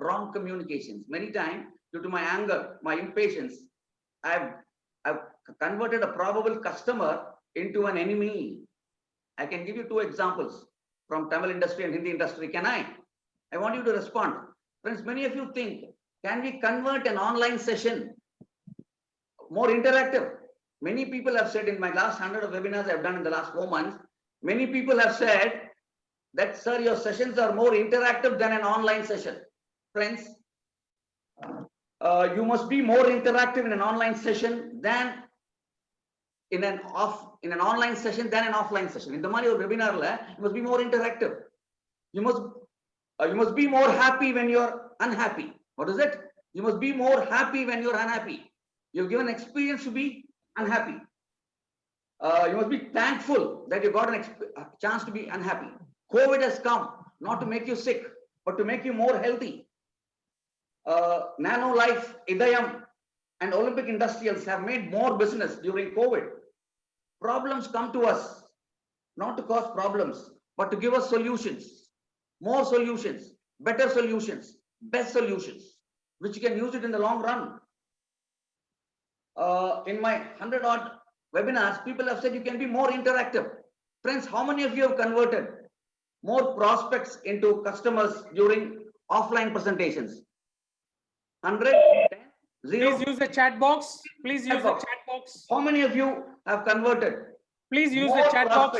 wrong communications. Many times, due to my anger, my impatience, I've converted a probable customer into an enemy. I can give you two examples from Tamil industry and Hindi industry. Can I? I want you to respond. Friends, many of you think, can we convert an online session more interactive? Many people have said in my last 100 of webinars I've done in the last 4 months, many people have said that, sir, your sessions are more interactive than an online session. Friends, you must be more interactive in an online session than in an online session than an offline session. In the மாதிரி ஒரு webinarல, you must be more interactive. You must be more happy when you're unhappy. What is it? You must be more happy when you're unhappy. You've given experience to be unhappy. You must be thankful that you got a chance to be unhappy. COVID has come not to make you sick, but to make you more healthy. Nano Life, Idayam, and Olympic Industrials have made more business during COVID. Problems come to us not to cause problems, but to give us solutions, more solutions, better solutions, best solutions, which you can use it in the long run. In my 100-odd webinars, people have said you can be more interactive. Friends, how many of you have converted more prospects into customers during offline presentations? 100, 10, 0. Please use the chat box. Please use the chat box. How many of you have converted? Please use the chat box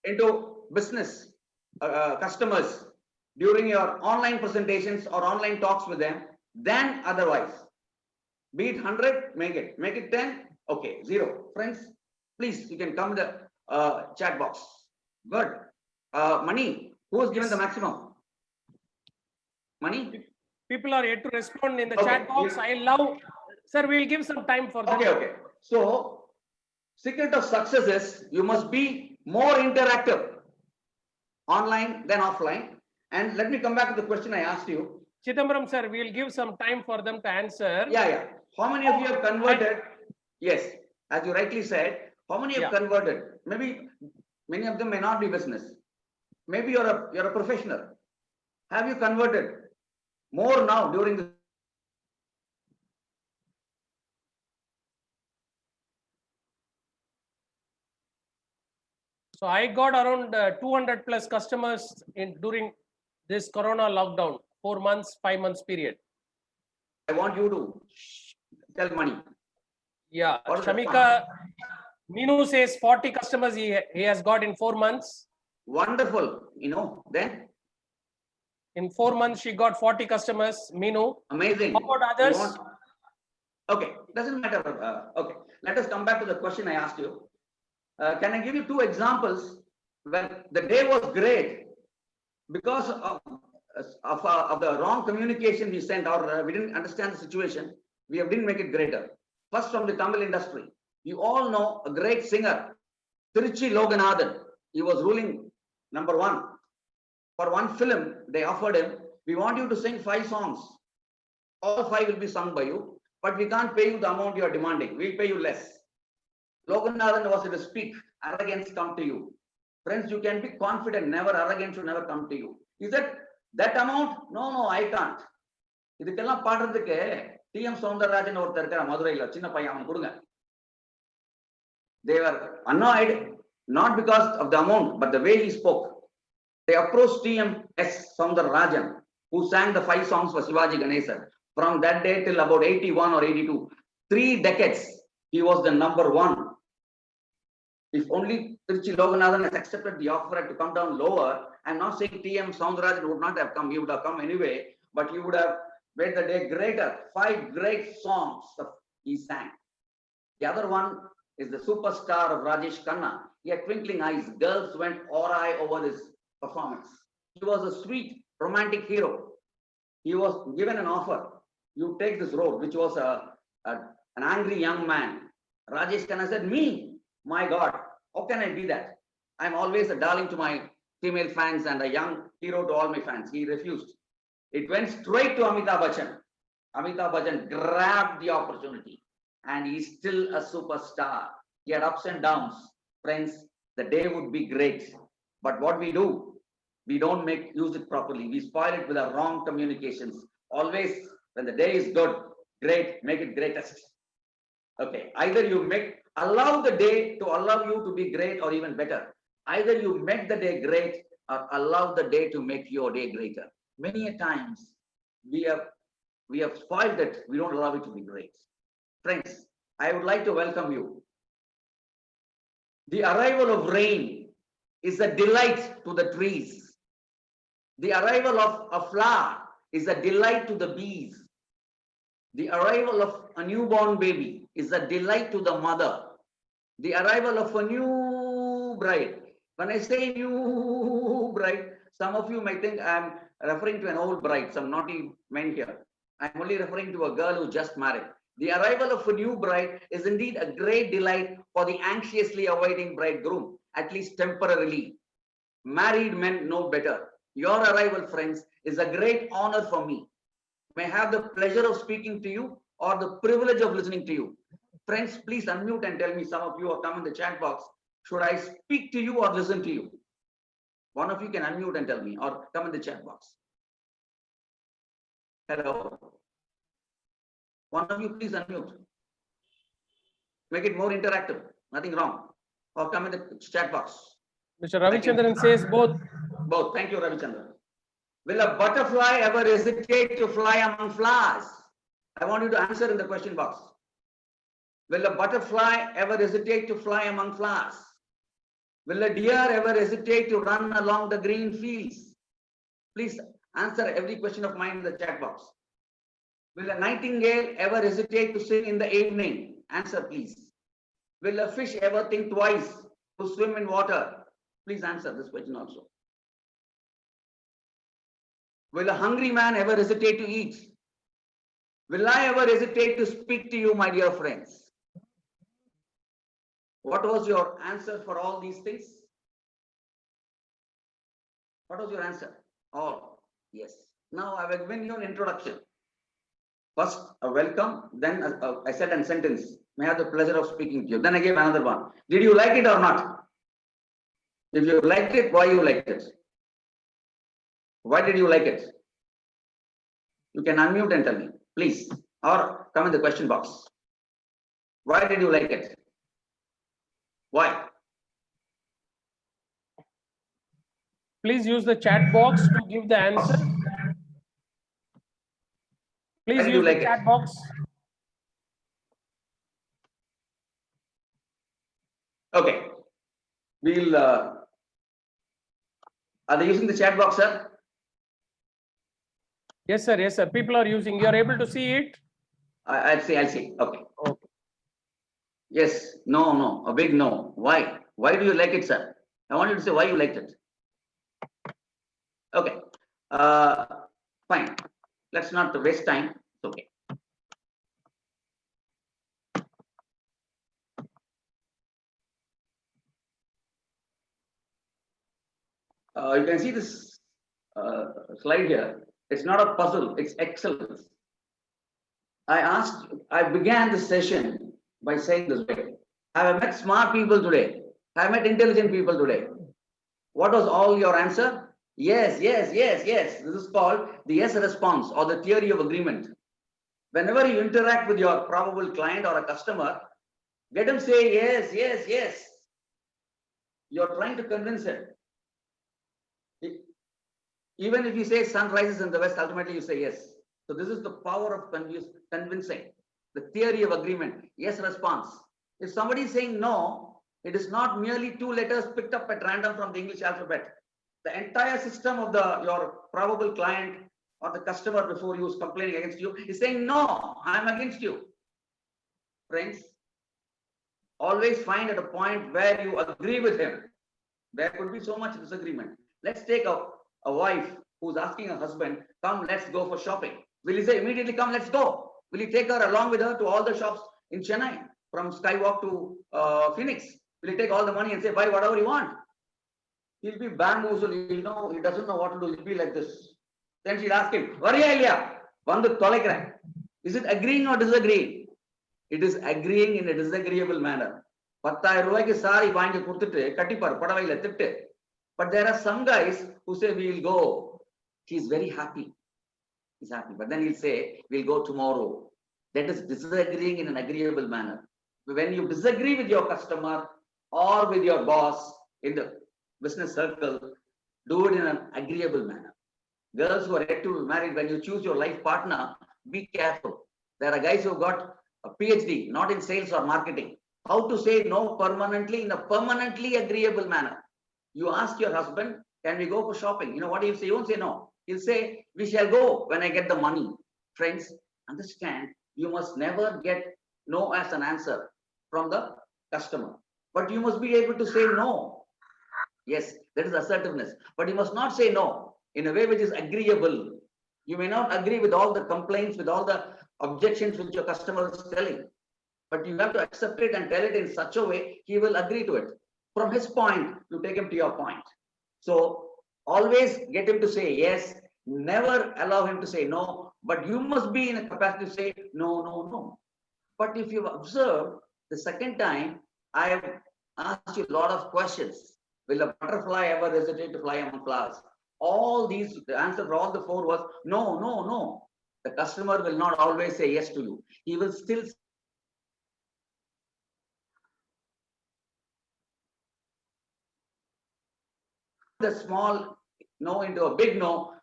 into business customers during your online presentations or online talks with them than otherwise. Be it 100, make it 10, okay, 0. Friends, please, you can come to the chat box. Good. Mani, who has given the maximum? Mani? People are yet to respond in the chat box. I love, sir, we'll give some time for that. Okay. So, secret of success is you must be more interactive online than offline. And let me come back to the question I asked you. Chidambaram sir, we'll give some time for them to answer. Yeah. How many of you have converted? Yes, as you rightly said, how many have converted? Maybe many of them may not be business. Maybe you're a professional. Have you converted more now during the So I got around 200 plus customers during this Corona lockdown, 4 months, 5 months period. I want you to tell Mani. Yeah, Shamika, Minu says 40 customers he has got in 4 months. Wonderful, then? In 4 months, she got 40 customers, Minu. Amazing. How about others? Okay, doesn't matter. Okay, let us come back to the question I asked you. Can I give you 2 examples when the day was great because of the wrong communication we sent, or we didn't understand the situation, we didn't make it greater. First, from the Tamil industry, you all know a great singer, Tiruchi Loganathan. He was ruling #1. For one film, they offered him, we want you to sing 5 songs. All 5 will be sung by you, but we can't pay you the amount you are demanding. We'll pay you less. Loganathan was to speak, arrogance come to you. Friends, you can be confident, never arrogance should never come to you. Is that amount? No, I can't. இதுக்கெல்லாம் பாடுறதுக்கு TM Soundararajan ஒருத்தர் இருக்கார் மதுரையில, சின்ன பையன், அவன் கொடுங்க. They were annoyed not because of the amount but the way he spoke. They approached TM Soundararajan, who sang the 5 songs for Shivaji Ganesan. From that day till about 81 or 82, 3 decades, he was the #1. If only Tiruchi Loganathan has accepted the offer to come down lower, I'm not saying TM Soundararajan would not have come, he would have come anyway, but he would have made the day greater. 5 great songs he sang. The other one is the superstar of Rajesh Khanna. He had twinkling eyes. Girls went awry over this performance. He was a sweet, romantic hero. He was given an offer. You take this role, which was an angry young man. Rajesh Khanna said, me? My God, how can I be that? I'm always a darling to my female fans and a young hero to all my fans. He refused. It went straight to Amitabh Bachchan. Amitabh Bachchan grabbed the opportunity and he's still a superstar. He had ups and downs. Friends, the day would be great. But what we do, we don't use it properly. We spoil it with our wrong communications, always when the day is good, great, make it greatest. Okay, either you allow the day to allow you to be great or even better. Either you make the day great or allow the day to make your day greater. Many a times we have spoiled it. We don't allow it to be great. Friends, I would like to welcome you. The arrival of rain is a delight to the trees. The arrival of a flower is a delight to the bees. The arrival of a newborn baby is a delight to the mother. The arrival of a new bride. When I say new bride, some of you might think I'm referring to an old bride, some naughty men here. I'm only referring to a girl who just married. The arrival of a new bride is indeed a great delight for the anxiously awaiting bridegroom, at least temporarily. Married men know better. Your arrival, friends, is a great honor for me. May I have the pleasure of speaking to you or the privilege of listening to you. Friends, please unmute and tell me, some of you or come in the chat box, should I speak to you or listen to you? One of you can unmute and tell me or come in the chat box. Hello. One of you please unmute. Make it more interactive, nothing wrong. Or come in the chat box. Mr. Ravichandran says both. Both, thank you Ravichandran. Will a butterfly ever hesitate to fly among flowers? I want you to answer in the question box. Will a butterfly ever hesitate to fly among flowers? Will a deer ever hesitate to run along the green fields? Please answer every question of mine in the chat box. Will a nightingale ever hesitate to sing in the evening? Answer, please. Will a fish ever think twice to swim in water? Please answer this question also. Will a hungry man ever hesitate to eat? Will I ever hesitate to speak to you, my dear friends? What was your answer for all these things? What was your answer? All. Yes. Now I will give you an introduction. First, a welcome, then I said a sentence. May I have the pleasure of speaking to you. Then I gave another one. Did you like it or not? If you liked it, why you liked it? Why did you like it? You can unmute and tell me, please, or come in the question box. Why did you like it? Why? Please use the chat box to give the answer. Please use the chat box. Okay. We'll. Are they using the chat box, sir? Yes, sir. Yes, sir. People are using. You are able to see it? I'll see. Okay. Okay. Yes. No. A big no. Why? Why do you like it, sir? I want you to say why you liked it. Okay. Fine. Let's not waste time. It's okay. You can see this slide here. It's not a puzzle, it's excellence. I began this session by saying this way. I have met smart people today. I have met intelligent people today. What was all your answer? Yes. This is called the yes response or the theory of agreement. Whenever you interact with your probable client or a customer, get him say yes. You're trying to convince him. Even if you say sun rises in the west, ultimately you say yes. So this is the power of convincing. The theory of agreement, yes response. If somebody is saying no, it is not merely two letters picked up at random from the English alphabet. The entire system of your probable client or the customer before you is complaining against you is saying no, I'm against you. Friends, always find at a point where you agree with him. There could be so much disagreement. Let's take a wife who's asking her husband, come, let's go for shopping. Will he say immediately, come, let's go? Will he take her along with her to all the shops in Chennai, from Skywalk to Phoenix? Will he take all the money and say, buy whatever you want? He'll be bamboozled, he doesn't know what to do, he'll be like this. Then she'll ask him, is it agreeing or disagreeing? It is agreeing in a disagreeable manner. But there are some guys who say, we will go. She's very happy. He's happy. But then he'll say, we'll go tomorrow. That is disagreeing in an agreeable manner. When you disagree with your customer or with your boss in the business circle, do it in an agreeable manner. Girls who are yet to be married, when you choose your life partner, be careful. There are guys who got a PhD, not in sales or marketing. How to say no permanently in a permanently agreeable manner. You ask your husband, can we go for shopping? You know what he'll say? He won't say no. He'll say, we shall go when I get the money. Friends, understand, you must never get no as an answer from the customer. But you must be able to say no. Yes, that is assertiveness. But you must not say no in a way which is agreeable. You may not agree with all the complaints, with all the objections which your customer is telling. But you have to accept it and tell it in such a way he will agree to it. From his point, you take him to your point. So always get him to say yes. Never allow him to say no. But you must be in a capacity to say no, no, no. But if you've observed, the second time, I have asked you a lot of questions. Will a butterfly ever hesitate to fly among flowers? All these, the answer for all the four was no, no, no. The customer will not always say yes to you. He will still the small no into a big no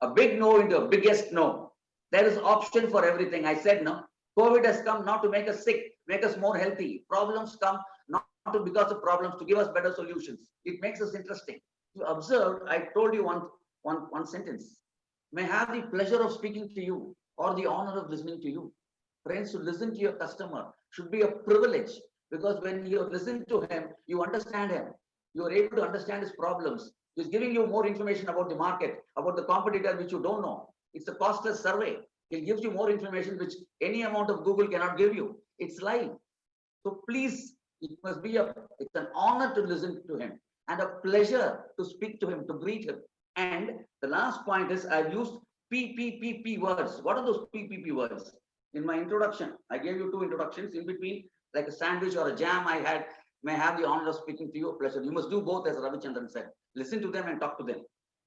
into a biggest no. There is option for everything. I said no. COVID has come not to make us sick, make us more healthy. Problems come not to because of problems, to give us better solutions. It makes us interesting. You observe, I told you one sentence. May have the pleasure of speaking to you or the honor of listening to you. Friends, to listen to your customer should be a privilege, because when you listen to him, you understand him. You are able to understand his problems. He's giving you more information about the market, about the competitor which you don't know. It's a costless survey. He gives you more information which any amount of Google cannot give you. It's live. So please, it's an honor to listen to him and a pleasure to speak to him, to greet him. And the last point is, I've used PPPP words. What are those PPP words? In my introduction, I gave you two introductions. In between, like a sandwich or a jam, may have the honor of speaking to you, a pleasure. You must do both, as Ravichandran said. Listen to them and talk to them.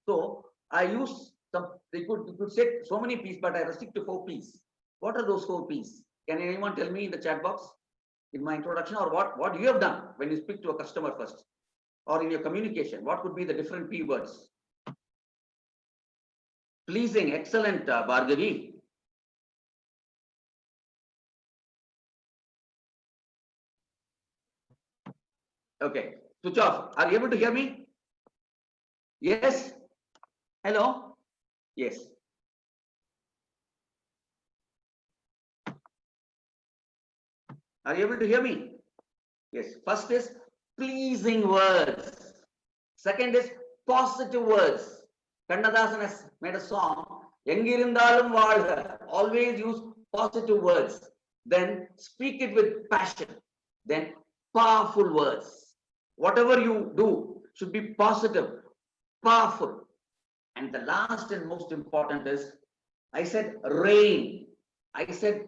So I use some, you could say so many P's, but I restrict to 4 P's. What are those 4 P's? Can anyone tell me in the chat box in my introduction, or what you have done when you speak to a customer first, or in your communication? What could be the different P words? Pleasing, excellent, Bhargavi. Okay, switch off. Are you able to hear me? Yes? Hello? Yes. Are you able to hear me? Yes. First is pleasing words. Second is positive words. Kannadasan has made a song. Engirindalum vaalga. Always use positive words. Then speak it with passion. Then powerful words. Whatever you do should be positive, powerful. And the last and most important is, I said rain. I said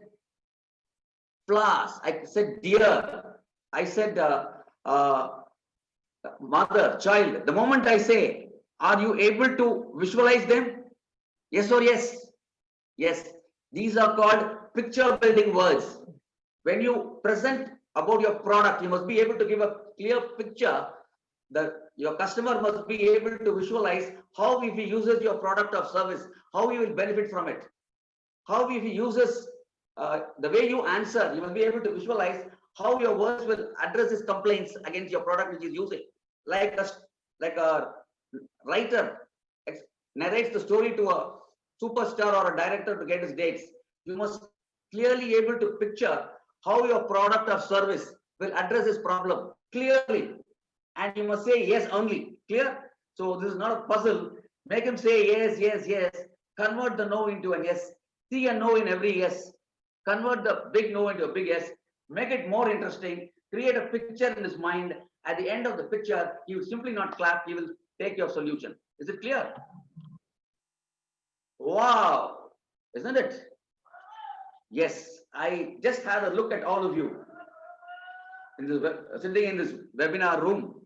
flowers. I said deer. I said mother, child. The moment I say, are you able to visualize them? Yes or yes? Yes. These are called picture building words. When you present about your product, you must be able to give a clear picture that your customer must be able to visualize how, if he uses your product or service, how he will benefit from it. How, if he uses the way you answer, you must be able to visualize how your words will address his complaints against your product which he's using. Like a writer narrates the story to a superstar or a director to get his dates. You must clearly able to picture how your product or service will address his problem clearly. And you must say yes only. Clear? So this is not a puzzle. Make him say yes, yes, yes. Convert the no into a yes. See a no in every yes. Convert the big no into a big yes. Make it more interesting. Create a picture in his mind. At the end of the picture, he will simply not clap. He will take your solution. Is it clear? Wow. Isn't it? Yes. I just had a look at all of you in this sitting in this webinar room.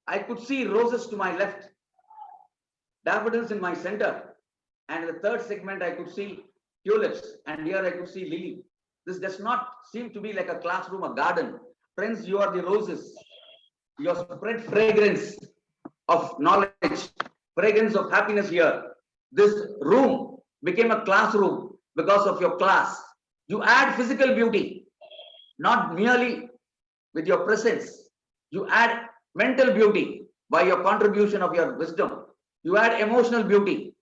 I could see roses to my left, daffodils in my center, And the third segment, I could see tulips, and here I could see lily. This does not seem to be like a classroom, a garden. Friends, you are the roses. You spread fragrance of knowledge, fragrance of happiness here. This room became a classroom because of your class. You add physical beauty, not merely with your presence. You add mental beauty by your contribution of your wisdom. You add emotional beauty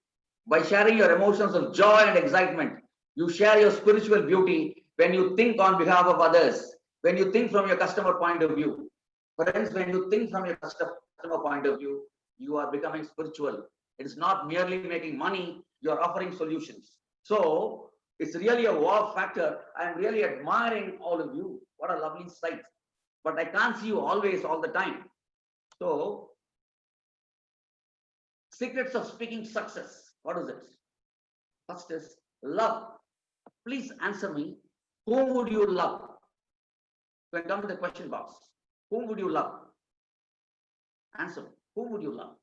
by sharing your emotions of joy and excitement. You share your spiritual beauty when you think on behalf of others, when you think from your customer point of view. Friends, when you think from your customer point of view, you are becoming spiritual. It is not merely making money, you are offering solutions. So it's really a wow factor. I'm really admiring all of you. What a lovely sight. But I can't see you always, all the time. So, secrets of speaking success. What is it? First is love. Please answer me. Whom would you love? When come to the question box, whom would you love? Answer. Whom would you love?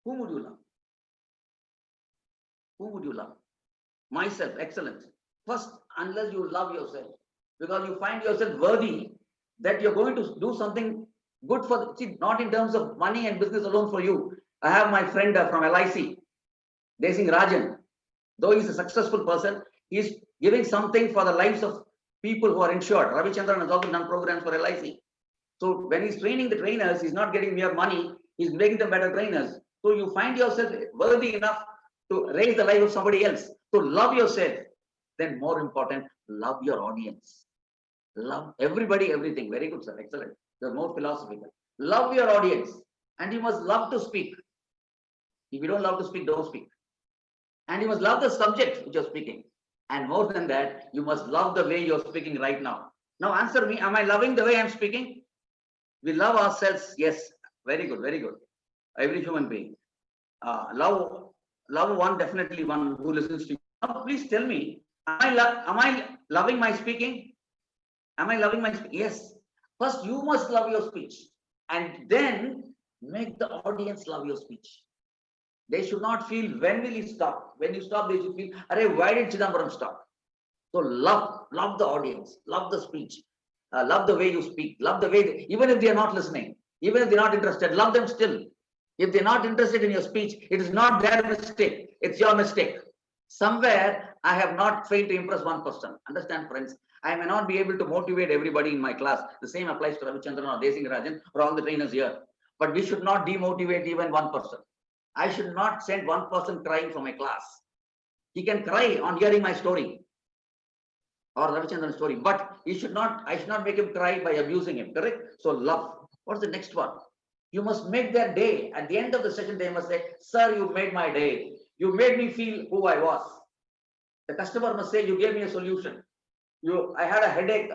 Whom would you love? Who would you love? Myself. Excellent. First, unless you love yourself, because you find yourself worthy, that you're going to do something good for, see, not in terms of money and business alone for you. I have my friend from LIC, Desing Rajan. Though he's a successful person, he's giving something for the lives of people who are insured. Ravichandran has also done programs for LIC. So when he's training the trainers, he's not getting mere money, he's making them better trainers. So you find yourself worthy enough to raise the life of somebody else. So love yourself. Then more important, love your audience. Love everybody, everything. Very good, sir. Excellent. You're more philosophical. Love your audience. And you must love to speak. If you don't love to speak, don't speak. And you must love the subject which you're speaking. And more than that, you must love the way you're speaking right now. Now answer me, am I loving the way I'm speaking? We love ourselves. Yes. Very good, very good. Every human being. Love one, definitely one who listens to you. Now please tell me, am I loving my speaking? Am I loving my speech? Yes. First, you must love your speech, and then make the audience love your speech. They should not feel, when will you stop? When you stop, they should feel, Arey, why did Chidambaram stop? So love the audience, love the speech, love the way you speak, love the way, even if they are not listening, even if they're not interested, love them still. If they're not interested in your speech, it is not their mistake, it's your mistake. Somewhere, I have not failed to impress one person. Understand, friends? I may not be able to motivate everybody in my class. The same applies to Ravichandran or Desing Rajan or all the trainers here. But we should not demotivate even one person. I should not send one person crying from my class. He can cry on hearing my story or Ravichandran's story, but I should not make him cry by abusing him, correct? So love. What's the next one? You must make their day. At the end of the session, they must say, sir, you made my day. You made me feel who I was. The customer must say, you gave me a solution. I had a headache.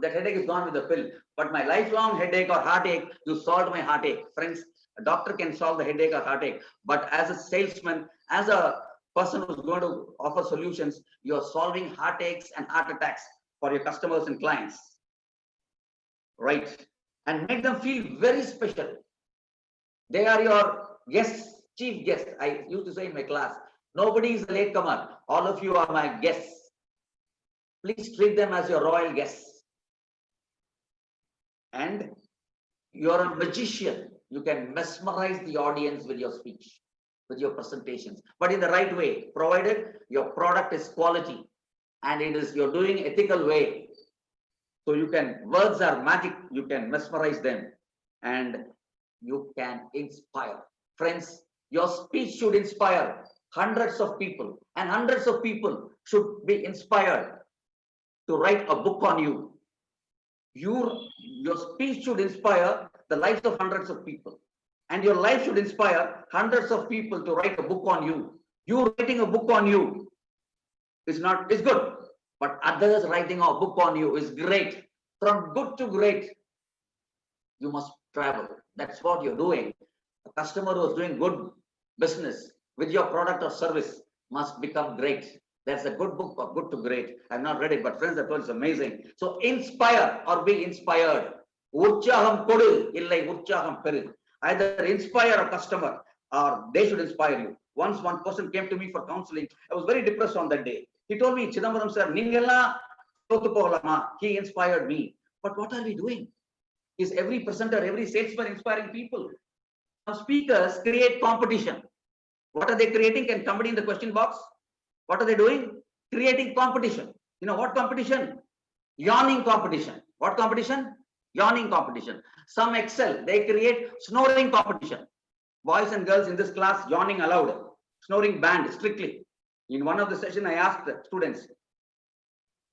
That headache is gone with the pill. But my lifelong headache or heartache, you solved my heartache. Friends, a doctor can solve the headache or heartache. But as a salesman, as a person who's going to offer solutions, you're solving heartaches and heart attacks for your customers and clients. Right? And make them feel very special. They are your guests, chief guests. I used to say in my class, nobody is a latecomer. All of you are my guests. Please treat them as your royal guests. And you're a magician. You can mesmerize the audience with your speech, with your presentations, but in the right way, provided your product is quality and you're doing ethical way. So you can, words are magic, you can mesmerize them and you can inspire. Friends, your speech should inspire hundreds of people, and hundreds of people should be inspired to write a book on you. Your speech should inspire the lives of hundreds of people, and your life should inspire hundreds of people to write a book on you. You writing a book on you is good, but others writing a book on you is great. From good to great, you must travel. That's what you're doing. A customer who is doing good business with your product or service must become great. That's a good book of good to great. I've not read it, but friends, I told it's amazing. So inspire or be inspired. Urchaham kodu illai urchaham peru. Either inspire a customer or they should inspire you. Once one person came to me for counseling. I was very depressed on that day. He told me, Chidambaram sir, Ningella Sothu Pogalama. He inspired me. But what are we doing? Is every presenter, every salesman inspiring people? Some speakers create competition. What are they creating? Can somebody in the question box? What are they doing? Creating competition. You know what competition? Yawning competition. What competition? Yawning competition. Some excel. They create snoring competition. Boys and girls in this class, yawning allowed. Snoring banned strictly. In one of the session, I asked the students,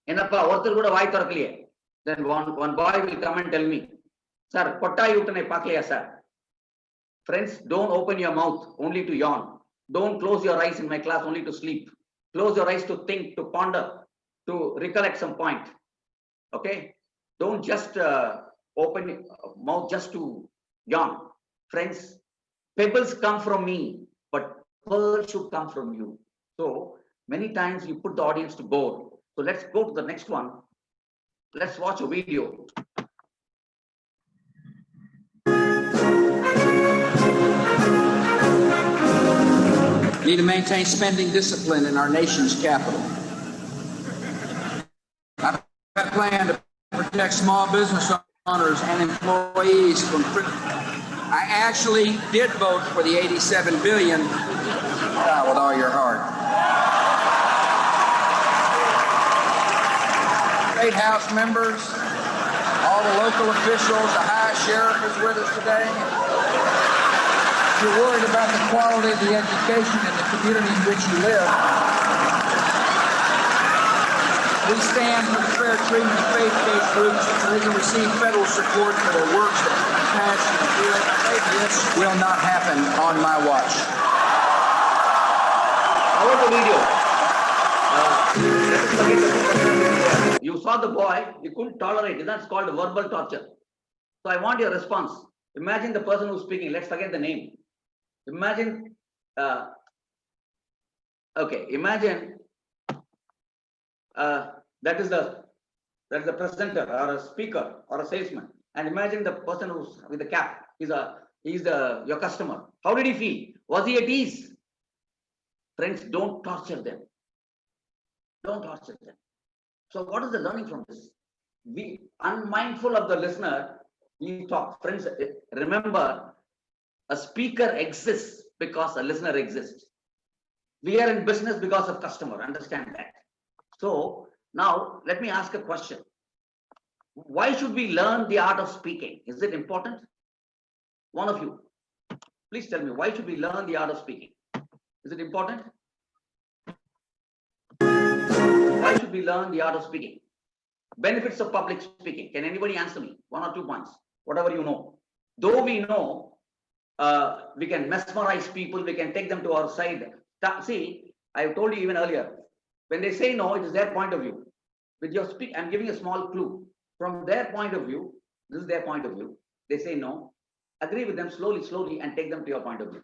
Enappa, orthar kuda vaai thorakaliye. Then one boy will come and tell me, sir, kotta utane pakleya sir. Friends, don't open your mouth only to yawn. Don't close your eyes in my class only to sleep. Close your eyes to think, to ponder, to recollect some point. Okay? Don't just open your mouth just to yawn. Friends, pebbles come from me, but pearls should come from you. So many times you put the audience to board. So let's go to the next one. Let's watch a video. Need to maintain spending discipline in our nation's capital. I have a plan to protect small business owners and employees from. I actually did vote for the $87 billion with all your heart. State House members, all the local officials, the High Sheriff is with us today. If you're worried about the quality of the education in the community in which you live, we stand for the fair treatment of faith-based groups so they can receive federal support for their works of compassion and healing. This will not happen on my watch. How was the video? You saw the boy, you couldn't tolerate it. That's called verbal torture. So I want your response. Imagine the person who's speaking. Let's forget the name. Imagine, imagine that is the presenter or a speaker or a salesman, and imagine the person who's with the cap. He's your customer. How did he feel? Was he at ease? Friends, don't torture them. Don't torture them. So what is the learning from this? Be unmindful of the listener. We talk. Friends, remember, a speaker exists because a listener exists. We are in business because of customer. Understand that. So now let me ask a question. Why should we learn the art of speaking? Is it important? One of you, please tell me, why should we learn the art of speaking? Is it important? Why should we learn the art of speaking? Benefits of public speaking. Can anybody answer me? 1 or 2 points, whatever you know. Though we know we can mesmerize people, we can take them to our side. See, I told you even earlier, when they say no, it is their point of view. With your speak, I'm giving a small clue. From their point of view, this is their point of view. They say no. Agree with them slowly, and take them to your point of view.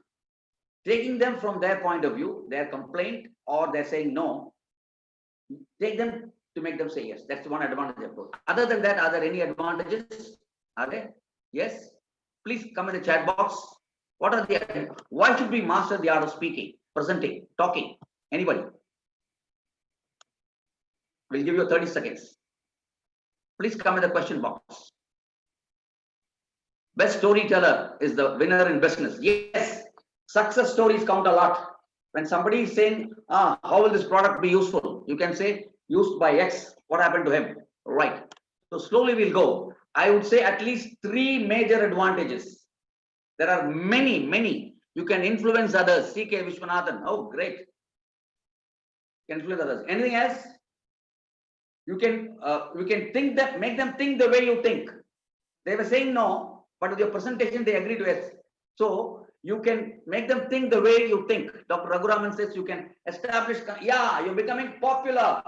Taking them from their point of view, their complaint, or they're saying no, take them to make them say yes. That's one advantage of course. Other than that, are there any advantages? Are there? Yes? Please come in the chat box. What are the, why should we master the art of speaking, presenting, talking? Anybody? We'll give you 30 seconds. Please come in the question box. Best storyteller is the winner in business. Yes, success stories count a lot. When somebody is saying, how will this product be useful? You can say, used by X. What happened to him? Right. So slowly we'll go. I would say at least 3 major advantages. There are many. You can influence others. C.K. Vishwanathan. Oh, great. You can influence others. Anything else? You can think that, make them think the way you think. They were saying no, but with your presentation, they agreed to yes. So you can make them think the way you think. Dr. Raghuraman says you can establish, you're becoming popular.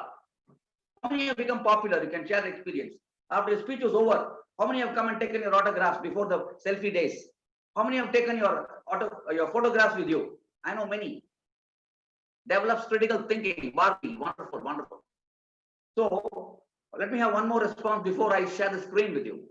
How many have become popular? You can share the experience. After your speech was over, how many have come and taken your autographs before the selfie days? How many have taken your photographs with you? I know many. Develops critical thinking. Barbie, wonderful. So let me have one more response before I share the screen with you.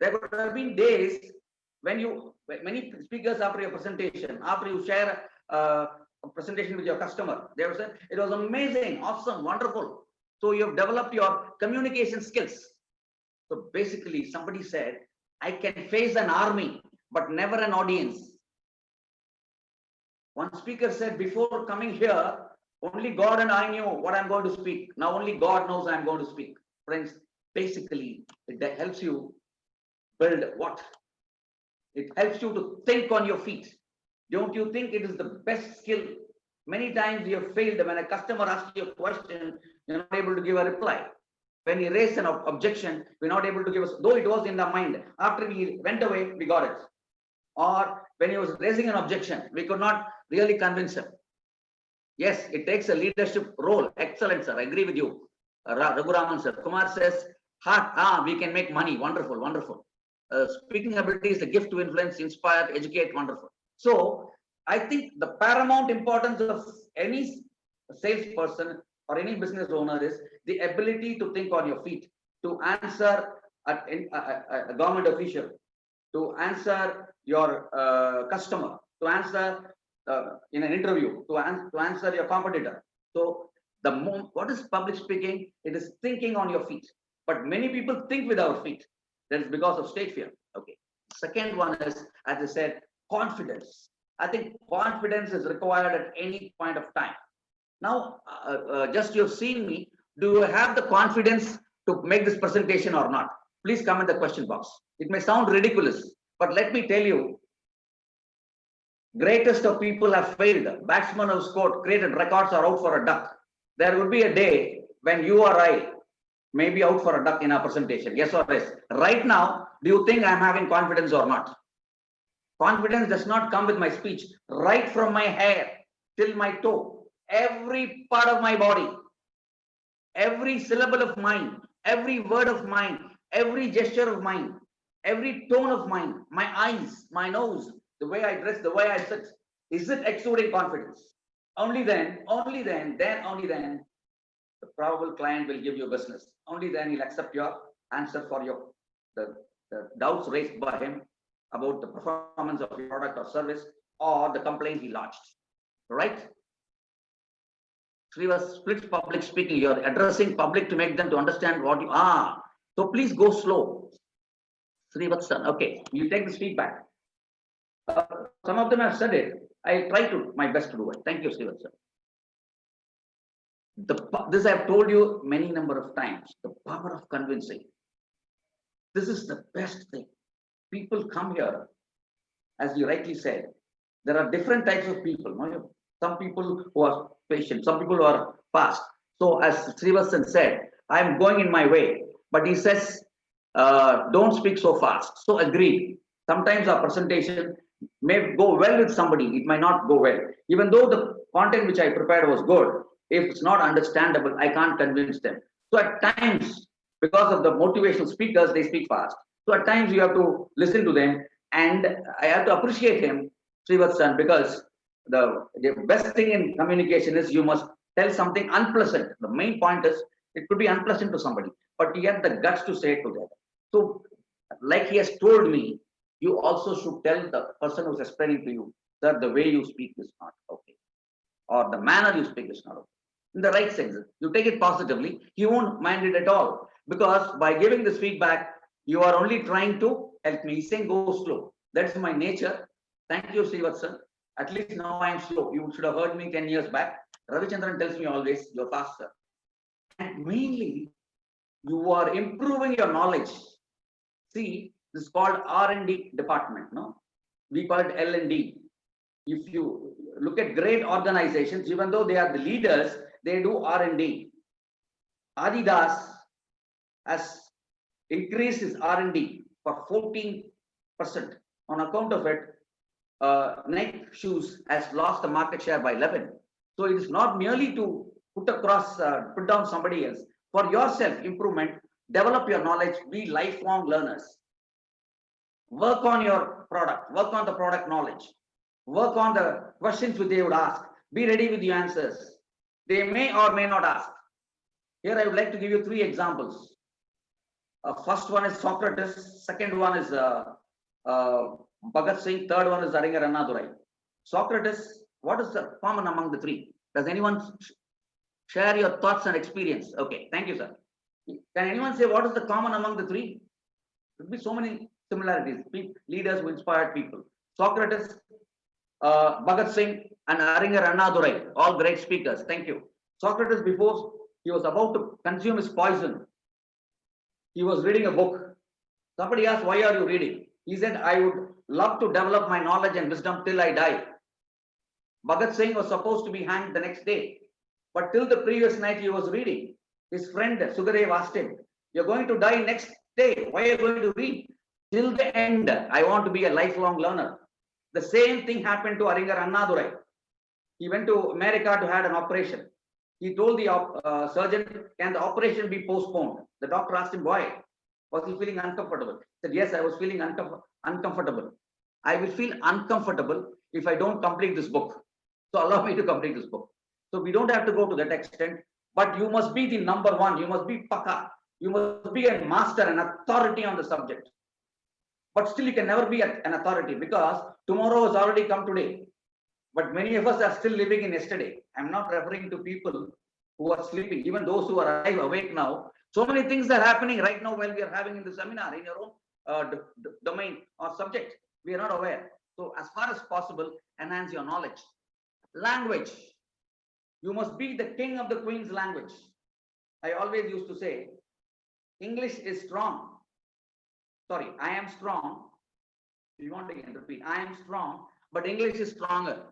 There could have been days when you Many speakers after your presentation, after you share a presentation with your customer, they will say, it was amazing, awesome, wonderful. So you have developed your communication skills. So basically somebody said, I can face an army, but never an audience. One speaker said, before coming here, only God and I knew what I'm going to speak. Now only God knows I'm going to speak. Friends, basically, it helps you build what? It helps you to think on your feet. Don't you think it is the best skill? Many times you have failed when a customer asks you a question, you're not able to give a reply. When he raised an objection, we're not able to give us, though it was in the mind. After he went away, we got it. Or when he was raising an objection, we could not really convince him. Yes, it takes a leadership role. Excellent, sir. I agree with you. Raghuraman sir. Kumar says, we can make money. Wonderful, wonderful. Speaking ability is a gift to influence, inspire, educate. Wonderful. So I think the paramount importance of any salesperson or any business owner is the ability to think on your feet, to answer a government official, to answer your customer, to answer in an interview, to answer your competitor. So what is public speaking? It is thinking on your feet. But many people think with our feet. That is because of stage fear. Okay. Second one is, as I said, confidence. I think confidence is required at any point of time. Now, just you've seen me. Do you have the confidence to make this presentation or not? Please comment in the question box. It may sound ridiculous, but let me tell you, greatest of people have failed. Batsmen who scored, created records are out for a duck. There will be a day when you or I may be out for a duck in our presentation. Yes or yes? Right now, do you think I'm having confidence or not? Confidence does not come with my speech. Right from my hair till my toe, every part of my body, every syllable of mine, every word of mine, every gesture of mine, every tone of mine, my eyes, my nose, the way I dress, the way I sit, is it exuding confidence? Only then, only then the probable client will give you business. Only then he'll accept your answer for the doubts raised by him about the performance of your product or service or the complaint he lodged. Right? Srivas, split public speaking. You're addressing public to make them to understand what you are. So please go slow. Srivatsan, okay, you take this feedback. Some of them have said it. I try to my best to do it. Thank you, Srivatsan. This I have told you many number of times. The power of convincing. This is the best thing. People come here, as you rightly said. There are different types of people. No? Some people who are patient, some people who are fast. So as Srivatsan said, I am going in my way, but he says, don't speak so fast. So agreed. Sometimes our presentation may go well with somebody, it might not go well. Even though the content which I prepared was good, if it's not understandable, I can't convince them. So at times, because of the motivational speakers, they speak fast. So at times you have to listen to them, and I have to appreciate him, Srivatsan, because the best thing in communication is you must tell something unpleasant. The main point is it could be unpleasant to somebody, but you have the guts to say it to them. So like he has told me, you also should tell the person who's explaining to you that the way you speak is not okay, or the manner you speak is not okay. In the right sense, you take it positively, he won't mind it at all, because by giving this feedback, you are only trying to help me. He's saying go slow. That's my nature. Thank you, Srivatsan. At least now I'm slow. You should have heard me 10 years back. Ravichandran tells me always, you're faster. And mainly, you are improving your knowledge. See, this is called R&D department, no? We call it L&D. If you look at great organizations, even though they are the leaders, they do R&D. Adidas has increased his R&D for 14%. On account of it, Nike shoes has lost the market share by 11. So it is not merely to put down somebody else. For yourself improvement, develop your knowledge, be lifelong learners. Work on your product, work on the product knowledge, work on the questions which they would ask. Be ready with the answers. They may or may not ask. Here I would like to give you 3 examples. First one is Socrates. Second one is Bhagat Singh, third one is Aringa Annadurai. Socrates, what is the common among the three? Does anyone share your thoughts and experience? Okay, thank you, sir. Can anyone say what is the common among the three? There will be so many similarities. Leaders who inspired people. Socrates, Bhagat Singh, and Aringa Annadurai, all great speakers. Thank you. Socrates, before he was about to consume his poison, he was reading a book. Somebody asked, why are you reading? He said, I would love to develop my knowledge and wisdom till I die. Bhagat Singh was supposed to be hanged the next day, but till the previous night he was reading. His friend Sukadev asked him, you're going to die next day. Why are you going to read? Till the end, I want to be a lifelong learner. The same thing happened to Aringa Annadurai. He went to America to have an operation. He told the surgeon, can the operation be postponed? The doctor asked him why. Was he feeling uncomfortable? He said, yes, I was feeling uncomfortable. I will feel uncomfortable if I don't complete this book. So allow me to complete this book. So we don't have to go to that extent, but you must be the number one. You must be Paka. You must be a master, an authority on the subject. But still you can never be an authority because tomorrow has already come today. But many of us are still living in yesterday. I'm not referring to people who are sleeping, even those who are alive, awake now. So many things are happening right now while we are having in the seminar, in your own domain or subject. We are not aware. So as far as possible, enhance your knowledge. Language. You must be the king of the queen's language. I always used to say, English is strong. Sorry, I am strong. You want to again repeat, I am strong, but English is stronger.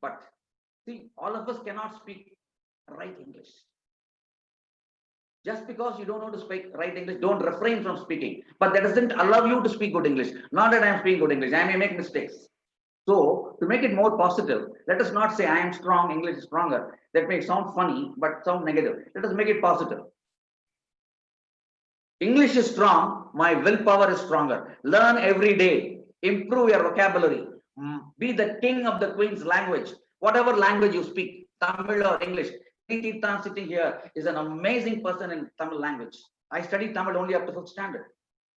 But see, all of us cannot speak right English. Just because you don't know to speak right English, don't refrain from speaking. But that doesn't allow you to speak good English. Not that I am speaking good English, I may make mistakes. So to make it more positive, let us not say I am strong, English is stronger. That may sound funny, but sound negative. Let us make it positive. English is strong, my willpower is stronger. Learn every day, improve your vocabulary, be the king of the queen's language. Whatever language you speak, Tamil or English. Tirthan sitting here is an amazing person in Tamil language. I studied Tamil only up to 5th standard.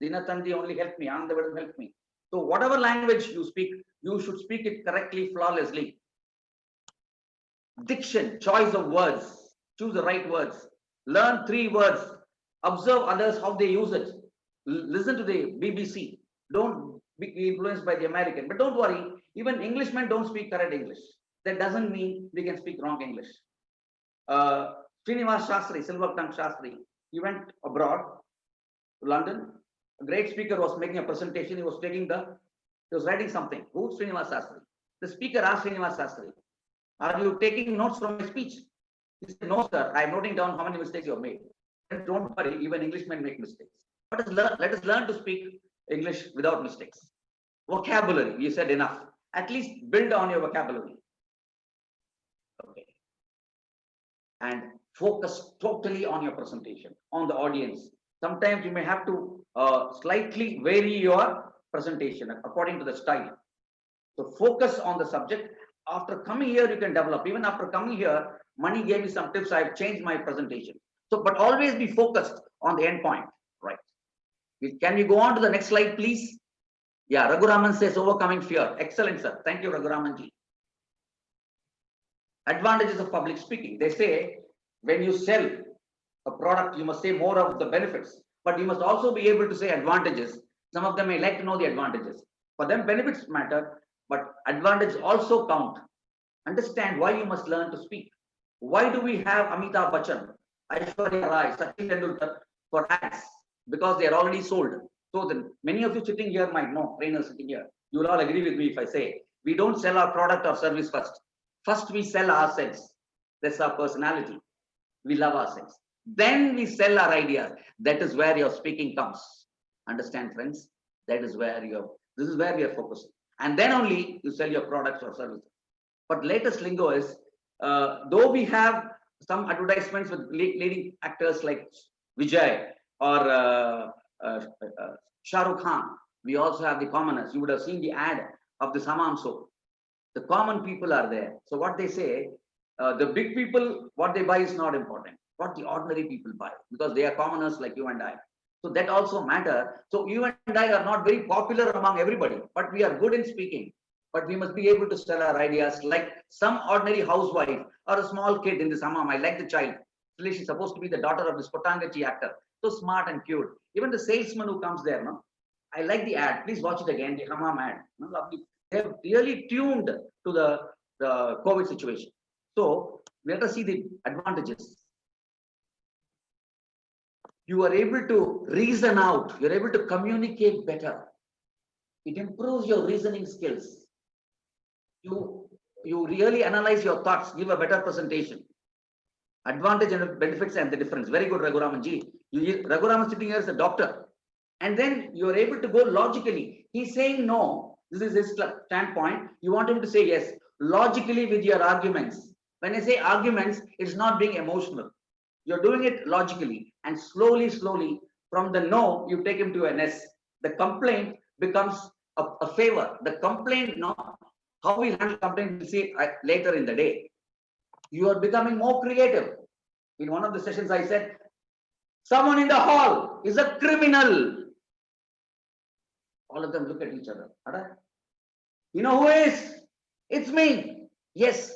Dinatandi only helped me, Anandavadam helped me. So whatever language you speak, you should speak it correctly, flawlessly. Diction, choice of words, choose the right words. Learn 3 words. Observe others, how they use it. Listen to the BBC. Don't be influenced by the American. But don't worry, even Englishmen don't speak correct English. That doesn't mean we can speak wrong English. Srinivas Shastri, Silver Tongue Shastri, he went abroad to London. A great speaker was making a presentation. He was writing something. Who's Srinivas Shastri? The speaker asked Srinivas Shastri, are you taking notes from my speech? He said, no, sir, I'm noting down how many mistakes you have made. And don't worry, even Englishmen make mistakes. Let us learn to speak English without mistakes. Vocabulary, you said enough. At least build on your vocabulary. Okay. And focus totally on your presentation, on the audience. Sometimes you may have to slightly vary your presentation according to the style. So focus on the subject. After coming here, you can develop. Even after coming here, Mani gave me some tips. I've changed my presentation. So, but always be focused on the end point, right? Can we go on to the next slide, please? Yeah, Raghuraman says overcoming fear. Excellent, sir. Thank you, Raghuramanji. Advantages of public speaking. They say when you sell a product, you must say more of the benefits, but you must also be able to say advantages. Some of them may like to know the advantages. For them, benefits matter, but advantages also count. Understand why you must learn to speak. Why do we have Amitabh Bachchan, Aishwarya Rai, Sachin Tendulkar for ads? Because they are already sold. So many of you sitting here might know, trainers sitting here, you will all agree with me if I say, we don't sell our product or service first. First we sell ourselves. That's our personality. We love ourselves. Then we sell our ideas. That is where your speaking comes. Understand, friends? This is where we are focusing. And then only you sell your products or services. But latest lingo is, though we have some advertisements with leading actors like Vijay or Shah Rukh Khan, we also have the commoners. You would have seen the ad of the Samam soap. The common people are there. So what they say, the big people, what they buy is not important. What the ordinary people buy, because they are commoners like you and I. So that also matter. So you and I are not very popular among everybody, but we are good in speaking. But we must be able to sell our ideas like some ordinary housewife or a small kid in the hammam. I like the child. Actually, she's supposed to be the daughter of this Kotangachi actor. So smart and cute. Even the salesman who comes there, no? I like the ad. Please watch it again. The hammam ad. No, lovely. They have really tuned to the COVID situation. So let us see the advantages. You are able to reason out. You're able to communicate better. It improves your reasoning skills. You really analyze your thoughts, give a better presentation. Advantage and benefits and the difference. Very good, Raghuramanji. Raghuraman sitting here as a doctor. And then you're able to go logically. He's saying no. This is his standpoint. You want him to say yes. Logically with your arguments. When I say arguments, it's not being emotional. You're doing it logically. And slowly, from the no, you take him to an yes. The complaint becomes a favor. The complaint, no. How we handle complaint, we'll see later in the day. You are becoming more creative. In one of the sessions, I said, someone in the hall is a criminal. All of them look at each other. You know who is? It's me. Yes.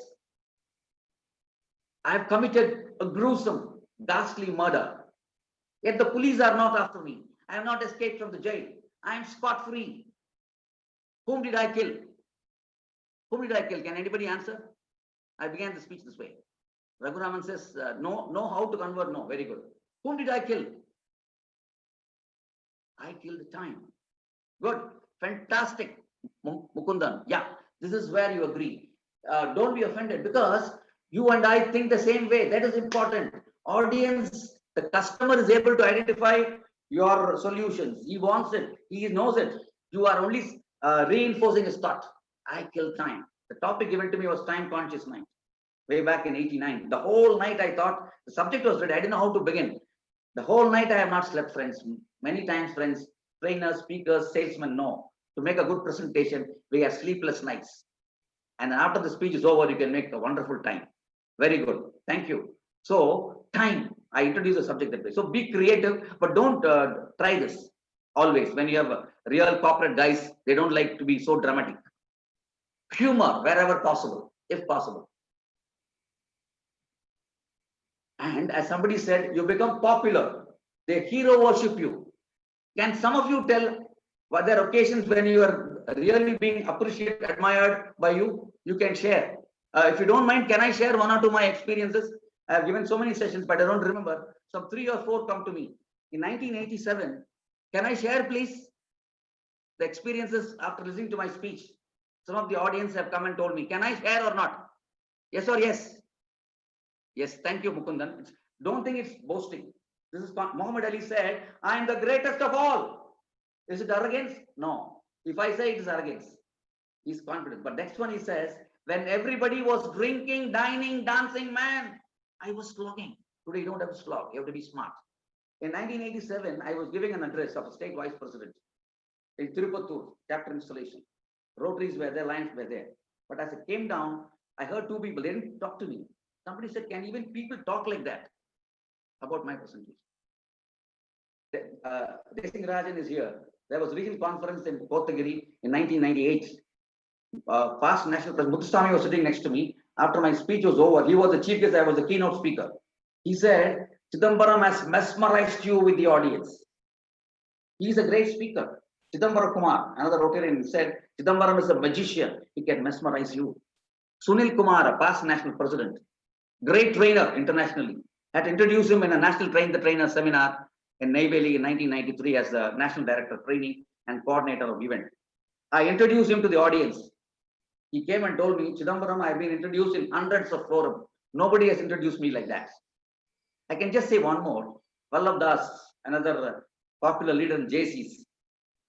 I have committed a gruesome, ghastly murder. Yet the police are not after me. I have not escaped from the jail. I am scot-free. Whom did I kill? Whom did I kill? Can anybody answer? I began the speech this way. Raghuraman says, no, how to convert, no, very good. Whom did I kill? I killed the time. Good, fantastic, Mukundan. Yeah, this is where you agree. Don't be offended because you and I think the same way. That is important. Audience, the customer is able to identify your solutions. He wants it. He knows it. You are only reinforcing his thought. I killed time. The topic given to me was time conscious mind. Way back in 89. The whole night I thought the subject was ready. I didn't know how to begin. The whole night I have not slept, friends. Many times, friends, trainers, speakers, salesmen know. To make a good presentation, we have sleepless nights. And then after the speech is over, you can make a wonderful time. Very good. Thank you. So, time. I introduce the subject that way. So, be creative, but don't try this always. When you have real corporate guys, they don't like to be so dramatic. Humor wherever possible, if possible. And as somebody said, you become popular. They hero worship you. Can some of you tell what there are occasions when you are really being appreciated, admired by you? You can share. If you don't mind, can I share one or two of my experiences? I have given so many sessions, but I don't remember. Some 3 or 4 come to me. In 1987, can I share, please, the experiences after listening to my speech? Some of the audience have come and told me, can I share or not? Yes or yes? Yes, thank you, Mukundan. Don't think it's boasting. This is Muhammad Ali said, I am the greatest of all. Is it arrogance? No. If I say it is arrogance, he's confident. But next one he says, when everybody was drinking, dining, dancing, man, I was slogging. Today you don't have to slog, you have to be smart. In 1987, I was giving an address of a state vice president in Tirupattur, chapter installation. Rotaries were there, Lions were there. But as it came down, I heard 2 people, they didn't talk to me. Somebody said, can even people talk like that about my presentation? Desing Rajan is here. There was a regional conference in Kotagiri in 1998. Past national president, Muthuswamy was sitting next to me. After my speech was over, he was the chief guest, I was the keynote speaker. He said, Chidambaram has mesmerized you with the audience. He is a great speaker. Chidambaram Kumar, another Rotarian, said, Chidambaram is a magician. He can mesmerize you. Sunil Kumar, a past national president, great trainer internationally, had introduced him in a national train the trainer seminar in Neyveli in 1993 as the national director of training and coordinator of event. I introduced him to the audience. He came and told me, Chidambaram, I've been introduced in hundreds of forums. Nobody has introduced me like that. I can just say one more. Vallabh Das, another popular leader in JCs.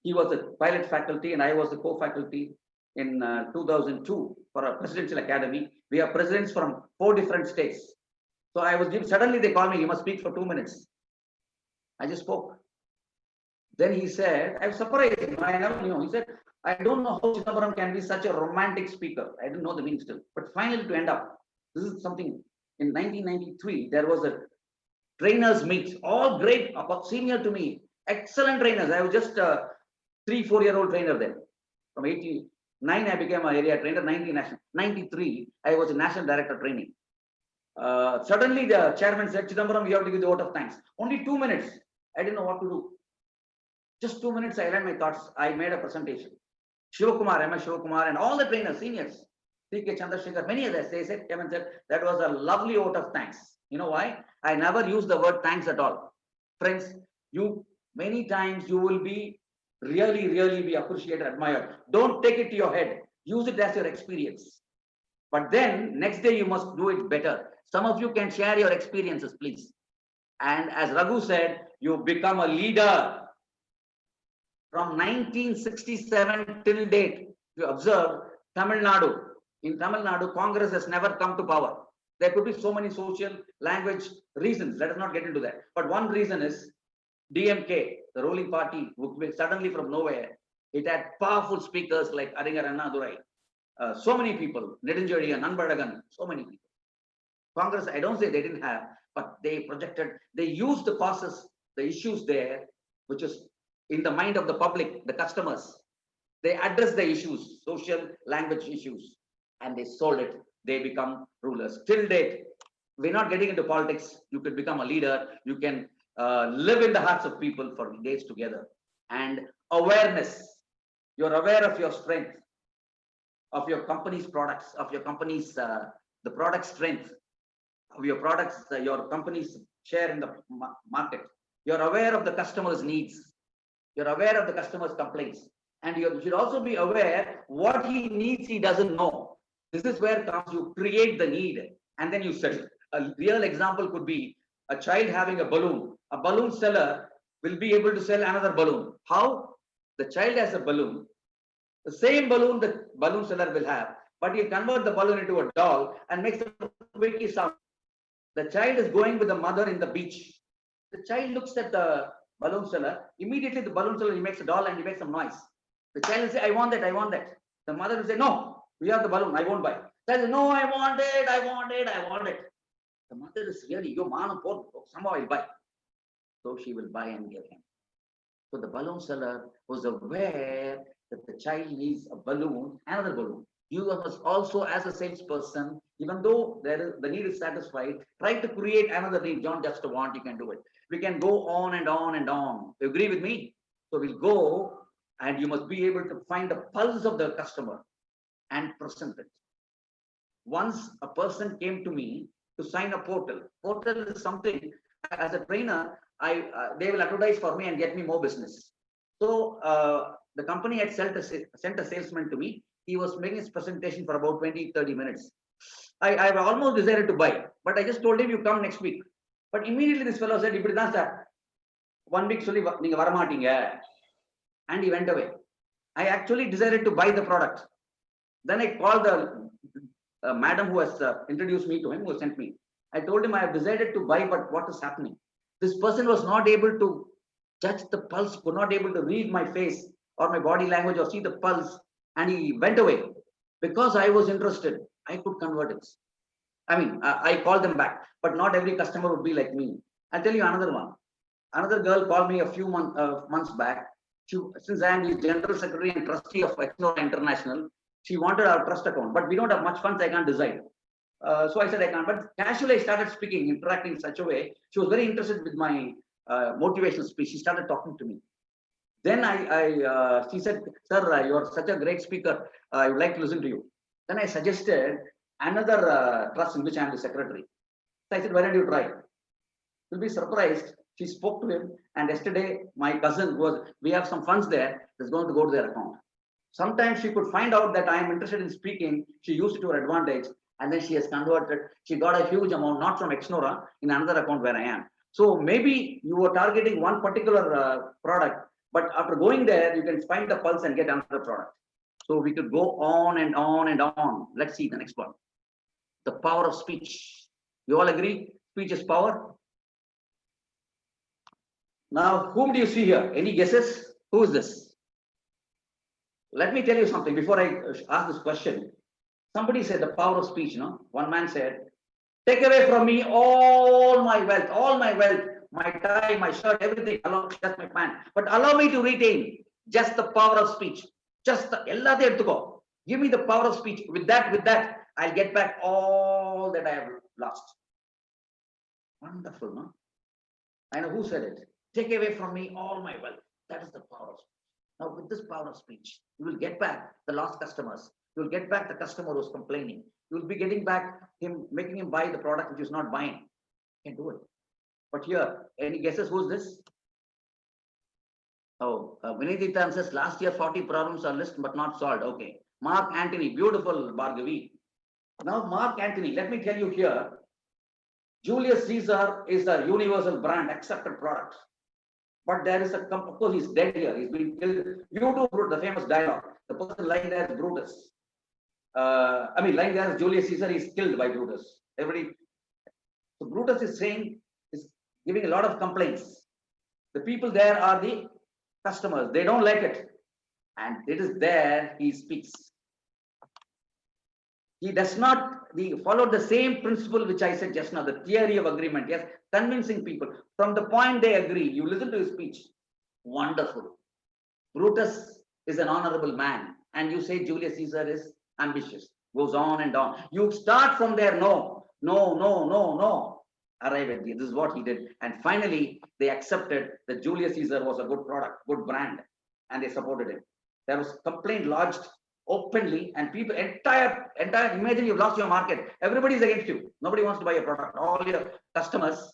He was a pilot faculty and I was the co-faculty in 2002 for a presidential academy. We have presidents from 4 different states. So I was given, suddenly they called me, you must speak for 2 minutes. I just spoke. Then he said, I was surprised, I never knew. He said, I don't know how Chidambaram can be such a romantic speaker. I didn't know the meaning still. But finally to end up, this is something, in 1993, there was a trainers meet, all great, senior to me. excellent trainers. I was just a 3-4-year-old trainer then. From 89, I became an area trainer. 93, I was a national director training. Suddenly the chairman said, Chidambaram, you have to give the vote of thanks. Only 2 minutes. I didn't know what to do. Just 2 minutes, I learned my thoughts. I made a presentation. Shivakumar, MS Shivakumar, and all the trainers, seniors, C.K. Chandrasekhar, many others, they said, Kevin said, that was a lovely vote of thanks. You know why? I never used the word thanks at all. Friends, you, many times you will be really be appreciated, admired. Don't take it to your head. Use it as your experience. But then next day you must do it better. Some of you can share your experiences, please. And as Raghu said, you become a leader. From 1967 till date, you observe Tamil Nadu. In Tamil Nadu, Congress has never come to power. There could be so many social, language reasons. Let us not get into that. But one reason is DMK, the ruling party, suddenly from nowhere, it had powerful speakers like Aringar Annadurai. So many people, Nedunjodiyan, Anbadagan, so many people. Congress, I don't say they didn't have, but they projected, they used the causes, the issues there, which is in the mind of the public, the customers. They address the issues, social, language issues, and they sold it. They become rulers. Till date, we're not getting into politics. You could become a leader. You can live in the hearts of people for days together. And awareness. You're aware of your strength, of your company's products, of your company's, the product strength, of your products, your company's share in the market. You're aware of the customer's needs. You're aware of the customer's complaints. And you should also be aware what he needs, he doesn't know. This is where comes you create the need and then you sell it. A real example could be a child having a balloon. A balloon seller will be able to sell another balloon. How? The child has a balloon. The same balloon the balloon seller will have, but he converts the balloon into a doll and makes a squeaky sound. The child is going with the mother in the beach. The child looks at the balloon seller. Immediately the balloon seller, he makes a doll and he makes some noise. The child will say, I want that, I want that. The mother will say, no, we have the balloon, I won't buy. The child says, no, I want it, I want it, I want it. The mother is really, yo, man, somehow I'll buy. So she will buy and give him. So the balloon seller was aware that the child needs a balloon, another balloon. You must also, as a salesperson, even though the need is satisfied, try to create another need. Don't just want, you can do it. We can go on and on and on. You agree with me? So we'll go and you must be able to find the pulse of the customer and present it. Once a person came to me to sign a portal. Portal is something, as a trainer, they will advertise for me and get me more business. So the company had sent a salesman to me. He was making his presentation for about 20-30 minutes. I almost decided to buy, but I just told him, you come next week. But immediately this fellow said, sir, 1 week solli neenga varamatinga. And he went away. I actually decided to buy the product. Then I called the madam who has introduced me to him, who sent me. I told him I have decided to buy, but what is happening? This person was not able to judge the pulse, could not able to read my face or my body language or see the pulse, and he went away. Because I was interested, I could convert it. I mean, I called them back, but not every customer would be like me. I'll tell you another one. Another girl called me a few months back. Since I am the general secretary and trustee of Exnova International, she wanted our trust account, but we don't have much funds, I can't decide. So I said I can't, but casually I started speaking, interacting in such a way. She was very interested with my motivational speech. She started talking to me. Then she said, sir, you are such a great speaker. I would like to listen to you. Then I suggested another trust in which I am the secretary. So I said, why don't you try? You'll be surprised. She spoke to him, and yesterday my cousin we have some funds there, is going to go to their account. Sometimes she could find out that I am interested in speaking. She used it to her advantage, and then she has converted. She got a huge amount, not from Exnova, in another account where I am. So maybe you were targeting one particular product, but after going there, you can find the pulse and get another product. So we could go on and on and on. Let's see the next one. The power of speech. You all agree? Speech is power. Now, whom do you see here? Any guesses? Who is this? Let me tell you something before I ask this question. Somebody said the power of speech, no? One man said, take away from me all my wealth, my tie, my shirt, everything, allow just my pant. But allow me to retain just the power of speech. Just the எல்லாத்தையும் எடுத்துக்கோ. Give me the power of speech. With that, I'll get back all that I have lost. Wonderful, no? I know who said it. Take away from me all my wealth. That is the power of speech. Now, with this power of speech, you will get back the lost customers. You will get back the customer who's complaining. You will be getting back him, making him buy the product which is not buying. You can do it. But here, any guesses who's this? Oh, Vinithitan says last year 40 problems are listed but not solved. Okay. Mark Antony, beautiful Bhargavi. Now, Mark Antony, let me tell you here, Julius Caesar is a universal brand, accepted product. But there is of course, he's dead here. He's been killed. You do the famous dialogue. The person lying there is Brutus. Lying there is Julius Caesar is killed by Brutus. Everybody. So Brutus is saying, is giving a lot of complaints. The people there are the customers. They don't like it. And it is there he speaks. He does not follow the same principle which I said just now, the theory of agreement. Yes, convincing people. From the point they agree, you listen to his speech. Wonderful. Brutus is an honorable man. And you say Julius Caesar is ambitious. Goes on and on. You start from there. No. Arrive at this is what he did. And finally, they accepted that Julius Caesar was a good product, good brand. And they supported him. There was complaint lodged openly, and people, entire, imagine you've lost your market. Everybody is against you. Nobody wants to buy your product. All your customers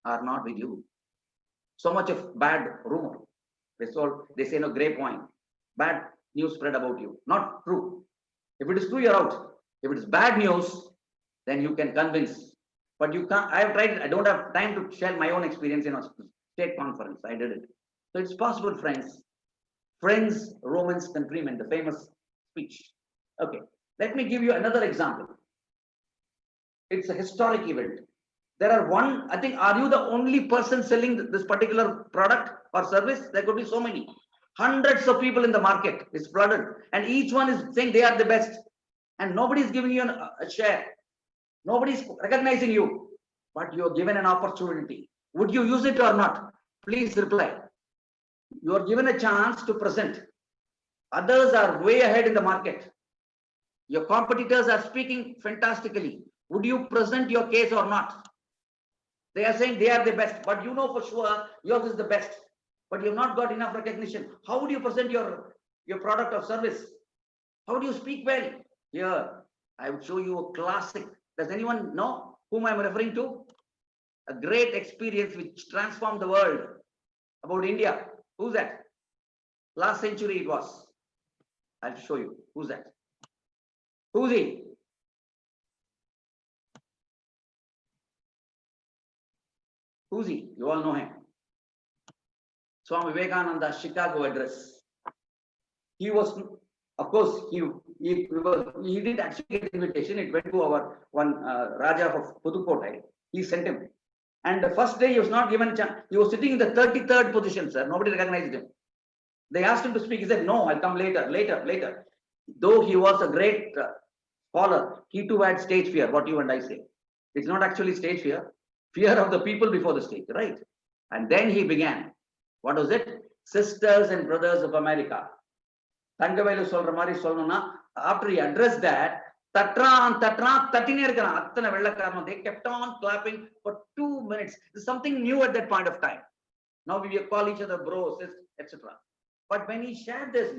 are not with you. So much of bad rumor. They say no grape wine. Bad news spread about you. Not true. If it is true, you're out. If it is bad news, then you can convince. But you can't. I have tried it. I don't have time to share my own experience in a state conference. I did it. So it's possible, friends. Friends, Romans, countrymen, the famous speech. Okay, let me give you another example. It's a historic event. There are I think, are you the only person selling this particular product or service? There could be so many. Hundreds of people in the market is flooded, and each one is saying they are the best. And nobody is giving you a share. Nobody is recognizing you, but you are given an opportunity. Would you use it or not? Please reply. You are given a chance to present. Others are way ahead in the market. Your competitors are speaking fantastically. Would you present your case or not? They are saying they are the best, but you know for sure yours is the best, but you have not got enough recognition. How would you present your product or service? How do you speak well? Here, I would show you a classic. Does anyone know whom I'm referring to? A great experience which transformed the world about India. Who's that? Last century it was. I'll show you. Who's that? Who's he? Who's he? You all know him. Swami Vivekananda Chicago address. He was, of course, he didn't actually get invitation. It went to our one Raja of Pudukkottai. He sent him. And the first day he was not given a chance. He was sitting in the 33rd position, sir. Nobody recognized him. They asked him to speak. He said, no, I'll come later. Though he was a great scholar, he too had stage fear, what you and I say. It's not actually stage fear. Fear of the people before the stage, right? And then he began. What was it? Sisters and Brothers of America. Thangavailu solra mari solnuna. After he addressed that, they kept on clapping for 2 minutes. There's something new at that point of time. Now we call each other bros, etc. But when he shared this,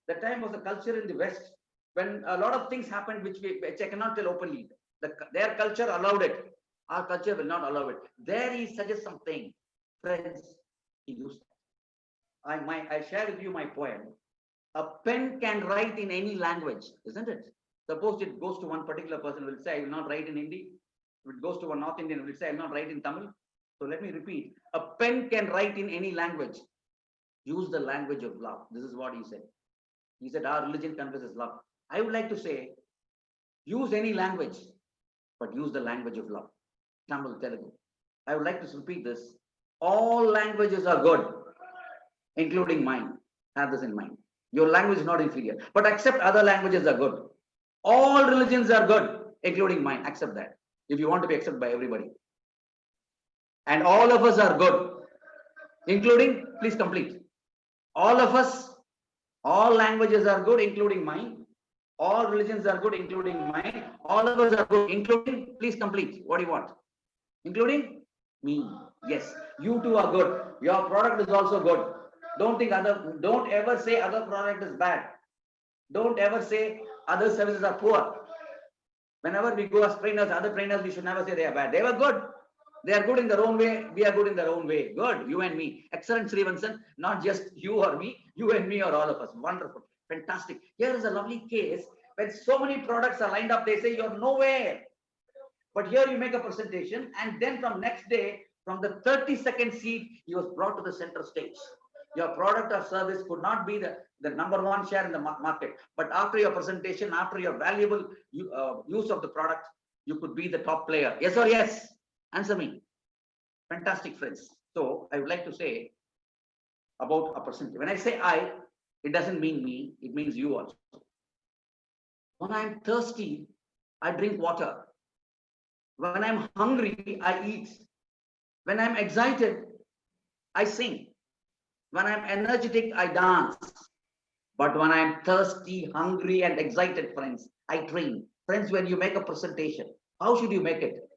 the time was a culture in the West when a lot of things happened which I cannot tell openly. Their culture allowed it. Our culture will not allow it. There he suggests something. Friends, he used that. I share with you my poem. A pen can write in any language, isn't it? Suppose it goes to one particular person, will say, I will not write in Hindi. If it goes to one North Indian, will say, I will not write in Tamil. So let me repeat. A pen can write in any language. Use the language of love. This is what he said. He said, our religion confesses love. I would like to say, use any language, but use the language of love. Tamil, Telugu. I would like to repeat this. All languages are good, including mine. Have this in mind. Your language is not inferior, but accept other languages are good. All religions are good, including mine. Accept that. If you want to be accepted by everybody. And all of us are good, including, please complete. All of us, all languages are good, including mine. All religions are good, including mine. All of us are good, including, please complete. What do you want? Including me. Yes, you too are good. Your product is also good. Don't ever say other product is bad. Don't ever say other services are poor. Whenever we go as trainers, other trainers, we should never say they are bad. They were good. They are good in their own way. We are good in their own way. Good, you and me. Excellent, Srivansan. Not just you or me, you and me or all of us. Wonderful, fantastic. Here is a lovely case when so many products are lined up. They say you're nowhere. But here you make a presentation, and then from next day, from the 32nd seat, he was brought to the center stage. Your product or service could not be the number one share in the market, but after your presentation, after your valuable use of the product, you could be the top player. Yes or yes? Answer me. Fantastic, friends. So I would like to say about a percentage. When I say I, it doesn't mean me, it means you also. When I'm thirsty, I drink water. When I'm hungry, I eat. When I'm excited, I sing. When I'm energetic, I dance. But when I'm thirsty, hungry, and excited, friends, I train. Friends, when you make a presentation, how should you make it?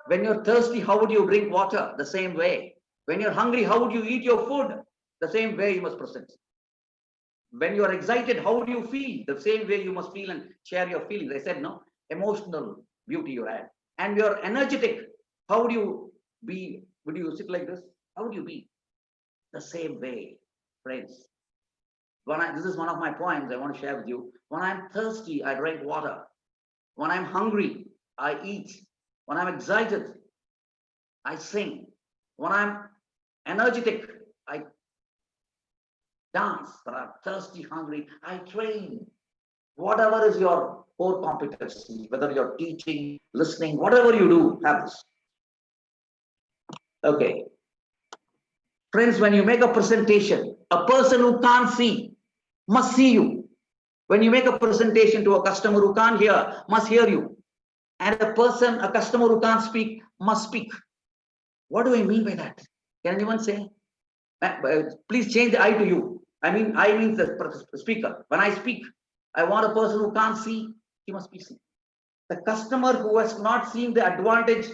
When you're thirsty, how would you drink water? The same way. When you're hungry, how would you eat your food? The same way you must present. When you're excited, how would you feel? The same way you must feel and share your feelings. I said, no, emotional beauty you had. And you're energetic. How would you be? Would you sit like this? How would you be? The same way, friends. This is one of my poems I want to share with you. When I'm thirsty, I drink water. When I'm hungry, I eat. When I'm excited, I sing. When I'm energetic, I dance. When I'm thirsty, hungry, I train. Whatever is your core competency, whether you're teaching, listening, whatever you do, have this. Okay. Friends, when you make a presentation, a person who can't see must see you. When you make a presentation to a customer who can't hear, must hear you. And a customer who can't speak, must speak. What do I mean by that? Can anyone say? Please change the I to you. I mean the speaker. When I speak, I want a person who can't see, he must be seen. The customer who has not seen the advantage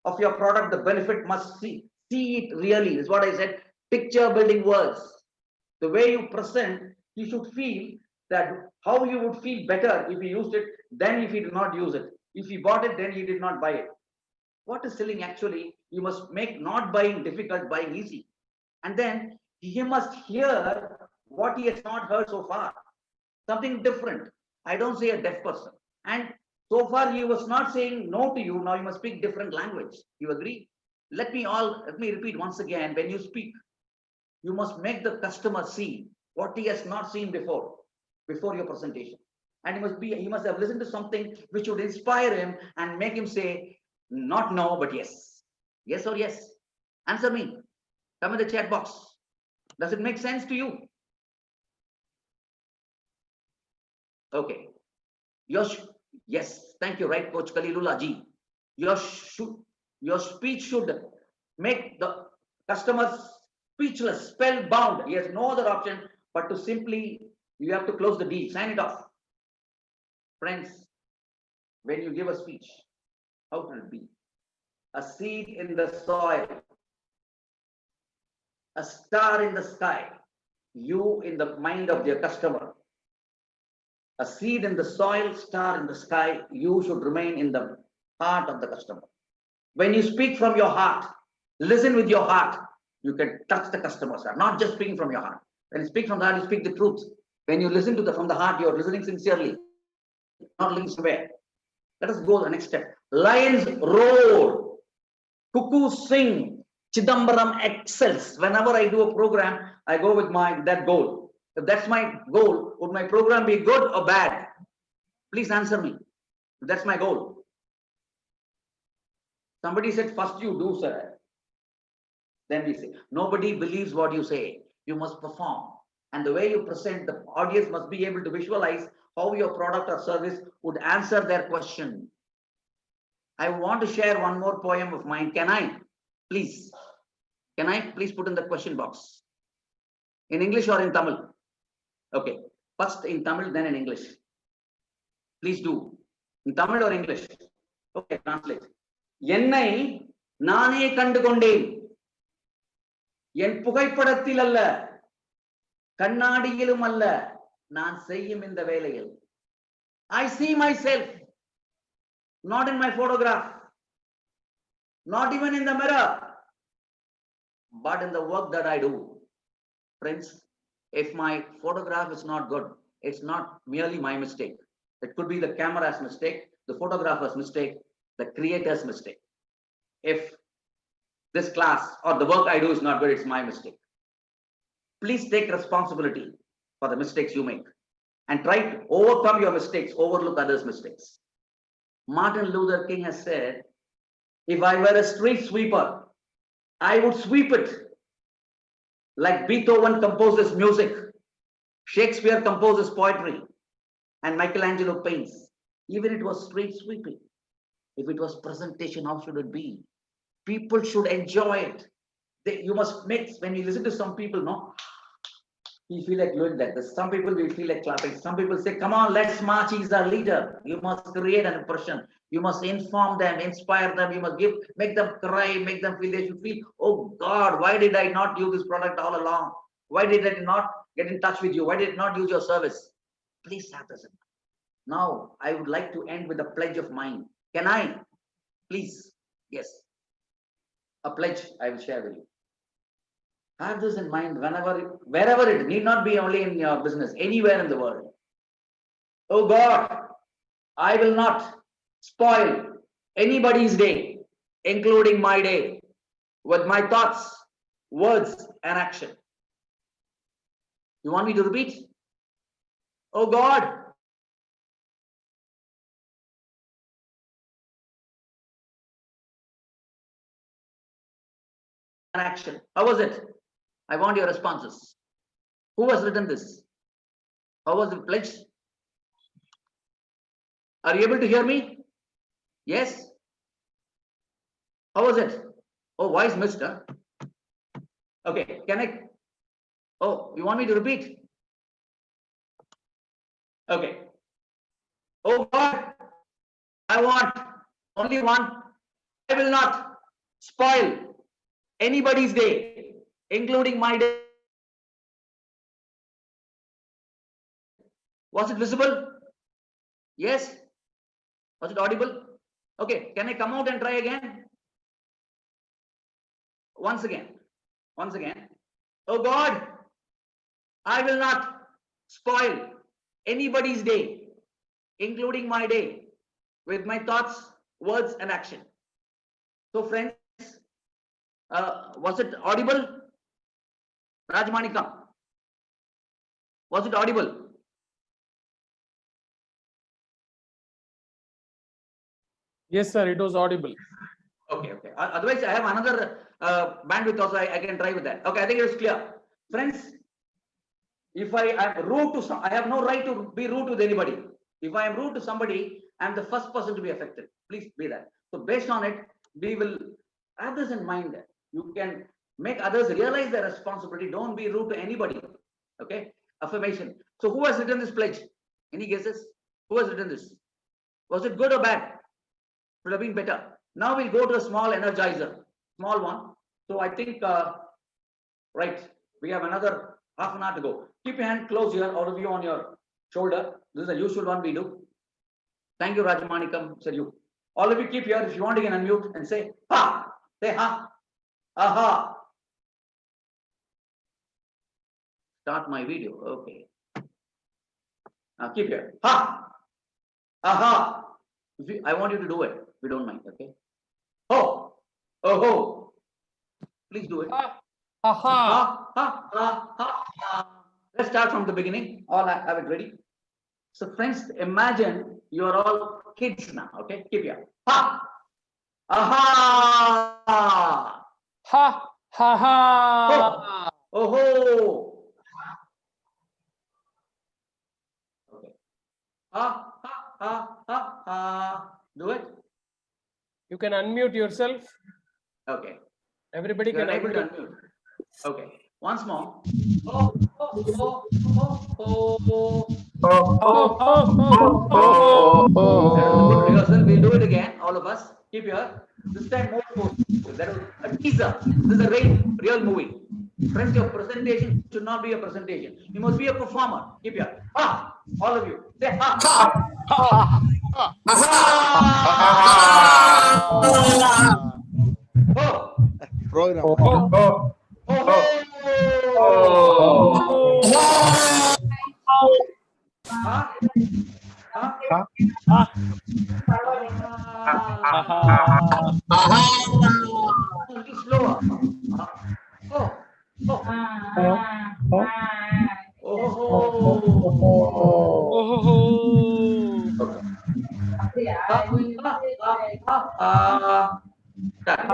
of your product, the benefit, must see it really. Is what I said. Picture building words. The way you present, you should feel that how you would feel better if you used it than if you did not use it. If you bought it, then you did not buy it. What is selling actually? You must make not buying difficult, buying easy. And then he must hear what he has not heard so far. Something different. I don't say a deaf person. And so far he was not saying no to you. Now you must speak different language. You agree? Let me repeat once again. When you speak, you must make the customer see what he has not seen before your presentation. And he must have listened to something which would inspire him and make him say, not no, but yes. Yes or yes? Answer me. Come in the chat box. Does it make sense to you? Okay. Yes, thank you, right, Coach Khalilullah ji. Your speech should make the customer speechless, spellbound. He has no other option but to simply, you have to close the deal, sign it off. Friends, when you give a speech, how should it be? A seed in the soil, a star in the sky, you in the mind of your customer. A seed in the soil, star in the sky, you should remain in the heart of the customer. When you speak from your heart, listen with your heart, you can touch the customer's heart, not just speaking from your heart. When you speak from the heart, you speak the truth. When you listen from the heart, you're listening sincerely, not listening somewhere. Let us go to the next step. Lions roar, cuckoos sing, Chidambaram excels. Whenever I do a program, I go with that goal. If that's my goal, would my program be good or bad? Please answer me. If that's my goal. Somebody said, first you do, sir. Then we say, nobody believes what you say. You must perform. And the way you present, the audience must be able to visualize how your product or service would answer their question. I want to share one more poem of mine. Can I? Please, can I please put in the question box? In English or in Tamil? Okay, first in Tamil, then in English. Please do. In Tamil or English? Okay, translate. என்னை நானே கண்டு கொண்டேன். என் புகைப்படத்தில் அல்ல, கண்ணாடியிலும் அல்ல, நான் செய்யும் இந்த வேலையில். I see myself, not in my photograph, not even in the mirror, but in the work that I do. Friends, if my photograph is not good, it's not merely my mistake. It could be the camera's mistake, the photographer's mistake, the creator's mistake. If this class or the work I do is not good, it's my mistake. Please take responsibility for the mistakes you make and try to overcome your mistakes, overlook others' mistakes. Martin Luther King has said, if I were a street sweeper, I would sweep it like Beethoven composes music, Shakespeare composes poetry, and Michelangelo paints. Even it was street sweeping. If it was presentation, how should it be? People should enjoy it. You must make, when you listen to some people, no, you feel like doing that. Some people will feel like clapping. Some people say, come on, let's march, he's our leader. You must create an impression. You must inform them, inspire them. You must make them cry, make them feel, they should feel, oh God, why did I not use this product all along? Why did I not get in touch with you? Why did I not use your service? Please have this in mind. Now, I would like to end with a pledge of mine. Can I? Please. Yes. A pledge I will share with you. Have this in mind wherever it need not be only in your business, anywhere in the world. Oh God, I will not spoil anybody's day, including my day, with my thoughts, words, and action. You want me to repeat? Oh God, and action. How was it? I want your responses. Who has written this? How was the pledge? Are you able to hear me? Yes? How was it? Oh, voice missed, huh? Okay, can I? Oh, you want me to repeat? Okay. Oh God, I want only one. I will not spoil anybody's day, including my day. Was it visible? Yes? Was it audible? Okay, can I come out and try again? Once again. Oh God, I will not spoil anybody's day, including my day, with my thoughts, words, and action. So friends, was it audible? Rajmanikam, was it audible? Yes, sir, it was audible. Okay. Otherwise, I have another bandwidth also. I can try with that. Okay, I think it is clear. Friends, if I am rude to some, I have no right to be rude with anybody. If I am rude to somebody, I am the first person to be affected. Please be that. So based on it, we will have this in mind. You can make others realize their responsibility. Don't be rude to anybody. Okay? Affirmation. So who has written this pledge? Any guesses? Who has written this? Was it good or bad? Would have been better. Now we'll go to a small energizer, small one. So I think, right, we have another half an hour to go. Keep your hand close here, all of you on your shoulder. This is a usual one we do. Thank you, Rajamanikam, said you. All of you keep here. If you want, you can unmute and say, ha, say ha, aha. Start my video, okay. Now keep here, ha, aha. I want you to do it, if you don't mind, okay? Oh, oh, ho. Please do it. Ha, ha, ha. Let's start from the beginning. All I have it ready. So friends, imagine you are all kids now, okay? Keep here. Ha, aha. ha, ha, ha. Oh, oh, ho. Okay. Ha, ha. Do it. You can unmute yourself. Okay. Everybody You can are able to unmute. unmute. Okay, once more. Oh, oh, oh, oh, oh. That was a good rehearsal. We'll do it again, all of us. Keep here. This time more force. That was a teaser. This is a real movie. Friends, your presentation should not be a presentation. You must be a performer. Keep here. Ha! All of you. Say ha! Oh! Program. Oh! Huh? Huh? A little slower. Oh. Oh. Oh. Okay. Done.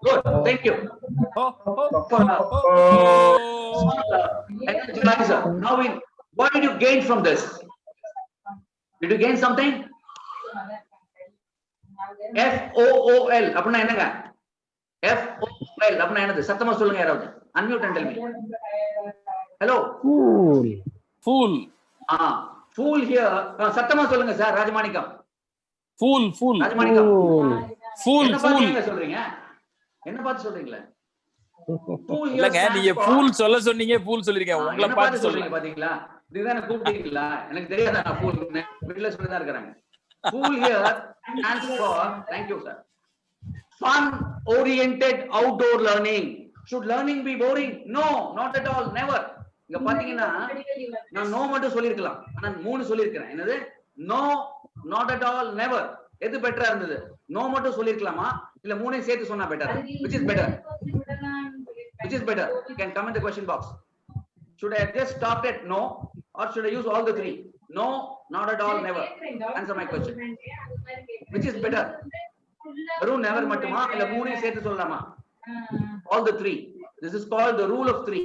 Good. Thank you. For energizer. Now what did you gain from this? Did you gain something? FOOL அப்படினா என்னங்க? FOOL அப்படினா என்னது? சத்தமா சொல்லுங்க யாராவது. Unmute and tell me. Hello. Fool. Fool here. சத்தமா சொல்லுங்க sir Rajamanickam. Fool. Rajamanickam. Fool. என்ன பாத்தீங்க சொல்றீங்க? என்ன பார்த்து சொல்றீங்களே? Fool here. இல்லங்க நீங்க fool சொல்ல சொன்னீங்க fool சொல்லிருக்கேன் உங்களை என்ன பார்த்து சொல்றீங்க சொல்றீங்க பாத்தீங்களா? இதுதானே கூப்பிட்டீங்களா? எனக்கு தெரியாதா நான் fool வீட்ல சொல்லி தான் இருக்கறாங்க. Fool here stands for, thank you sir, fun oriented outdoor learning. Should learning be boring? No, not at all, never. இங்க பாத்தீங்கன்னா நான் no மட்டும் சொல்லிருக்கலாம் ஆனா மூணு சொல்லிருக்கேன். என்னது? No, not at all, never. எது பெட்டரா இருந்தது? No மட்டும் சொல்லிருக்கலாமா இல்ல மூணையும் சேர்த்து சொன்னா பெட்டரா? Which is better? Which is better? You can comment the question box. Should I have just stopped at no or should I use all the three? No, not at all, never. Answer my question. Which is better? Verum never மட்டுமா இல்ல மூணையும் சேர்த்து சொல்லலாமா? All the three. This is called the rule of three.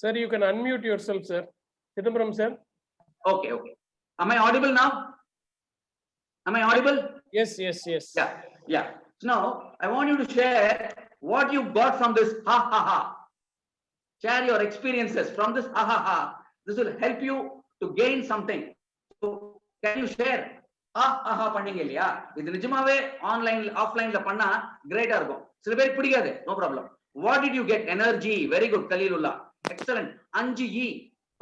Sir, you can unmute yourself, sir. Chidambaram, sir. Okay. Am I audible now? Am I audible? Yes. Yeah. So now I want you to share what you got from this ha ha ha. Share your experiences from this ha ha ha. This will help you to gain something. So can you share? Ha ha ha பண்ணீங்க இல்லையா? இது நிஜமாவே online ஆஃப்லைன்ல பண்ணா Greta இருக்கும். சில பேருக்கு பிடிக்காது. No problem. What did you get? Energy. Very good, Khalilullah. Excellent. 5E,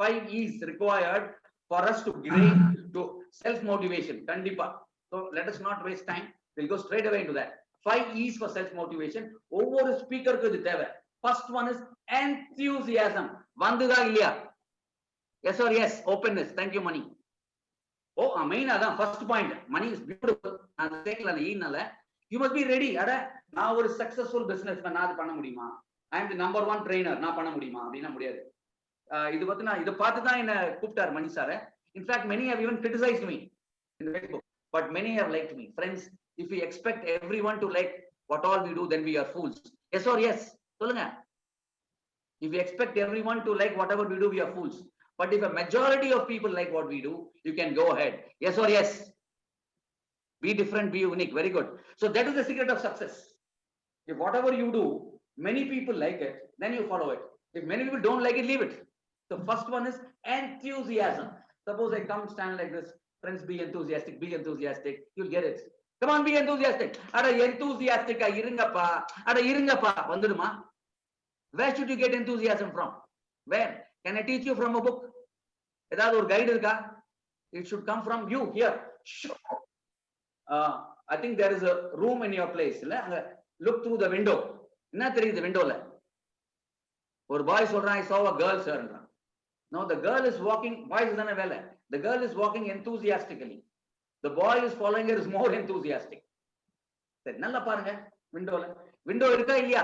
5 E's required for us to gain to self motivation. Kandipa. So let us not waste time. We'll go straight away into that. 5 E's for self motivation. ஒவ்வொரு ஸ்பீக்கருக்கு இது தேவை. First one is enthusiasm. வந்துதா இல்லையா? Yes or yes? Openness. Thank you, Mani. Oh, main அதான் first point. Money is beautiful. நான் கேட்கல அந்த ஈனால. You must be ready. அட நான் ஒரு successful businessman நான் அது பண்ண முடியுமா? I am the number 1 trainer. நான் பண்ண முடியுமா? அப்படினா முடியாது. இது பத்தி நான் இத பார்த்து தான் என்ன கூப்பிட்டார் மணி sir. In fact, many have even criticized me in the Facebook, but many have liked me. Friends, if we expect everyone to like what all we do, then we are fools. Yes or yes? சொல்லுங்க. If we expect everyone to like whatever we do, we are fools. But if a majority of people like what we do, you can go ahead. Yes or yes? Be different, be unique. Very good. So that is the secret of success. If whatever you do, many people like it, then you follow it. If many people don't like it, leave it. The first one is enthusiasm. Suppose I come stand like this. Friends, be enthusiastic, be enthusiastic. You'll get it. Come on, be enthusiastic. Ada enthusiastic irungappa. Ada irungappa vanduduma. Where should you get enthusiasm from? Where? Can I teach you from a book? Edavadhu or guide irukka? It should come from you here. I think there is a room in your place. Look through the window. என்ன தெரியுது விண்டோல? ஒரு பாய் சொல்றான் I saw a girl sir. No, the girl is walking. Boys தான வேலை. The girl is walking enthusiastically. The boy is following her is more enthusiastic. சரி நல்லா பாருங்க விண்டோல. Window இருக்கா இல்லையா?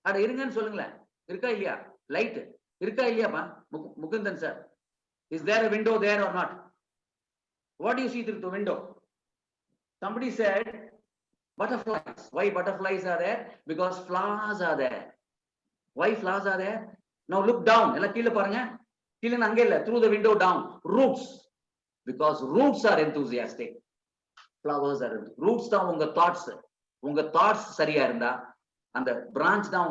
அட இருங்கன்னு சொல்லுங்களேன். இருக்கா இல்லையா? லைட் இருக்கா இல்லையாப்பா? Mukundan sir. Is there a window there or not? What do you see through the window? Somebody said butterflies. Why butterflies are there? Because flowers are there. Why flaws are there? Now look down. எல்லாம் கீழே பாருங்க. கீழே அங்கே இல்ல. Through the window down. Roots. Because roots are enthusiastic. Flowers are roots தான் உங்க thoughts. உங்க thoughts சரியா இருந்தா அந்த branch தான்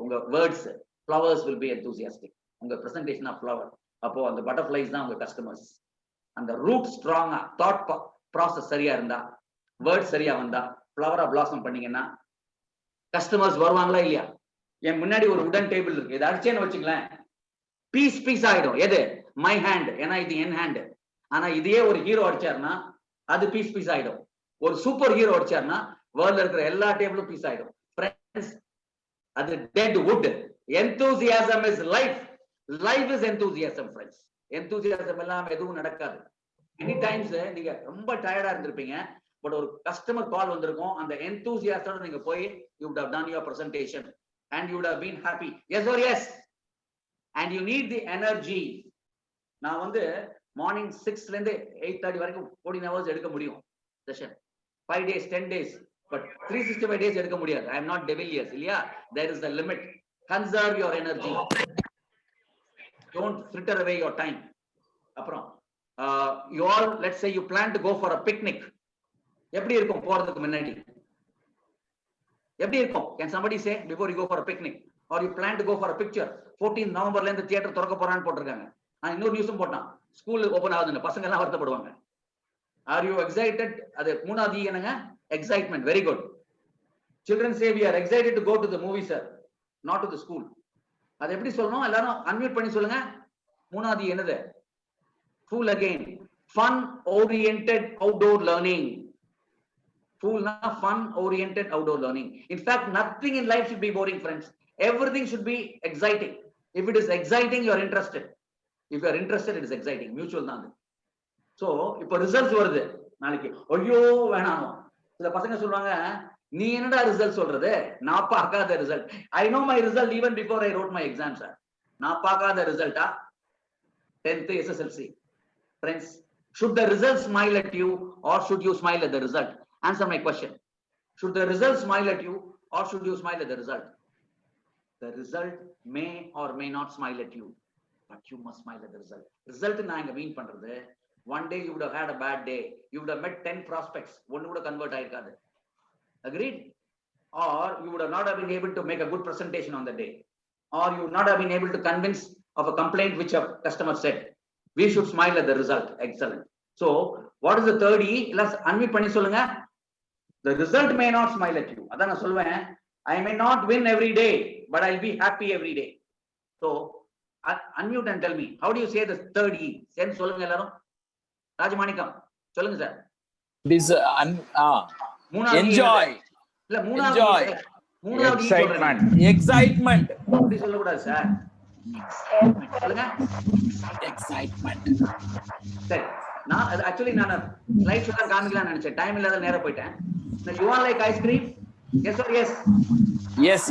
உங்க words. Flowers will be enthusiastic. உங்க presentation of flower. அப்போ அந்த butterflies தான் உங்க customers. அந்த root strong thought process சரியா இருந்தா words சரியா வந்தா flower blossom பண்ணீங்கன்னா customers வருவாங்களா இல்லையா? என் முன்னாடி ஒரு உடன் டேபிள் இருக்கு. இதை அடிச்சேன்னு வச்சுங்களேன், பீஸ் ஆயிடும். எது? My hand. ஏன்னா இது என் ஹேண்ட். ஆனா இதையே ஒரு ஹீரோ அடிச்சாருன்னா அது பீஸ் ஆயிடும். ஒரு சூப்பர் ஹீரோ அடிச்சாருன்னா வேர்ல்ட்ல இருக்கிற எல்லா டேபிளும் பீஸ் ஆயிடும். ஃப்ரெண்ட்ஸ், அது dead wood. enthusiasm is life. Life is enthusiasm, friends. enthusiasm எல்லாம் எதுவும் நடக்காது. many times நீங்க ரொம்ப டயர்டா இருந்திருப்பீங்க, பட் ஒரு கஸ்டமர் கால் வந்திருக்கும், அந்த enthusiasm நீங்க போய் you would have done your presentation and you would have been happy. Yes or yes? And you need the energy. நான் வந்து மார்னிங் 6 ல இருந்து 8:30 வரைக்கும் 14 hours எடுக்க முடியும் session. 5 days 10 days, but 365 days எடுக்க முடியாது. I am not devilious இல்லையா? There is a limit. Conserve your energy. Don't fritter away your time. அப்புறம் you all, let's say you plan to go for a picnic. எப்படி இருக்கும் போறதுக்கு முன்னாடி? எப்படி இருக்கும்? Can somebody say before you go for a picnic? Or you plan to go for a picture? 14th நவம்பர்ல இருந்து theatre திறக்க போறான்னு போட்டிருக்காங்க. இன்னொரு நியூஸும் போட்டான், ஸ்கூல் ஓபன் ஆகுதுன்னு. பசங்க எல்லாம் வருத்தப்படுவாங்க. Are you excited? அது மூணாவது என்னங்க? Excitement. Very good. Children say we are excited to go to the movie, sir, not to the school. அது எப்படி சொல்லணும்? எல்லாரும் அன்மியூட் பண்ணி சொல்லுங்க. மூணாவது என்னது? Fool again. Fun oriented outdoor learning. Fool na fun oriented outdoor learning. In fact, nothing in life should be boring, friends. Everything should be exciting. If it is exciting, you are interested. If you are interested, it is exciting. Mutual தான். So இப்போ results வருது நாளைக்கு. ஐயோ வேணாம். சில பசங்க சொல்லுவாங்க, நீ என்னடா ரிசல்ட் சொல்றது? நான் பார்க்காத result. I know my result even before I wrote my exam, sir. நான் பார்க்காத ரிசல்ட்டா? 10th SSLC. Friends, should the result smile at you or should you smile at the result? Answer my question. Should the result smile at you or should you smile at the result? The result may or may not smile at you, but you must smile at the result. Result na inga mean பண்றது, one day you would have had a bad day, you would have met 10 prospects, one would have convert ஆயிருக்காது. Agreed? Or you would have not have been able to make a good presentation on the day, or you would not have been able to convince of a complaint which a customer said. We should smile at the result. Excellent. So what is the third E? Let's unmute பண்ணி சொல்லுங்க. The result may not smile at you. அதான் நான் சொல்வேன், I may not win every day, but I'll be happy every day. So unmute and tell me, how do you say the third E? Sen சொல்லுங்க எல்லாரும். ராஜமாணிக்கம் சொல்லுங்க sir. This enjoy. இல்ல மூணாவது Excitement. அப்படி சொல்ல கூடாது சார். சொல்லுங்க. Excitement. சரி, நான் ஆக்சுவலி நான் ஸ்லைட்ஸ் எல்லாம் காமிக்கலாம்னு நினைச்சேன், டைம் இல்லாத நேரா போயிட்டேன். You all like ice cream? Yes or yes? Yes.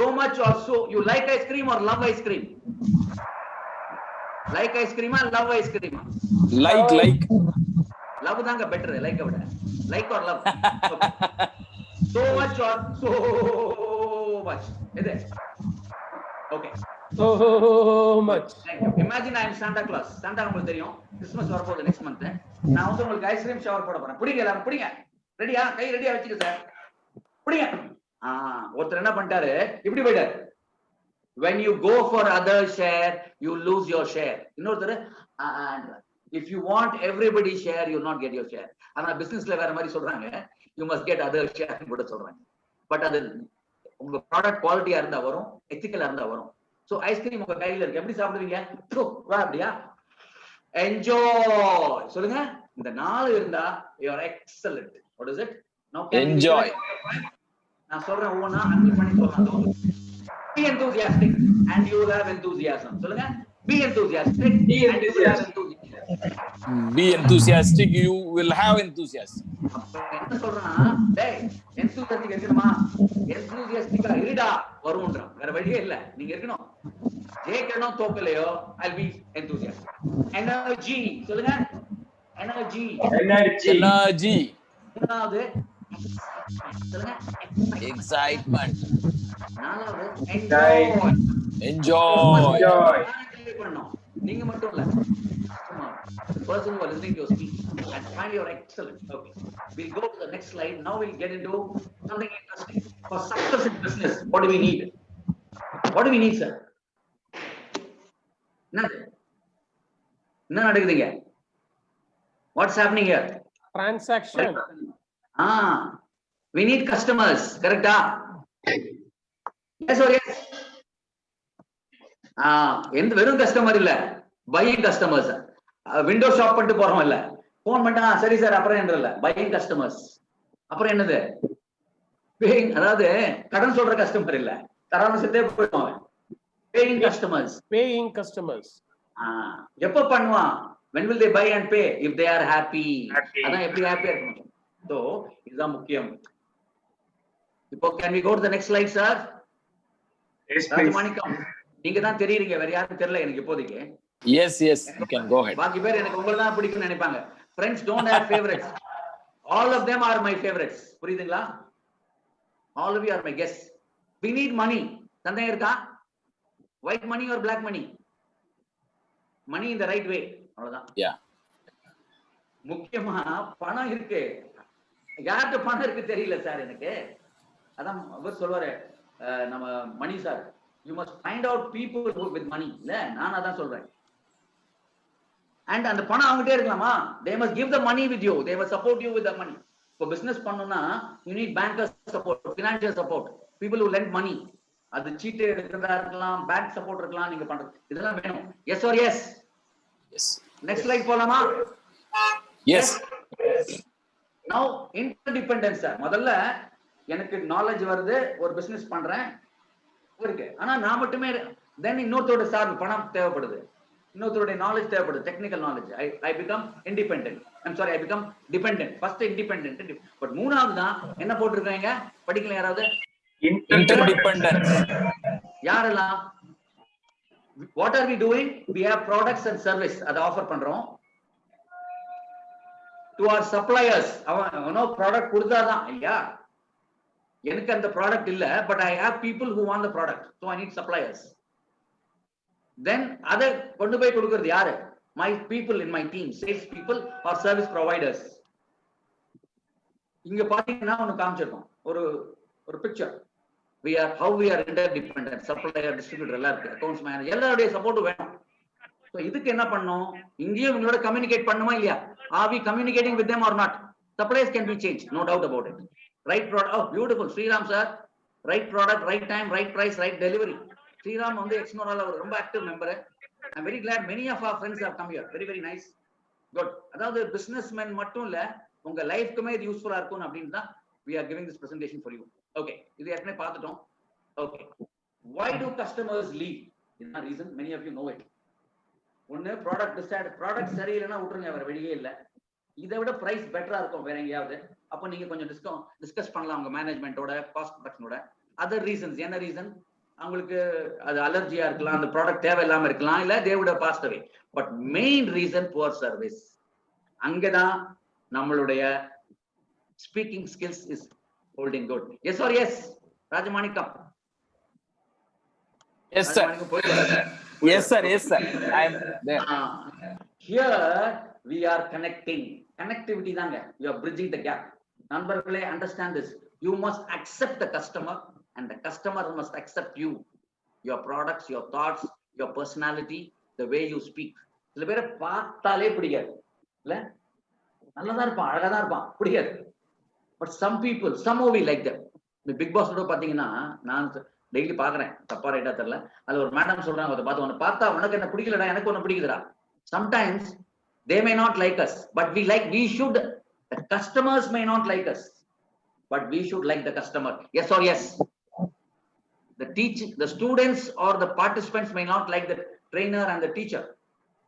So much or so you like ice cream or love ice cream? Like ice cream or love ice cream? Like. Love தாங்க better, like விட. Like or love? Okay. So much or so much? இது. Okay. So much. Thank you. Imagine I am Santa Claus. Santa உங்களுக்கு தெரியும், Christmas வரப்போகுது next month. நான் வந்து உங்களுக்கு ice cream shower போட போறேன். பிடிங்க எல்லாரும், பிடிங்க. ரெடியா? கை ரெடியா வச்சுக்க சார். பிடிங்க. ஒருத்தர் என்ன பண்ணிட்டாரு, இப்படி போயிட்டாரு. When you go for other share, you lose your share. இன்னொருத்தர், if you want everybody share, you will not get your share. ஆனா பிசினஸ்ல வேற மாதிரி சொல்றாங்க, you must get other share கூட சொல்றாங்க. பட் அது உங்க ப்ராடக்ட் குவாலிட்டியா இருந்தா வரும், எத்திக்கலா இருந்தா வரும். சோ ஐஸ்கிரீம் உங்க கையில இருக்கு, எப்படி சாப்பிடுவீங்க? வா அப்படியா? என்ஜாய் சொல்லுங்க. இந்த 4 இருந்தா you are excellent. What is it? Now Enjoy. நான் சொல்றேன் ஒவ்வொன்னா அன்மியூட் பண்ணி சொல்றேன். Be enthusiastic and you will have enthusiasm. சொல்லுங்க. Be enthusiastic and you will have enthusiasm. Be enthusiastic, you will have enthusiasm. என்ன சொல்றேன்னா, டேய் enthusiastic இருக்கணுமா? enthusiastic-ஆ இருடா வரும்ன்றான். வேற வழியே இல்ல, நீங்க இருக்கணும். ஜெயிக்கணும் தோக்கலையோ, I'll be enthusiastic. Energy சொல்லுங்க. Energy. Energy. மூணாவது சொல்லுங்க. Excitement. நாலாவது enjoy. Enjoy. Enjoy பண்ணணும். நீங்க மட்டும் இல்ல. The person who are listening to your speech and find your excellent. Okay. We'll go to the next slide. Now we'll get into something interesting. For success in business, what do we need? What do we need, sir? என்ன நடக்குதுங்க? What's happening here? Transaction. We need customers, correct? Yes or yes? எந்த வெறும் customer இல்ல, buying customers. Window shop பண்ணிட்டு போறோம் இல்ல, phone பண்ணிட்டா சரி சார் அப்புறம் என்ன இல்ல, பையிங் கஸ்டமர்ஸ். அப்புறம் என்னது? பேயிங், அதாவது கடன் சொல்ற கஸ்டமர் இல்ல, தராம செத்தே போயிடும். Paying customers. Paying customers. எப்ப பண்ணுவான்? when will they buy and pay? if they are happy. அதான் எப்படி ஹாப்பியா இருக்கணும். சோ இதுதான் முக்கியம். இப்போ can we go to the next slide, sir? Yes, please. Rajamanickam, நீங்க தான் தெரியுறீங்க, வேற யாரும் தெரியல எனக்கு இப்போதைக்கு. Yes, you can go ahead. பாக்கி பேர் எனக்கு உங்களை தான் பிடிக்கும்னு நினைப்பாங்க. friends don't have favorites. all of them are my favorites. புரியுதுங்களா? all of you are my guests. we need money. சந்தேகம் இருக்கா? white money or black money? money in the right way. அவ்வளவுதான். Yeah. முக்கியமா பணம் இருக்கு. யார்கிட்ட பணம் இருக்கு தெரியல சார் எனக்கு. அதான் அவர் சொல்வாரு, நம்ம மணி sir, you must find out people with money. இல்ல நான் அதான் சொல்றேன். and அந்த பணம் அவங்ககிட்ட இருக்கலாமா? they must give the money with you. they must support you with the money. இப்போ business பண்ணனும்னா you need bankers support, financial support, people who lend money. அது சீட்டு எடுக்கிறதா இருக்கலாம், பேங்க் சப்போர்ட் இருக்கலாம், நீங்க பண்றது இதெல்லாம் வேணும். yes or yes? Yes. next slide போலாமா? Yes. now interdependence. முதல்ல எனக்கு நாலேஜ் வருது, ஒரு business பண்றேன் இருக்கு, ஆனா நான் மட்டுமே then இன்னொருத்தரோட சார்பு பணம் தேவைப்படுது, இன்னொருத்தரோட நாலேஜ் தேவைப்படுது, technical knowledge. I become independent. I become dependent. first independent, but மூணாவது தான் என்ன போட்டுருக்காங்க படிக்கல யாராவது? Interdependence. யாரெல்லாம்? what are we doing? we have products and service, அதை ஆஃபர் பண்றோம் to our suppliers. அவனோ ப்ராடக்ட் கொடுத்தாதான் இல்லையா? எனக்கு அந்த ப்ராடக்ட் இல்ல, but I have people who want the product, so I need suppliers. then அதை கொண்டு போய் கொடுக்கிறது யாரு? my people in my team, sales people or service providers. இங்க பாத்தீங்கன்னா ஒன்னு காமிச்சிருக்கோம், ஒரு picture. how we are interdependent. supplier, distributor எல்லாம் இருக்கு, accounts manager, எல்லாருடைய சப்போர்ட் வேணும். so இதுக்கு என்ன பண்ணணும்? இங்கேயும் உங்களோட கம்யூனிகேட் பண்ணுமா இல்லையா? are we communicating with them or not? suppliers can be changed, no doubt about it. right product, oh beautiful, Sriram sir. right product, right time, right price, right delivery. Sriram வந்து எக்ஸ்னோரால ஒரு ரொம்ப active member. I'm very glad many of our friends have come here. very very nice, good. அதாவது businessmen மட்டும் இல்ல, உங்க லைஃப்க்குமே இது யூஸ்ஃபுல்லா இருக்கும் அப்படின்னு தான் we are giving this presentation for you. okay, இது ஏற்கனவே பார்த்துட்டோம். okay, why do customers leave? இதுதான் reason, many of you know it. ஒன்னு ப்ராடக்ட் சரியில்லைன்னா விட்டுருங்க, வேற வெளியே இல்ல. இதை விட பிரைஸ் பெட்டரா இருக்கும் வேற எங்கேயாவது, அப்போ நீங்க கொஞ்சம் டிஸ்கஸ் பண்ணலாம் உங்க மேனேஜ்மெண்டோட, காஸ்ட் ப்ரொடக்ஷனோட. அதர் ரீசன்ஸ், என்ன ரீசன்? அவங்களுக்கு அது அலர்ஜியா இருக்கலாம், அந்த ப்ராடக்ட் தேவையில்லாம இருக்கலாம், இல்ல they would have passed away. But main reason poor service. அங்கதான் நம்மளுடைய speaking skills is holding good. yes or yes? Rajamanickam. Yes sir. Yes sir. I am there. here we are connecting. connectivity தாங்க, you are bridging the gap. நண்பர்களே, understand this. you must accept the customer and the customer must accept you, your products, your thoughts, your personality, the way you speak. சில பேரை பார்த்தாலே பிடிக்காது இல்ல, நல்லதா இருப்பான், அழகாதான் இருப்பான், பிடிக்காது. But some people, somehow we like them. இந்த பிக் பாஸ் கூட பாத்தீங்கன்னா, நான் டெய்லி பாக்குறேன், தப்பா ரைட்டா தெரியல, அதுல ஒரு மேடம் சொல்றாங்க, அதை பார்த்து உன்னை பார்த்தா உனக்கு என்ன பிடிக்கலடா, எனக்கு ஒண்ணு பிடிக்குதுடா. sometimes they may not like us, but we should. the customers may not like us, but we should like the customer. yes or yes? the students or the participants may not like the trainer and the teacher,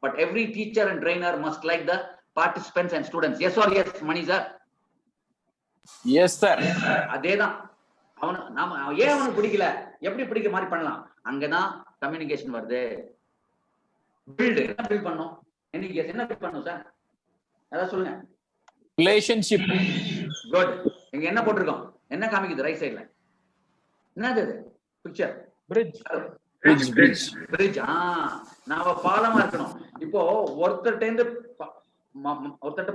but every teacher and trainer must like the participants and students. yes or yes, Mani sir? Yes sir. அதேதான். ஏன் அவனுக்கு பிடிக்கல, எப்படி பிடிக்க மாதிரி பண்ணலாம், அங்கதான் communication வருது. பில்ட் பண்ணும், என்ன பில்ட் பண்ணும் சார், அதான் சொல்லுங்க. Relationship. குட். இங்க என்ன போட்டிருக்கோம்? என்ன காமிக்குது ரைட் சைடுல? என்னது இது பிக்சர்? Bridge. பிரிட்ஜ். நாம பாலமா இருக்கணும். இப்போ ஒருத்தர்ட்ட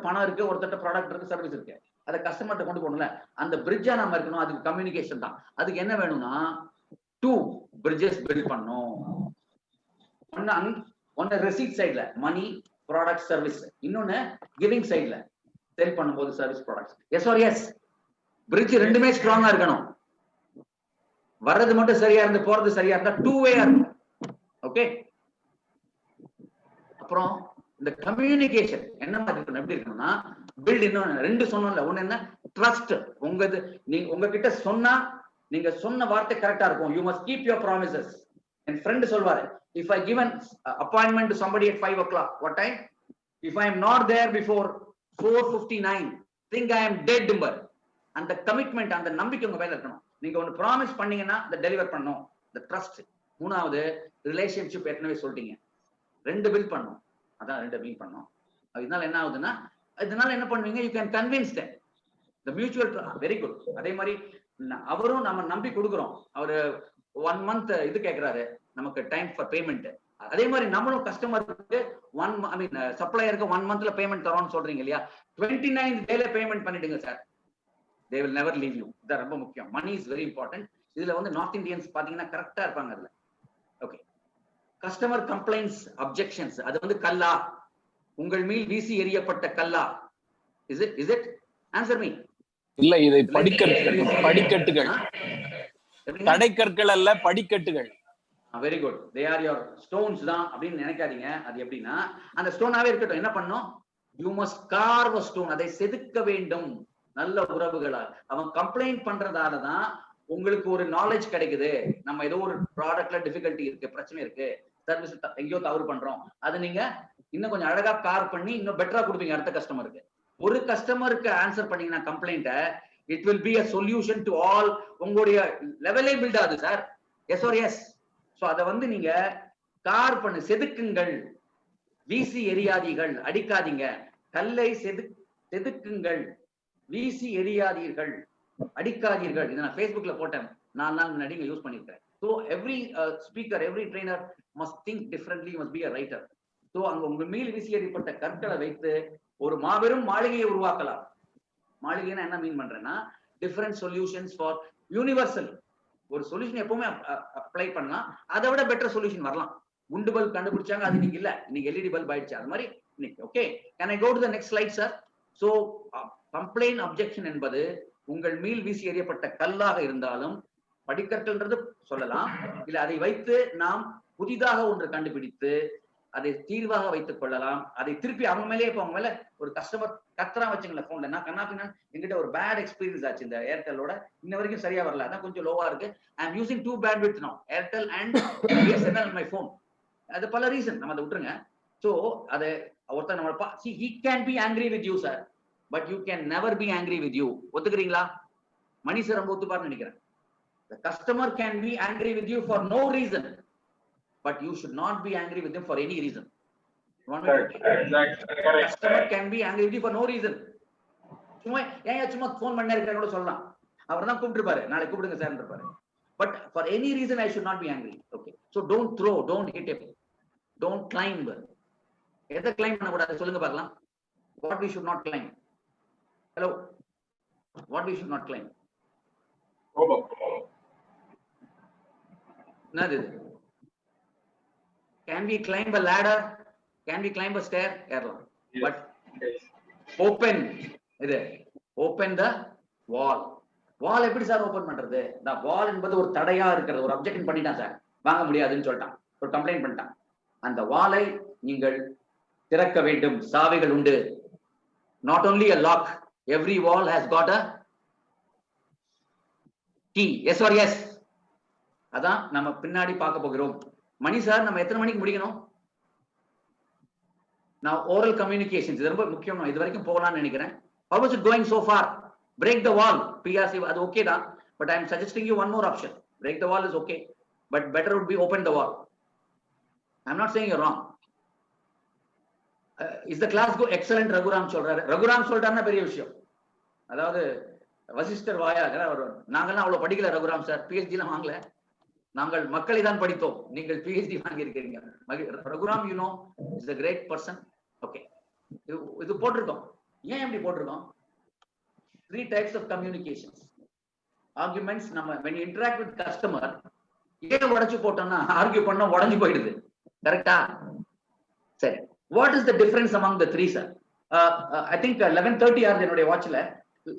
பணம் இருக்கு, ஒருத்தர்ட்ட ப்ராடக்ட் இருக்கு, சர்வீஸ் இருக்கு, அதை கஸ்டமர்ட்ட கொண்டு போகணும்ல. அந்த பிரிட்ஜா நம்ம இருக்கணும். அதுக்கு கம்யூனிகேஷன் தான். அதுக்கு என்ன வேணும்னா 2 bridges பில்ட் பண்ணணும். ஒன்னு ரெசிப்ட் சைடுல மணி ப்ராடக்ட் சர்வீஸ், இன்னொன்னு கிவிங் சைடுல செல் பண்ணும்போது service products. S R S? Bridge ரெண்டுமே ஸ்ட்ராங்கா இருக்கணும். வர்றது மட்டும் சரியா இருந்து போறது சரியா இருந்தா 2 way இருக்கும். ஓகே. அப்புறம் இந்த கம்யூனிகேஷன் என்ன மாதிரி இருக்கணும்? எப்படி இருக்கணும்னா பில்ட் இன்னொன்னு 2 சொன்னோம்ல. ஒண்ணு என்ன? ட்ரஸ்ட். நீங்க உங்ககிட்ட சொன்னா நீங்க சொன்ன வார்த்தை கரெக்டா இருக்கும். You must keep your promises. N friend சொல்வாரு, if I give an appointment to somebody at 5 o'clock, what time? If I am not there before 4:59, think I am dead number. அந்த கமிட்மெண்ட், அந்த நம்பிக்கை உங்க மேல இருக்கணும். நீங்க ஒன்னு ப்ராமிஸ் பண்ணீங்கன்னா அதை டெலிவர் பண்ணணும். the trust. மூணாவது ரிலேஷன்ஷிப். ஏற்கனவே சொல்லிட்டீங்க 2 பில்ட் பண்ணணும். அதான் 2 பில்ட் பண்ணணும். இதனால என்ன ஆகுதுன்னா, இதனால என்ன பண்ணுவீங்க? You can convince them. the mutual very good. அதே மாதிரி அவரும் நம்ம நம்பி கொடுக்குறோம். அவரு 1 month இது கேட்கிறாரு, நமக்கு டைம் ஃபார் பேமெண்ட். அதே மாதிரி நம்மளும் கஸ்டமருக்கு சப்ளையருக்கு 1 monthல பேமெண்ட் தரோம்னு சொல்றீங்க இல்லையா? 29th டேல பேமெண்ட் பண்ணிடுங்க sir. they will never leave you. இது ரொம்ப முக்கியம். Money is very important. இதுல வந்து நார்த் இந்தியன்ஸ் பாத்தீங்கன்னா கரெக்டா இருப்பாங்க அதுல. ஓகே. கஸ்டமர் கம்ப்ளைண்ட்ஸ், அப்ஜெக்ஷன்ஸ், அது வந்து கல்லா, உங்கள் மீது வீசி எறியப்பட்ட கல்லா? Is it? Answer me. இல்ல, இது படிக்கட்டுகள். தடைக்கற்கள் அல்ல, படிக்கட்டுகள். Very good. They are your stones தான் அப்படின்னு நினைக்காதீங்க. அது எப்படின்னா அந்த ஸ்டோனாவே இருக்கட்டும். என்ன பண்ணும்? You must carve a stone. அதை செதுக்க வேண்டும். நல்ல உறவுகளா. அவன் கம்ப்ளைண்ட் பண்றதால தான் உங்களுக்கு ஒரு நாலேஜ் கிடைக்குது. நம்ம ஏதோ ஒரு ப்ராடக்ட்ல டிஃபிகல்ட்டி இருக்கு, பிரச்சனை இருக்கு, சர்வீஸ் எங்கேயோ தவறு பண்றோம், அது நீங்க இன்னும் கொஞ்சம் அழகா கார் பண்ணி இன்னும் பெட்டரா கொடுப்பீங்க அடுத்த கஸ்டமருக்கு. ஒரு கஸ்டமருக்கு ஆன்சர் பண்ணீங்கன்னா கம்ப்ளைண்ட, it will be a solution to all. உங்களுடைய லெவலே பில்ட் ஆகுது sir. S R S? So அதை வந்து நீங்க கார் பண்ணு, செதுக்குங்கள். வீசி எரியாதீர்கள், அடிக்காதீங்க. கல்லை செதுக்குங்கள், வீசி எரியாதீர்கள், அடிக்காதீர்கள். இதை நான் Facebookல போட்டேன் 4 நாள் முன்னாடி, யூஸ் பண்ணிருக்கேன். So every speaker, every trainer must think differently, must be a writer. So அங்க உங்க மீது வீசி எறியப்பட்ட கற்களை வைத்து ஒரு மாபெரும் மாளிகையை உருவாக்கலாம். மாளிகைன்னா என்ன மீன் பண்றேன்னா, டிஃபரெண்ட் சொல்யூஷன்ஸ் ஃபார் யூனிவர்சல். ஒரு சொல்யூஷன் எப்பவுமே அப்ளை பண்ணலாம், அதை விட பெட்டர் சொல்யூஷன் வரலாம். குண்டு பல்ப் கண்டுபிடிச்சாங்க, அது இன்னைக்கு இல்ல, இன்னைக்கு எல்இடி பல்ப் ஆயிடுச்சு. அது மாதிரி இன்னைக்கு. Okay, can I go to the next slide sir? So complaint, objection என்பது உங்கள் மீள் வீசி எறியப்பட்ட கல்லாக இருந்தாலும், படிக்கற்கள்ன்றது சொல்லலாம், இல்ல அதை வைத்து நாம் புதிதாக ஒன்று கண்டுபிடித்து அதை தீர்வாக வைத்துக் கொள்ளலாம். அதை திருப்பி அவங்க மேலே, இப்ப அவங்க மேல ஒரு கஸ்டமர் கத்துறா வச்சுங்களேன் போன்ல, நான் கண்ணாப்பின்னா என்கிட்ட ஒரு பேட் எக்ஸ்பீரியன்ஸ் ஆச்சு இந்த ஏர்டெல்லோட, இன்ன வரைக்கும் சரியா வரல, அதான் கொஞ்சம் லோவா இருக்கு. I am using 2 bandwidth now, Airtel and BSNL my phone. அது பல ரீசன், நம்ம அதை விட்டுருங்க. சோ அதை ஒருத்தர் நம்ம he can be angry with you sir, but you can never be angry with you. ஒத்துக்கிறீங்களா? மணி சார் ரொம்ப ஒத்துப்பாருன்னு நினைக்கிறேன். The customer can be angry with you for no reason, but you should not be angry with them for any reason. Customer can be angry with you for no reason. சும்மா சும்மா phone பண்ண இருக்கிற கூட சொல்லலாம், அவர் தான் கூப்பிட்டுருப்பாரு, நாளைக்கு கூப்பிடுங்க sir இருப்பாரு. But for any reason I should not be angry. Okay, so don't throw, don't hit him, don't climb. எதை கிளைம் பண்ண கூடாது சொல்லுங்க பார்க்கலாம்? What we should not climb? Hello, what we should not climb? என்னது? Can we climb a ladder? Can we climb a stair? ஏறலாம். But open இது, open the wall. வால் எப்படி sir open பண்றது? இந்த வால் என்பது ஒரு தடையா இருக்கிறது, ஒரு அப்ஜெக்ஷன் பண்ணிட்டான் சார், வாங்க முடியாதுன்னு சொல்லிட்டான், ஒரு கம்ப்ளைண்ட் பண்ணிட்டான். அந்த வாலை நீங்கள் திறக்க வேண்டும், சாவிகள் உண்டு. Not only a lock, every wall has got a key. Yes or yes? அதான் நம்ம பின்னாடி பார்க்க போகிறோம். மணி சார், நம்ம எத்தனை மணிக்கு முடிக்கணும்? Now oral communications, இது ரொம்ப முக்கியம். இது வரைக்கும் போகலாம்னு நினைக்கிறேன். How is it going so far? Break the wall, PRC, அது okay தான், but I am suggesting you one more option. Break the wall is okay, but better would be open the wall. I am not saying you're wrong. Is the class go excellent? Raghuram சொல்றாரு. ரகுராம் சொல்றாருன்னா பெரிய விஷயம். அதாவது வசிஷ்டர் வாயாக அவர் நாங்கெல்லாம் அவ்வளவு படிக்கல Raghuram sir, PhD எல்லாம் வாங்கல, நாங்கள் மக்களை தான் படித்தோம், நீங்கள் பிஹெச்டி வாங்கி இருக்கிறீங்க. Raghuram you know is a great person. Okay, இது போட்டிருக்கோம். ஏன் இப்படி போட்டிருக்கோம்? 3 types of communications. Arguments, நம்ம when you interact with customer, ஏன் உடைச்சு போட்டோம்னா ஆர்கியூ பண்ணா உடைஞ்சு போயிடுது. கரெக்டா? சரி, what is the difference among the three, sir? I think 11:30 R என்னுடைய வாட்ச்ல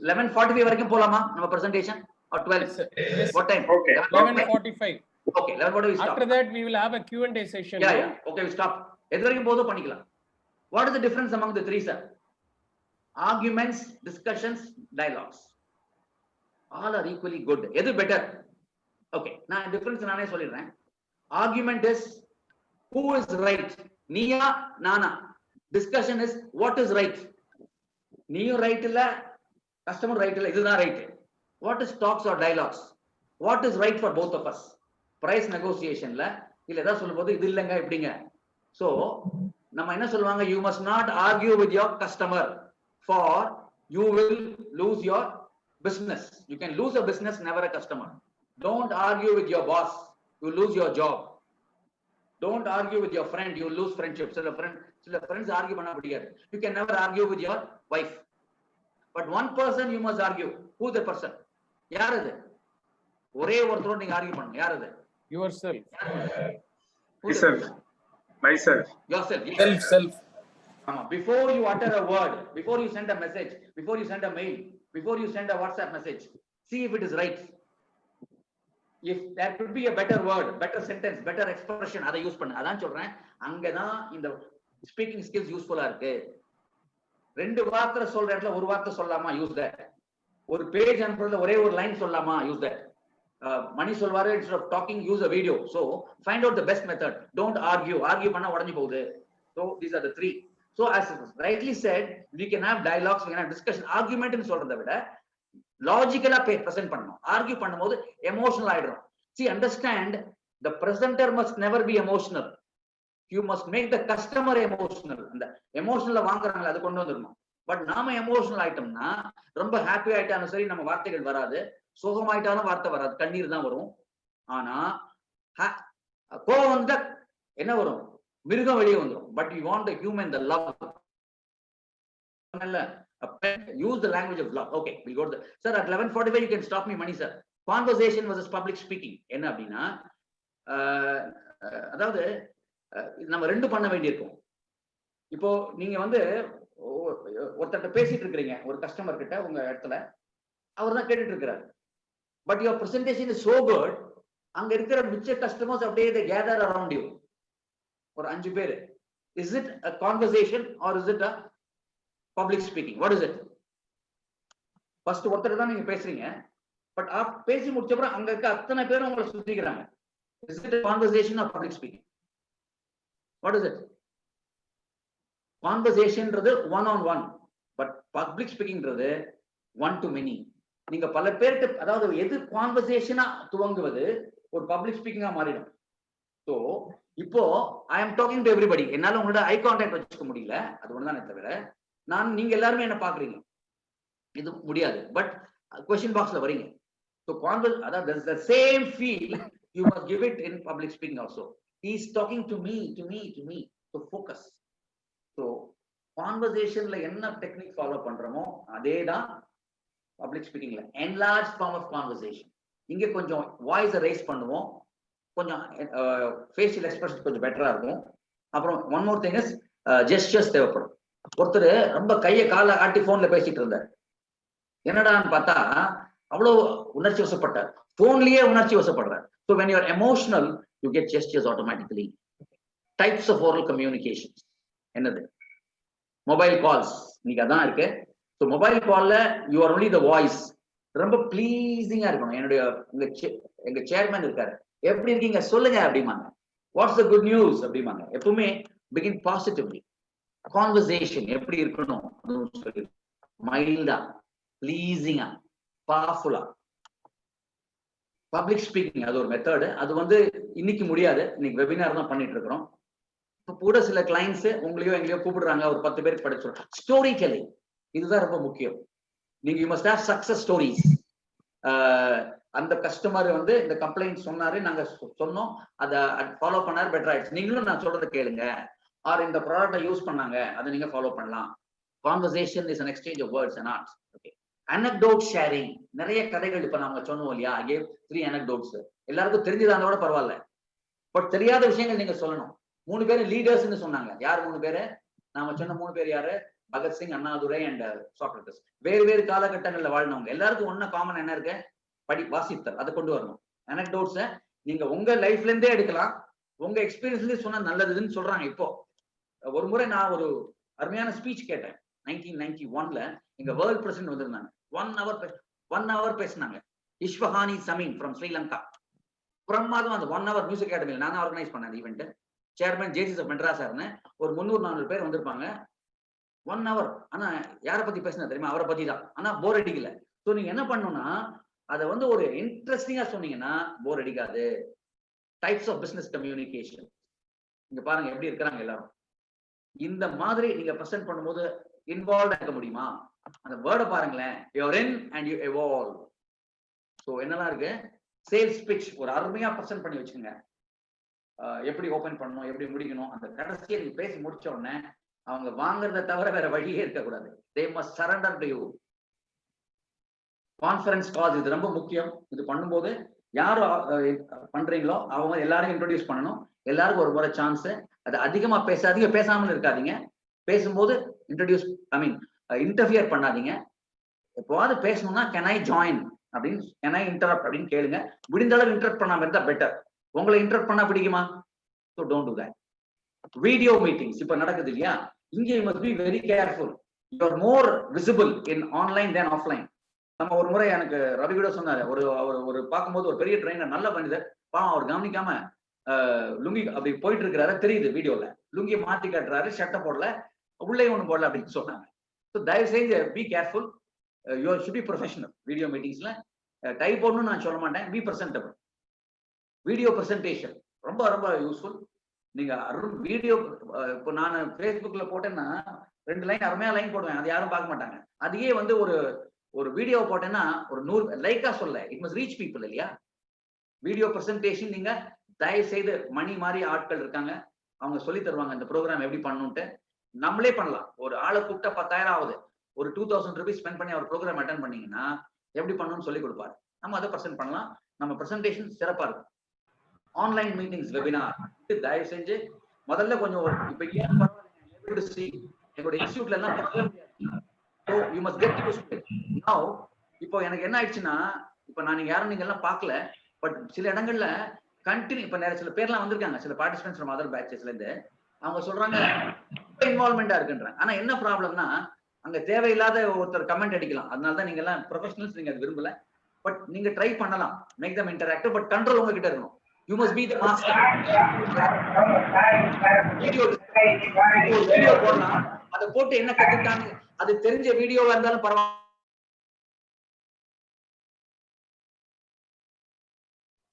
11:45 வரைக்கும் போலாமா நம்ம presentation or 12? Yes. What time? Okay. 11:45. Okay, 11:45 we stop. After that, we will have a Q&A session. Yeah. Okay, we stop. எது வரைக்கும் போதும் பண்ணிக்கலாம். What is the difference among the three, sir? Arguments, discussions, dialogues. All are equally good. எது better? Okay, நான் difference நானே சொல்லிடுறேன். Argument is who is right? Neeya Naana? Discussion is what is right? நீயும் right இல்ல, customer right இல்ல, இதுதான் right. What is talks or dialogues? What is right for both of us? Price negotiationல இல்ல ஏதாவது சொல்லும்போது இது இல்லங்க இப்படிங்க. So நம்ம என்ன சொல்லுவாங்க, you must not argue with your customer for you will lose your business. You can lose a business, never a customer. Don't argue with your boss, you lose your job. Don't argue with your friend, you lose friendship. சில friends argue பண்ண முடியாது. You can never argue with your wife. But one person you must argue. Who the person? யார் அது? ஒரே ஒருத்தரோட நீங்க argue பண்ணணும். யார் அது? Yourself. Myself. Myself. Yourself. Self. Before you utter a word, before you send a message, before you send a mail, before you send a WhatsApp message, see if it is right. If there could be a better word, better sentence, better expression, அதை use பண்ணு. அதான் சொல்றேன், அங்கதான் இந்த speaking skills யூஸ்ஃபுல்லா இருக்கு. 2 வார்த்தை சொல்ற இடத்துல ஒரு வார்த்தை சொல்லலாமா? Use that. ஒரு பேஜ் அனுப்புறதுல ஒரே ஒரு லைன் சொல்லலாமா? Use that. மணி சொல்வாரு, instead of talking, use a video. So find out the best method. Don't argue. Argue பண்ணா உடைஞ்சு போகுது. So these are the 3. So as rightly said, we can have dialogues, we can have discussion. Argument னு சொல்றதை விட லாஜிக்கலா present பண்ணணும். Argue பண்ணும்போது emotional ஆயிடும். See, understand, the presenter must never be emotional. You must make the customer emotional. அந்த எமோஷனல்ல வாங்குறாங்களே அது கொண்டு வந்துடணும். பட் நாம எமோஷனல் ஆயிட்டோம்னா ரொம்ப ஹாப்பி ஆயிட்டாலும் சரி நம்ம வார்த்தைகள் வராது, சோகமாயிட்டாலும் வார்த்தை வராது, கண்ணீர் தான் வரும். ஆனா கோவம் வந்தா என்ன வரும்? மிருகம் வெளியே வந்துடும். But you want the human, the love. Use the language of love. Okay, we'll go to the sir at 11:45. You can stop me, Mani sir. Conversation versus public speaking. என்ன அப்படின்னா அதாவது நம்ம 2 பண்ண வேண்டியிருக்கும். இப்போ நீங்க வந்து ஒருத்தட்ட பேசிட்டு இருக்கிறீங்க, ஒரு கஸ்டமர் கிட்ட உங்க இடத்துல, அவர் தான் கேட்டுட்டு இருக்கிறாரு. But your presentation is so good, அங்க இருக்கிற மிச்ச கஸ்டமர்ஸ் அப்படியே they gather around you. ஒரு 5 பேர். Is it a conversation or is it a public speaking? What is it? First ஒருத்தர் தான் நீங்க பேசுறீங்க, பட் பேசி முடிச்ச அப்புறம் அங்க இருக்க அத்தனை பேரும் உங்களை சுத்திக்கிறாங்க. Is it a conversation or public speaking? What is it? Conversationன்றது one on one, but public speakingன்றது one to many. நீங்க பல பேருக்கு, அதாவது எது கான்வர்சேஷனா துவங்குவது ஒரு பப்ளிக் ஸ்பீக்கிங்கா மாறிடும். சோ இப்போ ஐ அம் டாக்கிங் டு எவ்ரிபடி. என்னால உங்களோட ஐ கான்டாக்ட் வச்சுக்க முடியல, அது ஒண்ணுதானே தவிர நீங்க எல்லாருமே என்ன பாக்குறீங்க, இது முடியாது. பட் கொஸ்டின் பாக்ஸ்ல வரீங்க. So அதாவது the same feel you must give it in public speaking also. He is talking to me. So focus. So கான்வர்சேஷன்ல என்ன டெக்னிக் ஃபாலோ பண்றோமோ அதேதான் public ஸ்பீக்கிங்ல. enlarged form of conversation. இங்க கொஞ்சம் வாய்ஸ் ரைஸ் பண்ணுவோம், கொஞ்சம் ஃபேஷியல் எக்ஸ்பிரஷன் கொஞ்சம் பெட்டரா இருக்கும். அப்புறம் one more thing is gestures தேவைப்படும். ஒருத்தர் ரொம்ப கையை காலை ஆட்டி போன்ல பேசிட்டு இருந்தார். என்னடான்னு பார்த்தா அவ்வளவு உணர்ச்சி வசப்பட்டார், போன்லயே உணர்ச்சி வசப்படுறார். So when you are emotional, you get gestures automatically. Types of oral communications. என்னது? மொபைல் கால்ஸ் இன்னைக்கு அதான் இருக்கு. ஸோ மொபைல் கால்ல you are only the voice. ரொம்ப ப்ளீசிங்கா இருக்கணும். எங்க சேர்மேன் இருக்காரு, எப்படி இருக்கீங்க சொல்லுங்க அப்படிமாங்க. வாட்ஸ் த குட் நியூஸ் அப்படிமாங்க. எப்பவுமே பிகின் பாசிட்டிவ்லி. கான்வர்சேஷன் எப்படி இருக்கணும், மைல்டா, ப்ளீசிங்கா, பவர்ஃபுல்லா. பப்ளிக் ஸ்பீக்கிங் அது ஒரு மெத்தடு. அது வந்து இன்னைக்கு முடியாது, இன்னைக்கு வெபினார் தான் பண்ணிட்டு இருக்கிறோம். இப்போ கூட சில கிளைண்ட்ஸ் உங்களையோ எங்களையோ கூப்பிடுறாங்க, ஒரு 10 பேருக்கு படிச்சிடும். ஸ்டோரி டெல்லிங் இதுதான் ரொம்ப முக்கியம். நீங்க you must have success stories. அந்த கஸ்டமர் வந்து இந்த கம்ப்ளைண்ட் சொன்னாரு, நாங்க சொன்னோம், அதை ஃபாலோ பண்ணாரு, பெட்டர் ஆயிடுச்சு. நீங்களும் நான் சொல்றதை கேளுங்க. ஆர் இந்த ப்ராடக்ட்டை யூஸ் பண்ணாங்க, அதை நீங்க ஃபாலோ பண்ணலாம். Conversation is an exchange of words and arts. Okay, anecdote sharing. நிறைய கதைகள் இப்ப நாம சொன்னோம் இல்லையா? I gave 3 anecdotes. எல்லாருக்கும் தெரிஞ்சதா கூட பரவாயில்ல, பட் தெரியாத விஷயங்கள் நீங்க சொல்லணும். 3 பேர் லீடர்ஸ்னு சொன்னாங்க. யார் 3 பேரு? நாம சொன்ன 3 பேர் யாரு? Bhagat Singh, Annadurai and Socrates. வேறு வேறு காலகட்டங்கள்ல வாழ்ந்தவங்க. எல்லாருக்கும் ஒண்ணு காமன் என்ன இருக்கு? வாசித்தல். அதை கொண்டு வரணும். anecdotes நீங்க உங்க லைஃப்ல இருந்தே எடுக்கலாம், உங்க எக்ஸ்பீரியன்ஸ்ல சொன்னா நல்லதுன்னு சொல்றாங்க. இப்போ ஒரு முறை நான் ஒரு அருமையான ஸ்பீச் கேட்டேன் 1991ல. எங்க வேர்ல்ட் பிரசிடென்ட் வந்திருந்தாங்க. 1 hour பேசினாங்க. இஷ்வஹானி சமீன் ஃப்ரம் ஸ்ரீலங்கா. பிரமாதம். அந்த 1 hour மியூசிக் அகாடமியில் நான் ஆர்கனைஸ் பண்ணேன் அந்த event. Chairman Jaycees of Madras சார்னு ஒரு 300-400 பேர் வந்திருப்பாங்க. 1 hour. ஆனா யாரை பத்தி பேசினா தெரியுமா? அவரை பத்தி தான். ஆனா போர் அடிக்கல. ஸோ நீங்க என்ன பண்ணணும்னா, அதை வந்து ஒரு இன்ட்ரெஸ்டிங்கா சொன்னீங்கன்னா போர் அடிக்காது. Types of business communication. இங்க பாருங்க எப்படி இருக்கிறாங்க எல்லாரும். இந்த மாதிரி நீங்க பிரசன்ட் பண்ணும்போது இன்வால்வ் ஆக முடியுமா? அந்த வேர்டை பாருங்களேன். You're in and you evolve. So என்னெல்லாம் இருக்கு? சேல்ஸ் பிட்ச் ஒரு அருமையா பிரசன்ட் பண்ணி வச்சுக்கோங்க. எப்படி ஓபன் பண்ணணும், எப்படி முடிக்கணும். அந்த கடைசியை நீங்க பேசி முடிச்ச உடனே அவங்க வாங்குறத தவிர வேற வழியே இருக்கக்கூடாது. They must surrender to you. Conference calls இது ரொம்ப முக்கியம். இது பண்ணும்போது யார் பண்றீங்களோ அவங்க எல்லாரையும் இன்ட்ரோடியூஸ் பண்ணணும். எல்லாருக்கும் ஒரு முறை சான்ஸ். அது அதிகமா பேசாதீங்க, பேசாமல் இருக்காதீங்க. பேசும்போது இன்ட்ரோடியூஸ் இன்டர்ஃபியர் பண்ணாதீங்க. எப்போவாது பேசணும்னா கேன் ஐ ஜாயின் அப்படின்னு, கேன் ஐ இன்டரப்ட் அப்படின்னு கேளுங்க. முடிந்த அளவு இன்டரப்ட் பண்ணாம இருந்தா பெட்டர். உங்களை இன்டரப்ட் பண்ணா பிடிக்குமா? So don't to that. Video meetings இப்ப நடக்குது இல்லையா? இங்கே you must be very careful. You are more visible in online then offline. நம்ம ஒரு முறை எனக்கு ரவி கூட சொன்னாரு, ஒரு பார்க்கும்போது ஒரு பெரிய ட்ரெயினர் நல்ல மனிதர் பாவம், அவர் கவனிக்காம லுங்கி அப்படி போயிட்டு இருக்கிறாரு தெரியுது வீடியோல. லுங்கியை மாத்தி காட்டுறாரு, ஷர்ட்டை போடல, உள்ளே ஒண்ணு போடல அப்படின்னு சொன்னாங்க. ஸோ தயவு செஞ்சு be careful. You should be professional. Video மீட்டிங்ஸ்ல டைப் போடணும்னு நான் சொல்ல மாட்டேன். B presentable. வீடியோ பிரசன்டேஷன் ரொம்ப ரொம்ப யூஸ்ஃபுல். நீங்க வீடியோ இப்போ நான் ஃபேஸ்புக்ல போட்டேன்னா 2 லைன் அருமையா லைன் போடுவேன், அது யாரும் பார்க்க மாட்டாங்க. அதையே வந்து ஒரு வீடியோ போட்டேன்னா ஒரு 100 லைக்கா சொல்ல, இட் மஸ்ட் ரீச் பீப்புள் இல்லையா? வீடியோ பிரசன்டேஷன் நீங்க தயவு செய்து மணி மாதிரி ஆட்கள் இருக்காங்க, அவங்க சொல்லி தருவாங்க இந்த ப்ரோக்ராம் எப்படி பண்ணணும்ட்டு. நம்மளே பண்ணலாம். ஒரு ஆளை கூப்பிட்டா 10,000 ஆகுது. ஒரு 2000 rupees ஸ்பெண்ட் பண்ணி அவர் ப்ரோக்ராம் அட்டன் பண்ணீங்கன்னா எப்படி பண்ணணும்னு சொல்லி கொடுப்பாரு. நம்ம அதை பிரசன்ட் பண்ணலாம். நம்ம பிரசன்டேஷன் சிறப்பா இருக்கும். ஆன்லைன் மீட்டிங்ஸ், வெபினார் தயவு செஞ்சு முதல்ல கொஞ்சம் இப்ப எங்களுடைய இன்ஸ்டியூட்ல எல்லாம் இப்போ எனக்கு என்ன ஆயிடுச்சுன்னா, இப்ப நான் நீங்க எல்லாம் பார்க்கல, பட் சில இடங்கள்ல கண்டினியூ இப்ப நிறைய சில பேர்லாம் வந்திருக்காங்க, சில பார்ட்டிசிபென்ட்ஸ் ஃப்ரம் அதர் பேட்சஸ்ல இருந்து. அவங்க சொல்றாங்க இன்வால்வ்மெண்டா இருக்குன்றாங்க. ஆனா என்ன ப்ராப்ளம்னா, அங்க தேவையில்லாத ஒருத்தர் கமெண்ட் அடிக்கலாம். அதனாலதான் நீங்க எல்லாம் ப்ரொஃபஷனல்ஸ், நீங்க அது விரும்பல. பட் நீங்க ட்ரை பண்ணலாம், make them interactive, but control உங்ககிட்ட இருக்கணும். You must be the master. Video போடலாம், அதை போட்டு என்ன கத்துக்கிட்டாங்க, அது தெரிஞ்ச வீடியோவா இருந்தாலும் பரவாயில்ல.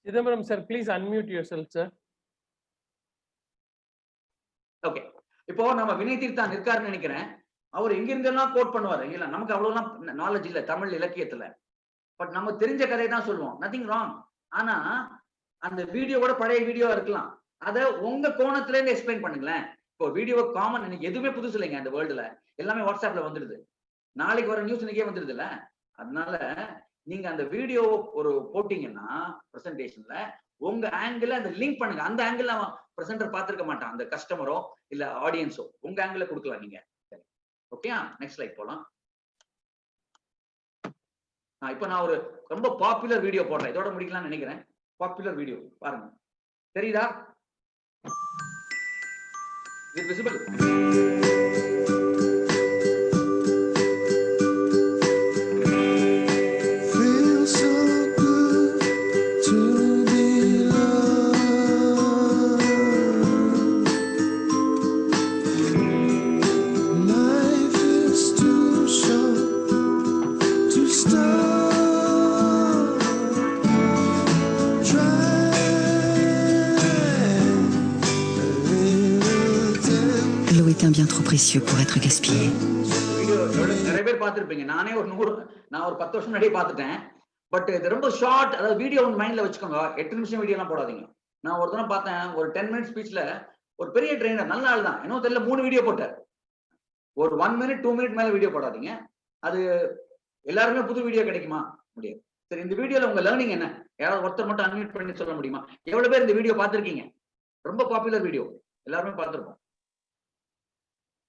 Chidambaram sir, please unmute yourself, sir. Okay, இப்போ நம்ம வினய் தீர்த்தான் இருக்காருன்னு நினைக்கிறேன். அவர் எங்க இருந்தெல்லாம் கோட் பண்ணுவாரு. இல்ல நமக்கு அவ்வளவுலாம் நாலேஜ் இல்ல தமிழ் இலக்கியத்துல, பட் நம்ம தெரிஞ்ச கதையை தான் சொல்லுவோம். Nothing wrong. ஆனா அந்த வீடியோவோட பழைய வீடியோ இருக்கலாம், அதை உங்க கோணத்துல இருந்து எக்ஸ்பிளைன் பண்ணுங்களேன். இப்போ வீடியோ காமன், எனக்கு எதுவுமே புதுசு இல்லைங்க. அந்த வேர்ல்டுல எல்லாமே வாட்ஸ்அப்ல வந்துடுது. நாளைக்கு வர நியூஸ் இன்னைக்கே வந்துடுது இல்ல? அதனால நீங்க அந்த வீடியோ ஒரு போட்டீங்கன்னா பிரசன்டேஷன்ல உங்க ஆங்கிள் அந்த லிங்க் பண்ணுங்க. அந்த ஆங்கிள் அவன் பிரசன்டர் பார்த்திருக்க மாட்டான், அந்த கஸ்டமரோ இல்ல ஆடியன்ஸோ. உங்க ஆங்கிள் கொடுக்கலாம் நீங்க. ஓகே, நெக்ஸ்ட் ஸ்லைட் போலாம். இப்போ நான் ஒரு ரொம்ப பாப்புலர் வீடியோ போடுறேன், இதோட முடிக்கலாம்னு நினைக்கிறேன். பாப்புலர் வீடியோ பாருங்க, தெரியுதா? இது visible. L'eau est un bien trop précieux pour être gaspillé. நிறைய பேர் பார்த்திருப்பீங்க. நானே நான் ஒரு 10 வருஷம் முன்னாடியே பார்த்துட்டேன். பட் இது ரொம்ப ஷார்ட், அதாவது வீடியோ ஒன்று மைண்ட்ல வச்சுக்கோங்க. 8 நிமிஷம் வீடியோ எல்லாம் போடாதீங்க. நான் ஒரு தடவை பார்த்தேன், ஒரு 10 மினிட் ஸ்பீச்ல ஒரு பெரிய ட்ரெயினர், நல்ல ஆள் தான், இன்னும் தெரியல, 3 வீடியோ போட்டார். ஒரு 1 மினிட் 2 மினிட் மேல வீடியோ போடாதீங்க. அது எல்லாருமே புது வீடியோ கிடைக்குமா? முடியாது. சரி, இந்த வீடியோல உங்க லேர்னிங் என்ன? யாராவது ஒருத்தர் மட்டும் அன்மியூட் பண்ணி சொல்ல முடியுமா? எவ்வளவு பேர் இந்த வீடியோ பார்த்திருக்கீங்க? ரொம்ப பாப்புலர் வீடியோ, எல்லாருமே பார்த்திருப்போம்.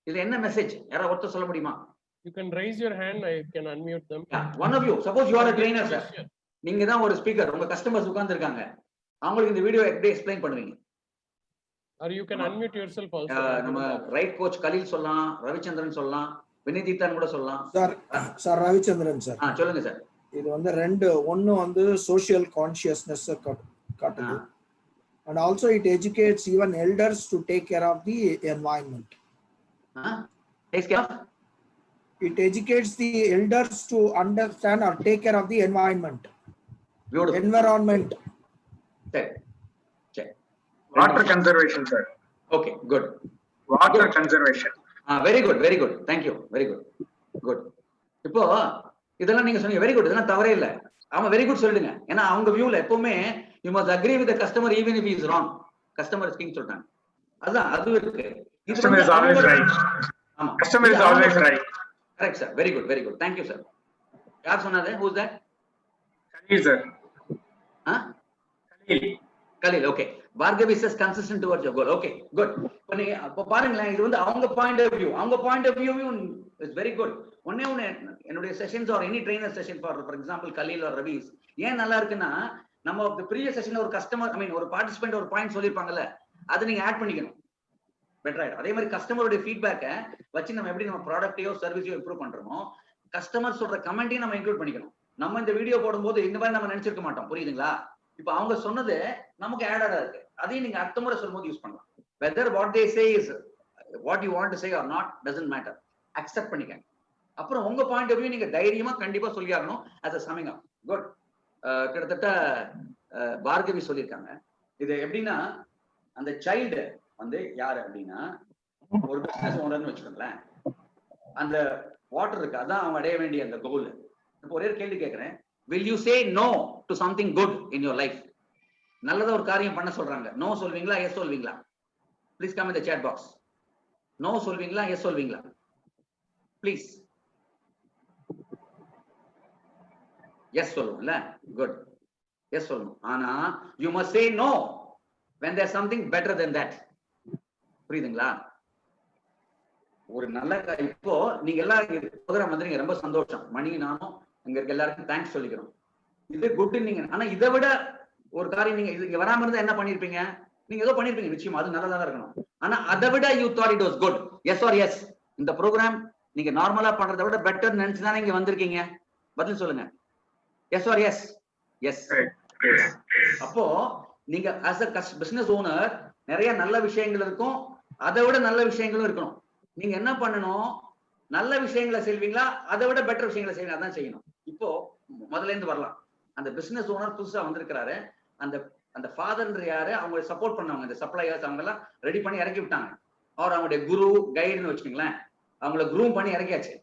இதுல என்ன மெசேஜ்? யாராவது ஒருத்தர் சொல்ல முடியுமா? You can raise your hand, I can unmute them. One of you, suppose you are a trainer, sir. நீங்க தான் ஒரு ஸ்பீக்கர், உங்க கஸ்டமர்ஸ் உட்கார்ந்து இருக்காங்க, அவங்களுக்கு இந்த வீடியோ எப்படி எக்ஸ்பிளைன் பண்ணுவீங்க? Or you can unmute yourself also. நம்ம ரைட் கோச் கலீல் சொல்லலாம், ரவிச்சந்திரன் சொல்லலாம், வினீதிதான் கூட சொல்லலாம். Sir Ravichandran sir. சொல்லுங்க சார். இது வந்து ரெண்டு, ஒன்னு வந்து சோஷியல் கான்ஷியஸ்னஸ் காட்டுது, and also it educates even elders to take care of the environment. Takes care of? It educates the elders to understand or take care of the environment. Beautiful. Environment. Check. Water conservation, sir. Okay, good. Water conservation. Very good, very good. Thank you. Very good. Good. இப்போ இதெல்லாம் நீங்க சொன்னீங்க, very good, இதெல்லாம் தவறே இல்ல. ஆமா, very good சொல்லுங்க. ஏன்னா அவங்க வியூல எப்பவுமே you must agree with the customer even if he is wrong. Customer is king சொல்றாங்க. அதான் அது இருக்கு. Customer is always right. ஆமா. Customer is always right. Correct, sir. Very good, very good. Thank you, sir. யார் சொன்னது? Who is that? Khalil, sir. Khalil, okay. Bhargavi says consistent towards your goal. Okay, good. இப்போ பாருங்களேன், இது வந்து அவங்க point of view is very good. ஒண்ணே என்னுடைய sessions or any trainer session for example Khalil or Ravi's ஏன் நல்லா இருக்குன்னா, நம்ம ப்ரீவியஸ் செஷன்ல ஒரு கஸ்டமர் ஒரு பார்ட்டிசிபென்ட் ஒரு பாயிண்ட் சொல்லிருப்பாங்கல்ல, அதை நீங்க ஆட் பண்ணிக்கணும், பெட்டர் ஆயிடும். அதே மாதிரி கஸ்டமருடைய ஃபீட்பேக்கை வச்சு நம்ம எப்படி நம்ம ப்ராடக்டையோ சர்வீஸையோ இம்ப்ரூவ் பண்றோமோ, கஸ்டமர் சொல்ற கமெண்ட்டையும் நம்ம இன்க்ளூட் பண்ணிக்கணும். நம்ம இந்த வீடியோ போடும்போது இந்த மாதிரி நம்ம நினைச்சிருக்க மாட்டோம், புரியுதுங்களா? இப்ப அவங்க சொன்னது நமக்கு ஆடா இருக்கு, அதையும் நீங்க அடுத்த முறை சொல்லும்போது யூஸ் பண்ணலாம். Whether what they say is what you want to say or not doesn't matter, accept பண்ணிக்கங்க. அப்புறம் உங்க பாயிண்ட் ஆஃப் வியூ நீங்க தைரியமா கண்டிப்பா சொல்லி ஆகணும் as a summing up. Good. கிட்டத்தட்ட பார்கவி சொல்லியிருக்காங்க. இது எப்படின்னா, அந்த சைல்டு வந்து யாரு அப்படின்னா ஒரு பிசினஸ் ஓனர்னு வச்சுக்கோங்களேன். அந்த வாட்டர் இருக்கு, அதான் அவங்க அடைய வேண்டிய அந்த கோல். இப்போ ஒரே கேள்வி கேட்கிறேன், will you say no to something good in your life? நல்லதா ஒரு காரியம் பண்ண சொல்றாங்க, நோ சொல்வீங்களா எஸ் சொல்வீங்களா? Please come in the chat box. No சொல்வீங்களா எஸ் சொல்வீங்களா? ப்ளீஸ். எஸ் சொல்லுவோம்ல, குட், எஸ் சொல்லணும். ஆனா you must say no when there's something better than that. புரியுதுங்களா? ஒரு நல்ல இப்போ நீங்க எல்லாம் ப்ரோக்ராம் வந்து ரொம்ப சந்தோஷம், மணி நானும் இங்க இருக்க எல்லாருக்கும் தேங்க்ஸ் சொல்லிக்கிறோம். இது குட் நீங்க. ஆனா இதை விட ஒரு காரியம் நீங்க இங்க வராம இருந்தா என்ன பண்ணிருப்பீங்க? நீங்க ஏதோ பண்ணிருப்பீங்க நிச்சயமா, அது நல்லதா தான் இருக்கணும். ஆனா அதை விட you thought it was good, S R S. இந்த ப்ரோக்ராம் நீங்க நார்மலா பண்றதை விட பெட்டர் நினைச்சுதானே இங்க வந்திருக்கீங்க? பதில் சொல்லுங்க, எஸ் ஆர் எஸ்? எஸ். அப்போ நீங்க as a business owner நிறைய நல்ல விஷயங்கள் இருக்கும், அதை விட நல்ல விஷயங்களும் இருக்கணும். நீங்க என்ன பண்ணணும்? நல்ல விஷயங்களை செய்வீங்களா, அதை விட பெட்டர் விஷயங்களை செய்வீங்க, அதான் செய்யணும். இப்போ முதல்ல இருந்து வரலாம். அந்த பிசினஸ் ஓனர் புதுசா வந்திருக்கிறாரு, அந்த ஃபாதர்ன்ற யாரு, அவங்க சப்போர்ட் பண்ணவங்க, இந்த சப்ளையர்ஸ் அவங்க எல்லாம் ரெடி பண்ணி இறக்கி விட்டாங்க. அவர் அவங்களுடைய குரு கைடுன்னு வச்சுக்கோங்களேன், அவங்கள குரூம் பண்ணி இறக்கியாச்சு.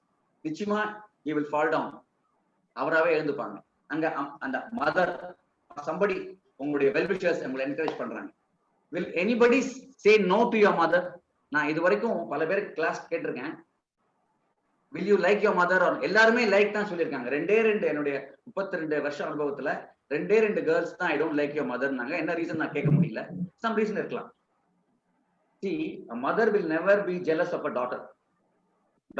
நிச்சயமா he will fall down, அவராகவே எழுந்துப்பாங்க. அங்க அந்த மதர் somebody உங்களுடைய வெல்விஷர்ஸ் உங்களை என்கரேஜ் பண்றாங்க. will anybody say no to your mother? நான் இது வரைக்கும் பல பேர் கிளாஸ் கேட்டிருக்கேன், will you like your mother? எல்லாருமே லைக் தான் சொல்லியிருக்காங்க. ரெண்டே என்னுடைய 32 வருஷம் அனுபவத்துல ரெண்டே கேர்ள்ஸ் தான் ஐ டோன்ட் லைக் யுவர் மதர்னாங்க. என்ன ரீசன் நான் கேட்க முடியல, சம் ரீசன் இருக்கலாம். see a mother will never be jealous of a daughter.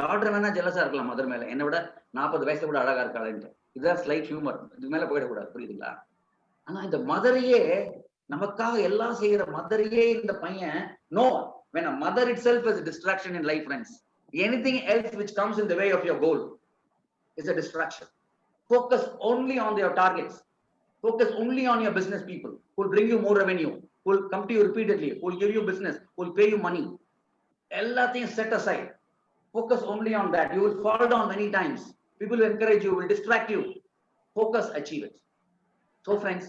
Doctor வேணா ஜெலஸா இருக்கலாம் மதர் மேல, என்னை விட 40 வயசுல கூட அழகா இருக்காளுன்ட்டு. இதுதான் ஸ்லைட் ஹியூமர், இது மேல போயிடக்கூடாது, புரியுதுங்களா? ஆனா இந்த மதரையே, நமக்காக எல்லாம் செய்யற மதரையே இந்த பையன் no. when a mother itself is a distraction in life, friends, anything else which comes in the way of your goal is a distraction. Focus only on your targets, focus only on your business people who will bring you more revenue, who will come to you repeatedly, who will give you business, who will pay you money. Everything set aside, focus only on that. You will fall down many times, people will encourage you, will distract you. Focus, achieve it. So friends,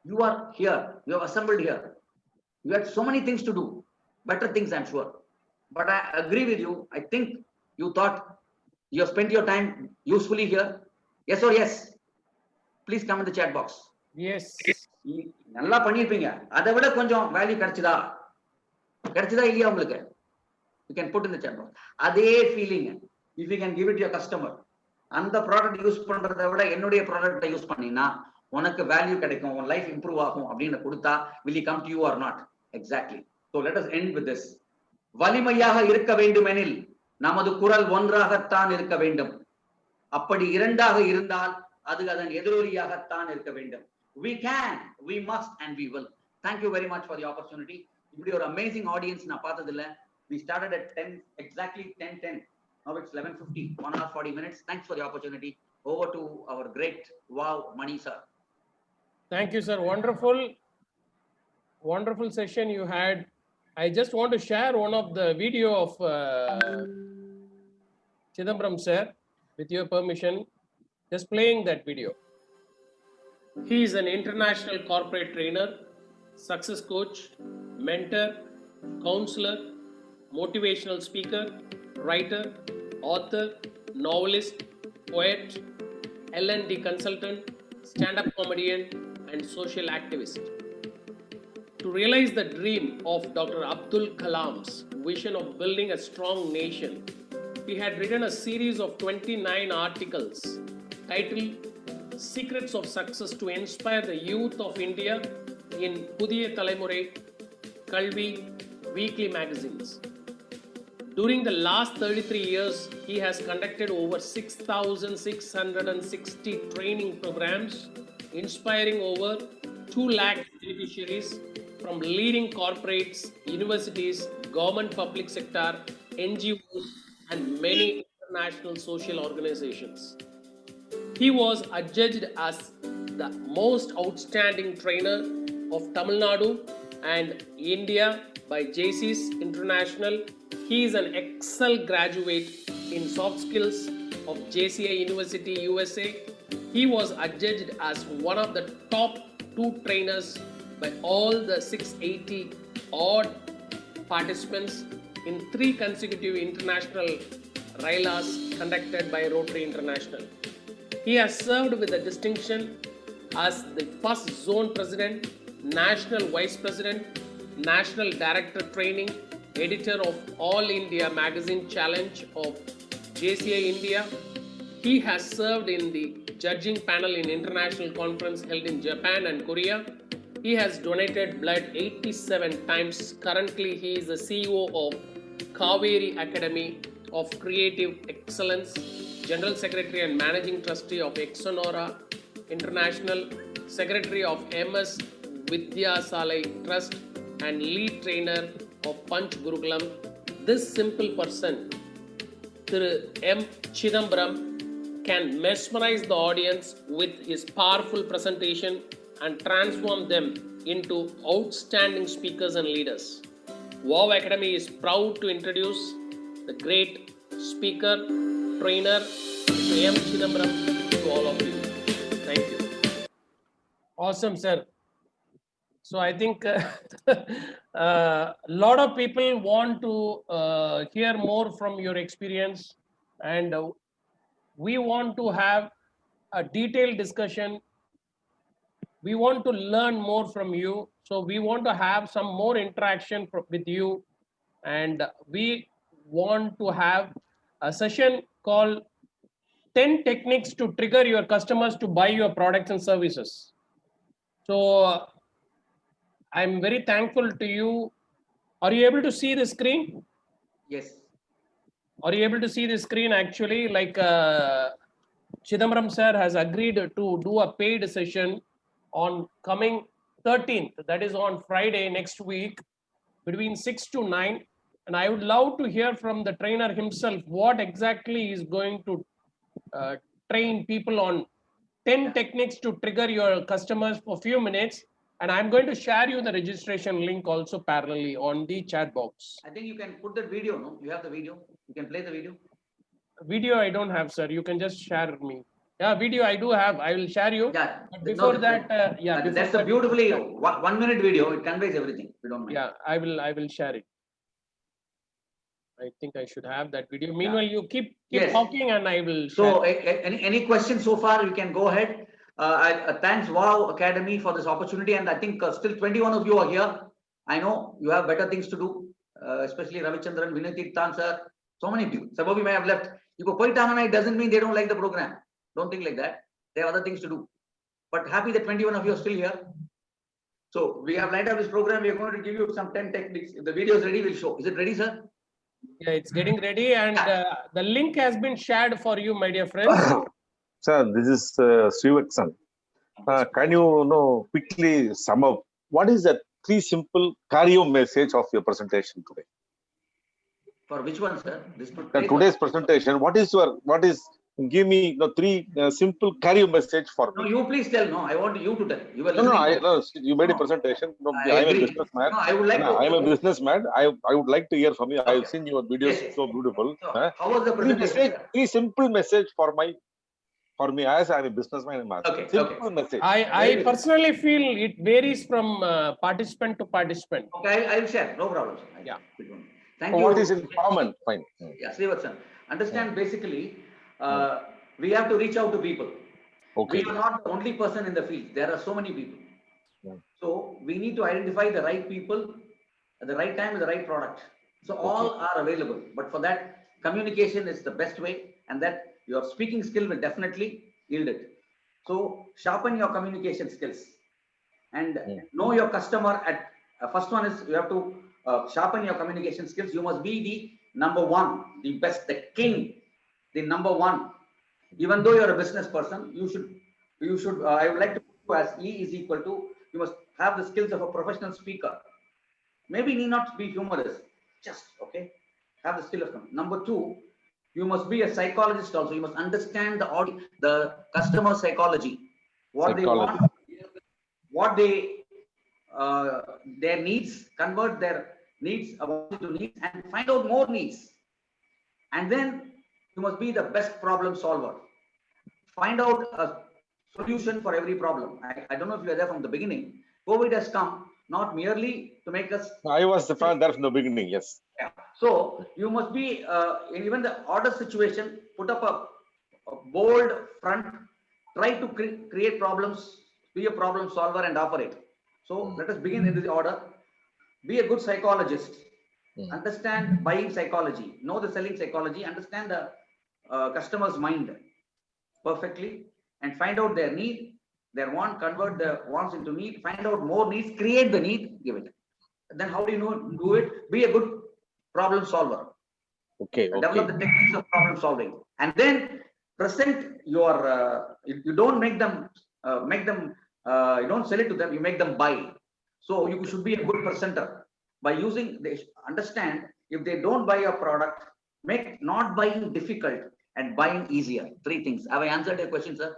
you are here, you have assembled here, you had so many things to do, better things I'm sure, but I agree with you. I think you thought You have spent your time usefully here? Yes or yes? Please come in the chat box. Yes. நல்லா பண்ணிருப்பீங்க. அதை விட கொஞ்சம் value கிடைச்சதா இல்லையா உங்களுக்கு? You can put in the chat box. அதே feeling if you can give it to your customer, அந்த ப்ராடக்ட் யூஸ் பண்றதை விட என்னுடைய ப்ராடக்ட்டை யூஸ் பண்ணினா உனக்கு வேல்யூ கிடைக்கும், உன் லைஃப் இம்ப்ரூவ் ஆகும் அப்படின்னு கொடுத்தா will he come to you or not? Exactly. So let us end with this. வலிமையாக இருக்க வேண்டுமெனில் நமது குரல் ஒன்றாகத்தான் இருக்க வேண்டும். அப்படி இரண்டாக இருந்தால் அது அதன் எதிரொலியாகத்தான் இருக்க வேண்டும். We can, we must and we will. Thank you very much for the opportunity. இப்படி ஒரு amazing audience நான் பார்த்தது இல்ல. We started at 10 exactly 10:10. Now it's 11:50. 1 hour 40 minutes. Thanks for the opportunity. Over to our great wow Mani sir. Thank you, sir. Wonderful session you had. I just want to share one of the video of Chidambaram sir, with your permission, just playing that video. He is an international corporate trainer, success coach, mentor, counselor, motivational speaker, writer, author, novelist, poet, L&D consultant, stand-up comedian, and social activist. To realize the dream of Dr. Abdul Kalam's vision of building a strong nation, he had written a series of 29 articles titled Secrets of Success to Inspire the Youth of India in Pudiya Thalaimurai, Kalvi, weekly magazines. During the last 33 years, he has conducted over 6,660 training programs, inspiring over 2 lakh beneficiaries from leading corporates, universities, government public sector, NGOs, and many international social organizations. He was adjudged as the most outstanding trainer of Tamil Nadu and India by JC's International. He is an Excel graduate in soft skills of JCI University, USA. He was adjudged as one of the top 2 trainers by all the 680 odd participants in 3 consecutive international RILAs conducted by Rotary International. He has served with the distinction as the first zone president, national vice president, national director training, editor of All India Magazine Challenge of JCI India. He has served in the judging panel in international conference held in Japan and Korea. He has donated blood 87 times. Currently, he is the CEO of Kaveri Academy of Creative Excellence, General Secretary and Managing Trustee of Exonora International, Secretary of MS Vidya Salai Trust, and lead trainer of Panch Gurukulam. This simple person, Thiru M. Chidambaram, can mesmerize the audience with his powerful presentation and transform them into outstanding speakers and leaders. Wow Academy is proud to introduce the great speaker, trainer, M. Chidambaram to all of you. Thank you. Awesome, sir. So I think a lot of people want to hear more from your experience, and we want to have a detailed discussion. We want to learn more from you. So we want to have some more interaction with you, and we want to have a session called 10 techniques to trigger your customers to buy your products and services. So I'm very thankful to you. Are you able to see the screen? Yes. Are you able to see the screen? Actually, like Chidambaram sir has agreed to do a paid session on coming 13th, that is on Friday next week, between 6 to 9. And I would love to hear from the trainer himself what exactly is going to train people on 10 techniques to trigger your customers for a few minutes. And I'm going to share you the registration link also parallelly on the chat box. I think you can put that video, no? You have the video? You can play the video? Video I don't have, sir. You can just share me. Yeah, video I do have. I will share you. Yeah. But before that, before that's that, a beautifully 1 minute video. It conveys everything. If you don't mind. yeah, I will share it. I think I should have that video. Meanwhile, you keep Yes. talking and I will So share. any questions so far, you can go ahead. Thanks Wow Academy for this opportunity, and I think still 21 of you are here. I know you have better things to do, especially Ravichandran, Vinay Tirthan sir, so many of you. Some of you may have left. You go Poitamana, it doesn't mean they don't like the program. Don't think like that. They have other things to do. But happy that 21 of you are still here. So we have lined up this program. We are going to give you some 10 techniques. If the video is ready, we'll show. Is it ready, sir? Yeah, it's getting ready, and the link has been shared for you, my dear friends. Sir, this is Srivaksan. Can you know quickly sum up what is the three simple carry-home message of your presentation today? For which one, sir? Today's presentation. What is give me three simple carry-home message for No, me. you please tell. No, I want you to tell. You were No, listening. you made a No. presentation. No, I I'm a agree. businessman. No, I would like to. I'm a businessman. I would like to hear from you. I've Okay. seen your videos, Yes. so beautiful. So, Huh? how was the presentation, sir? Three simple message for me as I'm a businessman in Master. Okay, Simple message. I personally feel it varies from participant to participant. Okay, I'll share. No problem. Sir. Yeah. Thank you. What is in common? Fine. Yeah, Srivaksan. Understand basically, we have to reach out to people. Okay. We are not the only person in the field. There are so many people. So we need to identify the right people at the right time with the right product. So all are available. But for that, communication is the best way, and that your speaking skill will definitely yield it. So sharpen your communication skills and know your customer at first one is you have to sharpen your communication skills. You must be the number one, the best, the king, the number one. Even though you're a business person, you should I would like to put you as E is equal to, you must have the skills of a professional speaker. Maybe need not be humorous, just okay, have the skill of number two. You must be a psychologist also. You must understand the customer psychology, what they want, what they their needs, convert their needs into needs, and find out more needs. And then you must be the best problem solver. Find out a solution for every problem. I don't know if you are there from the beginning. COVID has come not merely to make us. I was the fan there from the beginning. Yes. Yeah. So you must be in even the order situation, put up a bold front, try to create problems, be a problem solver and operate. So let us begin in this order. Be a good psychologist. Understand buying psychology, know the selling psychology, understand the customer's mind perfectly, and find out their need, their want, convert the wants into need, find out more needs, create the need, give it. Then how do you do it? Be a good problem solver. Okay. Develop the techniques of problem solving, and then present your. You don't make them. You don't sell it to them. You make them buy. So you should be a good presenter by using. They understand if they don't buy your product, make not buying difficult and buying easier. Three things. Have I answered your question, sir?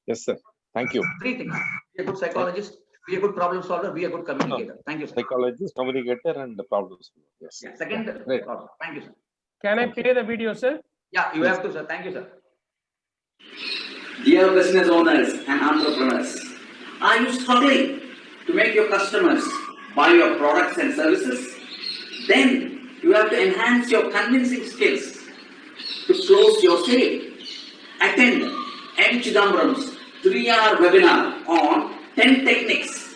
Yes, sir. Thank you. Three things. Be a good psychologist. Be a good problem solver. Be a good communicator. Thank you, sir. Psychologist, communicator, and the problem solver. Yes. Yeah, second. Great. Thank you, sir. Can I play the video, sir? Yeah, you have to, sir. Thank you, sir. Dear business owners and entrepreneurs, are you struggling to make your customers buy your products and services? Then you have to enhance your convincing skills to close your sale. Attend M. Chidambaram's 3-hour webinar on 10 techniques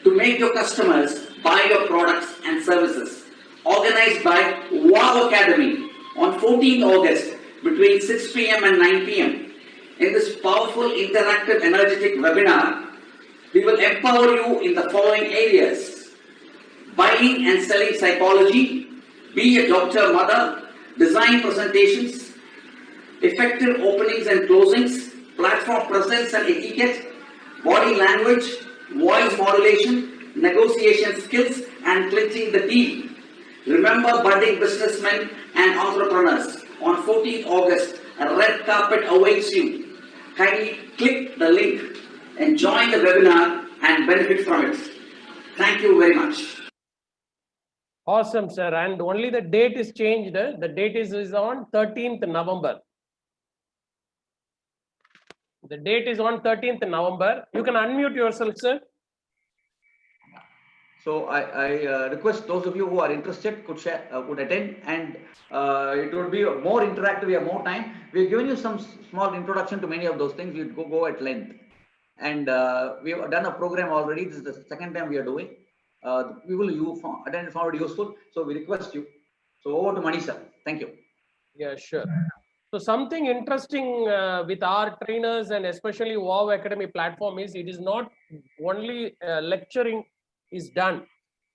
to make your customers buy your products and services, organized by Wow Academy on 14th August between 6 p.m. and 9 p.m. In this powerful, interactive, energetic webinar, we will empower you in the following areas: buying and selling psychology, be a doctor, mother, design presentations, effective openings and closings, platform presence and etiquette, body language, voice modulation, negotiation skills, and clinching the deal. Remember, budding businessmen and entrepreneurs, on 14th August, a red carpet awaits you. Kindly click the link and join the webinar and benefit from it. Thank you very much. Awesome, sir. And only the date is changed. The date is on 13th November. The date is on 13th November. You can unmute yourself, sir. So I request those of you who are interested could share, could attend, and it would be more interactive. We have more time. We've given you some small introduction to many of those things. We'd go at length, and we have done a program already. This is the second time we are doing. You found it useful, so we request you. So over to Mani sir. Thank you. Yeah, sure. So something interesting with our trainers and especially WOW Academy platform is it is not only lecturing is done.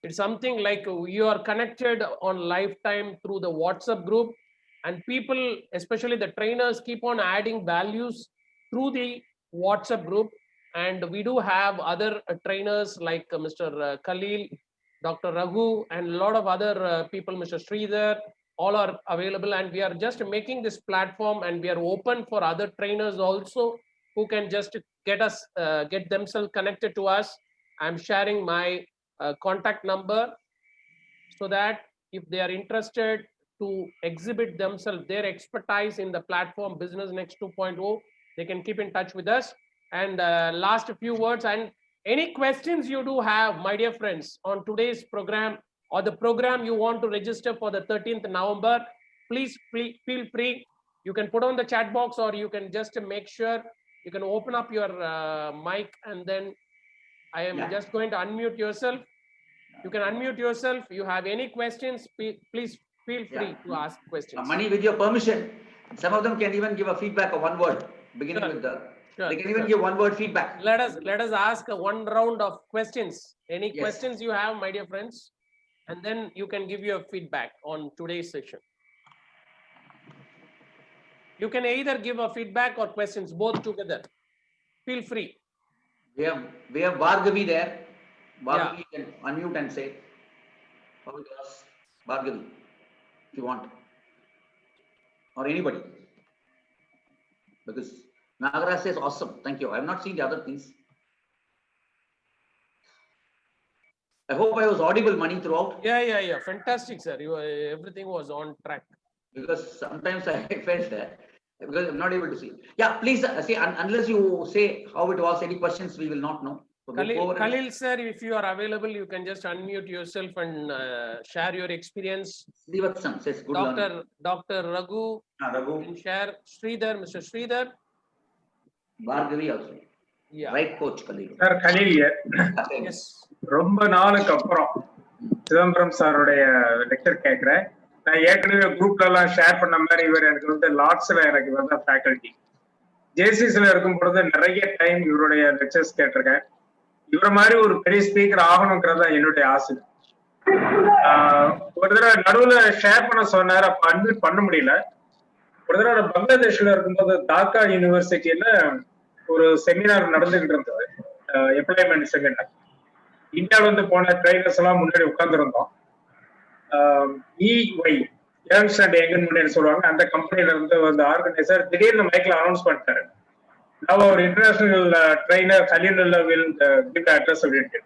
It's something like you are connected on lifetime through the WhatsApp group, and people, especially the trainers, keep on adding values through the WhatsApp group. And we do have other trainers like Mr. Khalil, Dr. Raghu, and a lot of other people, Mr. Sridhar, all are available, and we are just making this platform, and we are open for other trainers also who can just get themselves connected to us. I'm sharing my contact number so that if they are interested to exhibit themselves, their expertise in the platform Business Next 2.0, they can keep in touch with us. And last few words, and any questions you do have, my dear friends, on today's program or the program you want to register for the 13th November, please feel free. You can put on the chat box, or you can just make sure you can open up your mic, and then I am just going to unmute yourself. You can unmute yourself. You have any questions, please feel free to ask questions. Mani, with your permission, some of them can even give a feedback of one word, beginning with the. They can even give one word feedback. Let us ask one round of questions. Any questions you have, my dear friends, and then you can give your feedback on today's session. You can either give a feedback or questions, both together. Feel free. We have Bhargavi there. Bhargavi can unmute and say how it was. Bhargavi, if you want, or anybody, because Nagaraj says awesome. Thank you. I have not seen the other things. I hope I was audible, Mani, throughout. Yeah. Fantastic, sir. Everything was on track. Because sometimes I felt that because I'm not able to see. Yeah, please see. Unless you say how it was, any questions we will not know. So Khalil sir, if you are available, you can just unmute yourself and share your experience. Srivatsan says good learning. Dr. Raghu, can share. Sridhar, Mr. Sridhar. Bhargavi also. Yeah. Right, coach Khalil. Sir Khalil Yes. ரொம்ப நாளுக்கு அப்புறம் சிதம்பரம் சாருடைய lecture கேட்கிறேன். நான் ஏற்கனவே குரூப்ல எல்லாம் share பண்ண மாதிரி இவர் எனக்கு வந்து லாட்ஸ்ல எனக்கு வந்த ஃபேக்கல்டி. ஜேசிஸ்ல இருக்கும் பொழுது நிறைய டைம் இவருடைய லெக்சர்ஸ் கேட்டிருக்கேன். இவர மாதிரி ஒரு பெரிய ஸ்பீக்கர் ஆகணுங்கிறது தான் என்னுடைய ஆசை. ஒரு தடவை நடுவுல ஷேர் பண்ண சொன்னாரு, அப்ப அட்மிட் பண்ண முடியல. ஒரு தடவை பங்களாதேஷ்ல இருக்கும்போது டாக்கா யூனிவர்சிட்டியில ஒரு செமினார் நடந்துகிட்டு இருந்தது, எம்ப்ளாய்மெண்ட் செமினார். இந்தியாவில இருந்து போன ட்ரைனர்ஸ் எல்லாம் முன்னாடி உட்கார்ந்துருந்தோம். EY ஏர்ன்ஸ்ட் அண்ட் யங் முன்னாடி சொல்லுவாங்க, அந்த கம்பெனில இருந்து வந்து ஆர்கனைசர் திடீர்னு மைக்ல அனௌன்ஸ் பண்ணிட்டாரு, now our international trainer Khalil will give the address அப்படின்ட்டு.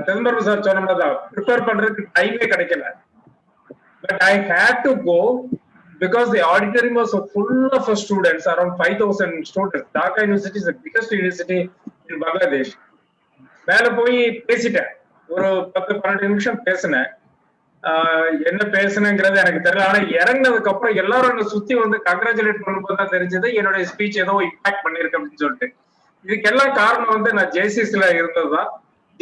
சிதம்பரம் சார் சொன்ன மாதிரி தான் ப்ரிப்பேர் பண்றதுக்கு டைமே கிடைக்கல. But I had to go because the auditorium was full of students, around 5,000 students. Dhaka University is the biggest university in Bangladesh. மேல போய் பேசிட்டேன், ஒரு 10-12 நிமிஷம் பேசினேன். என்ன பேசுனேங்கிறது எனக்கு தெரியல. ஆனா இறங்கினதுக்கு அப்புறம் எல்லாரும் என்ன சுத்தி வந்து கங்க்ராச்சுலேட் பண்ணும்போது தான் தெரிஞ்சது என்னுடைய ஸ்பீச் ஏதோ இம்பாக்ட் பண்ணிருக்கு அப்படின்னு சொல்லிட்டு. இதுக்கெல்லாம் காரணம் வந்து நான் ஜேசிஸ்ல இருந்ததுதான்.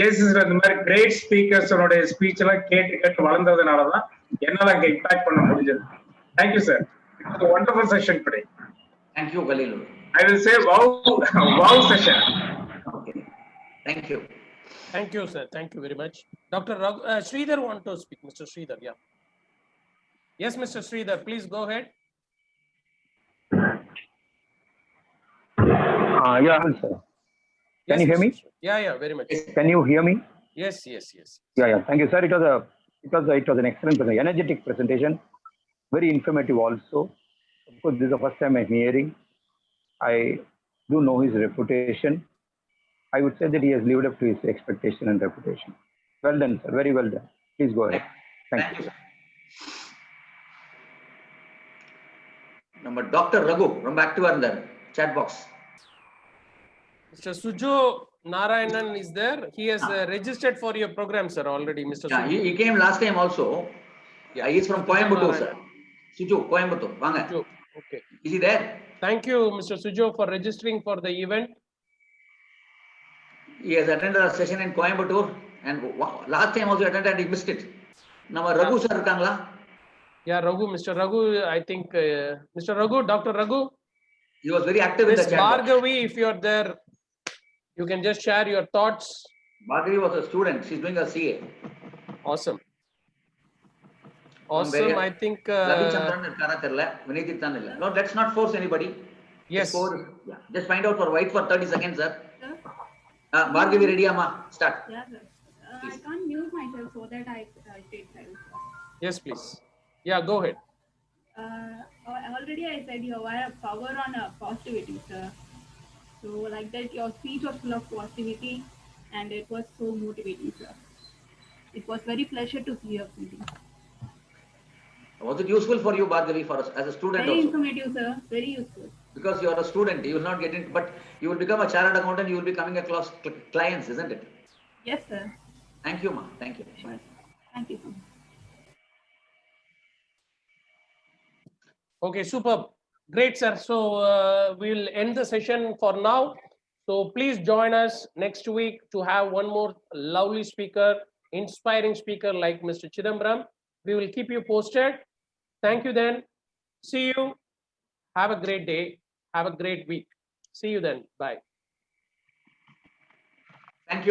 ஜேசிஸ்ல இந்த மாதிரி கிரேட் ஸ்பீக்கர்ஸோட ஸ்பீச் எல்லாம் கேட்டு வளர்ந்ததுனாலதான் என்னால அங்க இம்பாக்ட் பண்ண முடிஞ்சது. Thank you sir. It was a wonderful session today. Thank you, Khalil. I will say wow session. Okay. Thank you. Thank you, sir. Thank you very much. Dr. Sridhar want to speak. Mr. Sridhar, yeah. Yes, Mr. Sridhar, please go ahead. Yeah, sir. Can you hear me? Yeah, very much. Can you hear me? Yes. Yeah. Thank you, sir. It was an excellent presentation, energetic presentation, very informative also. Of course, this is the first time I'm hearing. I do know his reputation. I would say that he has lived up to his expectation and reputation. Well done, sir. Very well done. Please go ahead. Thank you. Number Dr. Raghu from active in the chat box. Mr. Sujo Narayanan is there. He has registered for your program, sir, already, Mr. Yeah, Suju. he came last time also. Yeah, he is from Coimbatore, sir. Suju, Coimbatore. Vanga. Suju. Okay. Is he there? Thank you, Mr. Sujo, for registering for the event. He has attended a session in Coimbatore and wow, last time also attended and he missed it. Now Raghu sir irukangla. Yeah, Raghu, Mr. Raghu, I think, Mr. Raghu, Dr. Raghu, He was very active in the Miss chat box. Bhargavi, if you're there, you can just share your thoughts. Bhargavi was a student. She's doing a CA. Awesome. From Awesome. where- I think, Ravichandran irukara therilla, Vinitithan illa. No, let's not force anybody. yes. Yeah. Just find out for wait for 30 seconds, sir. Bhargavi ready, amma. Start. Yeah, sir. I can't mute myself so that I take silence. Yes, please. Yeah, go ahead. Already I said you have a power on positivity, sir. So like that, your speech was full of positivity, and it was so motivating, sir. It was very pleasure to see your meeting. Was it useful for you, Bhargavi, for us as a student Very also? informative, sir. Very useful. Because you are a student, you will not get in, but you will become a chartered accountant, you will be coming across clients, isn't it? Yes, sir. Thank you, ma. Thank you. Sure. Thank you so much. Okay, superb. Great, sir. So we'll end the session for now. So please join us next week to have one more lovely speaker, inspiring speaker like Mr. Chidambaram. We will keep you posted. Thank you then. See you. Have a great day. Have a great week. See you then. Bye. Thank you.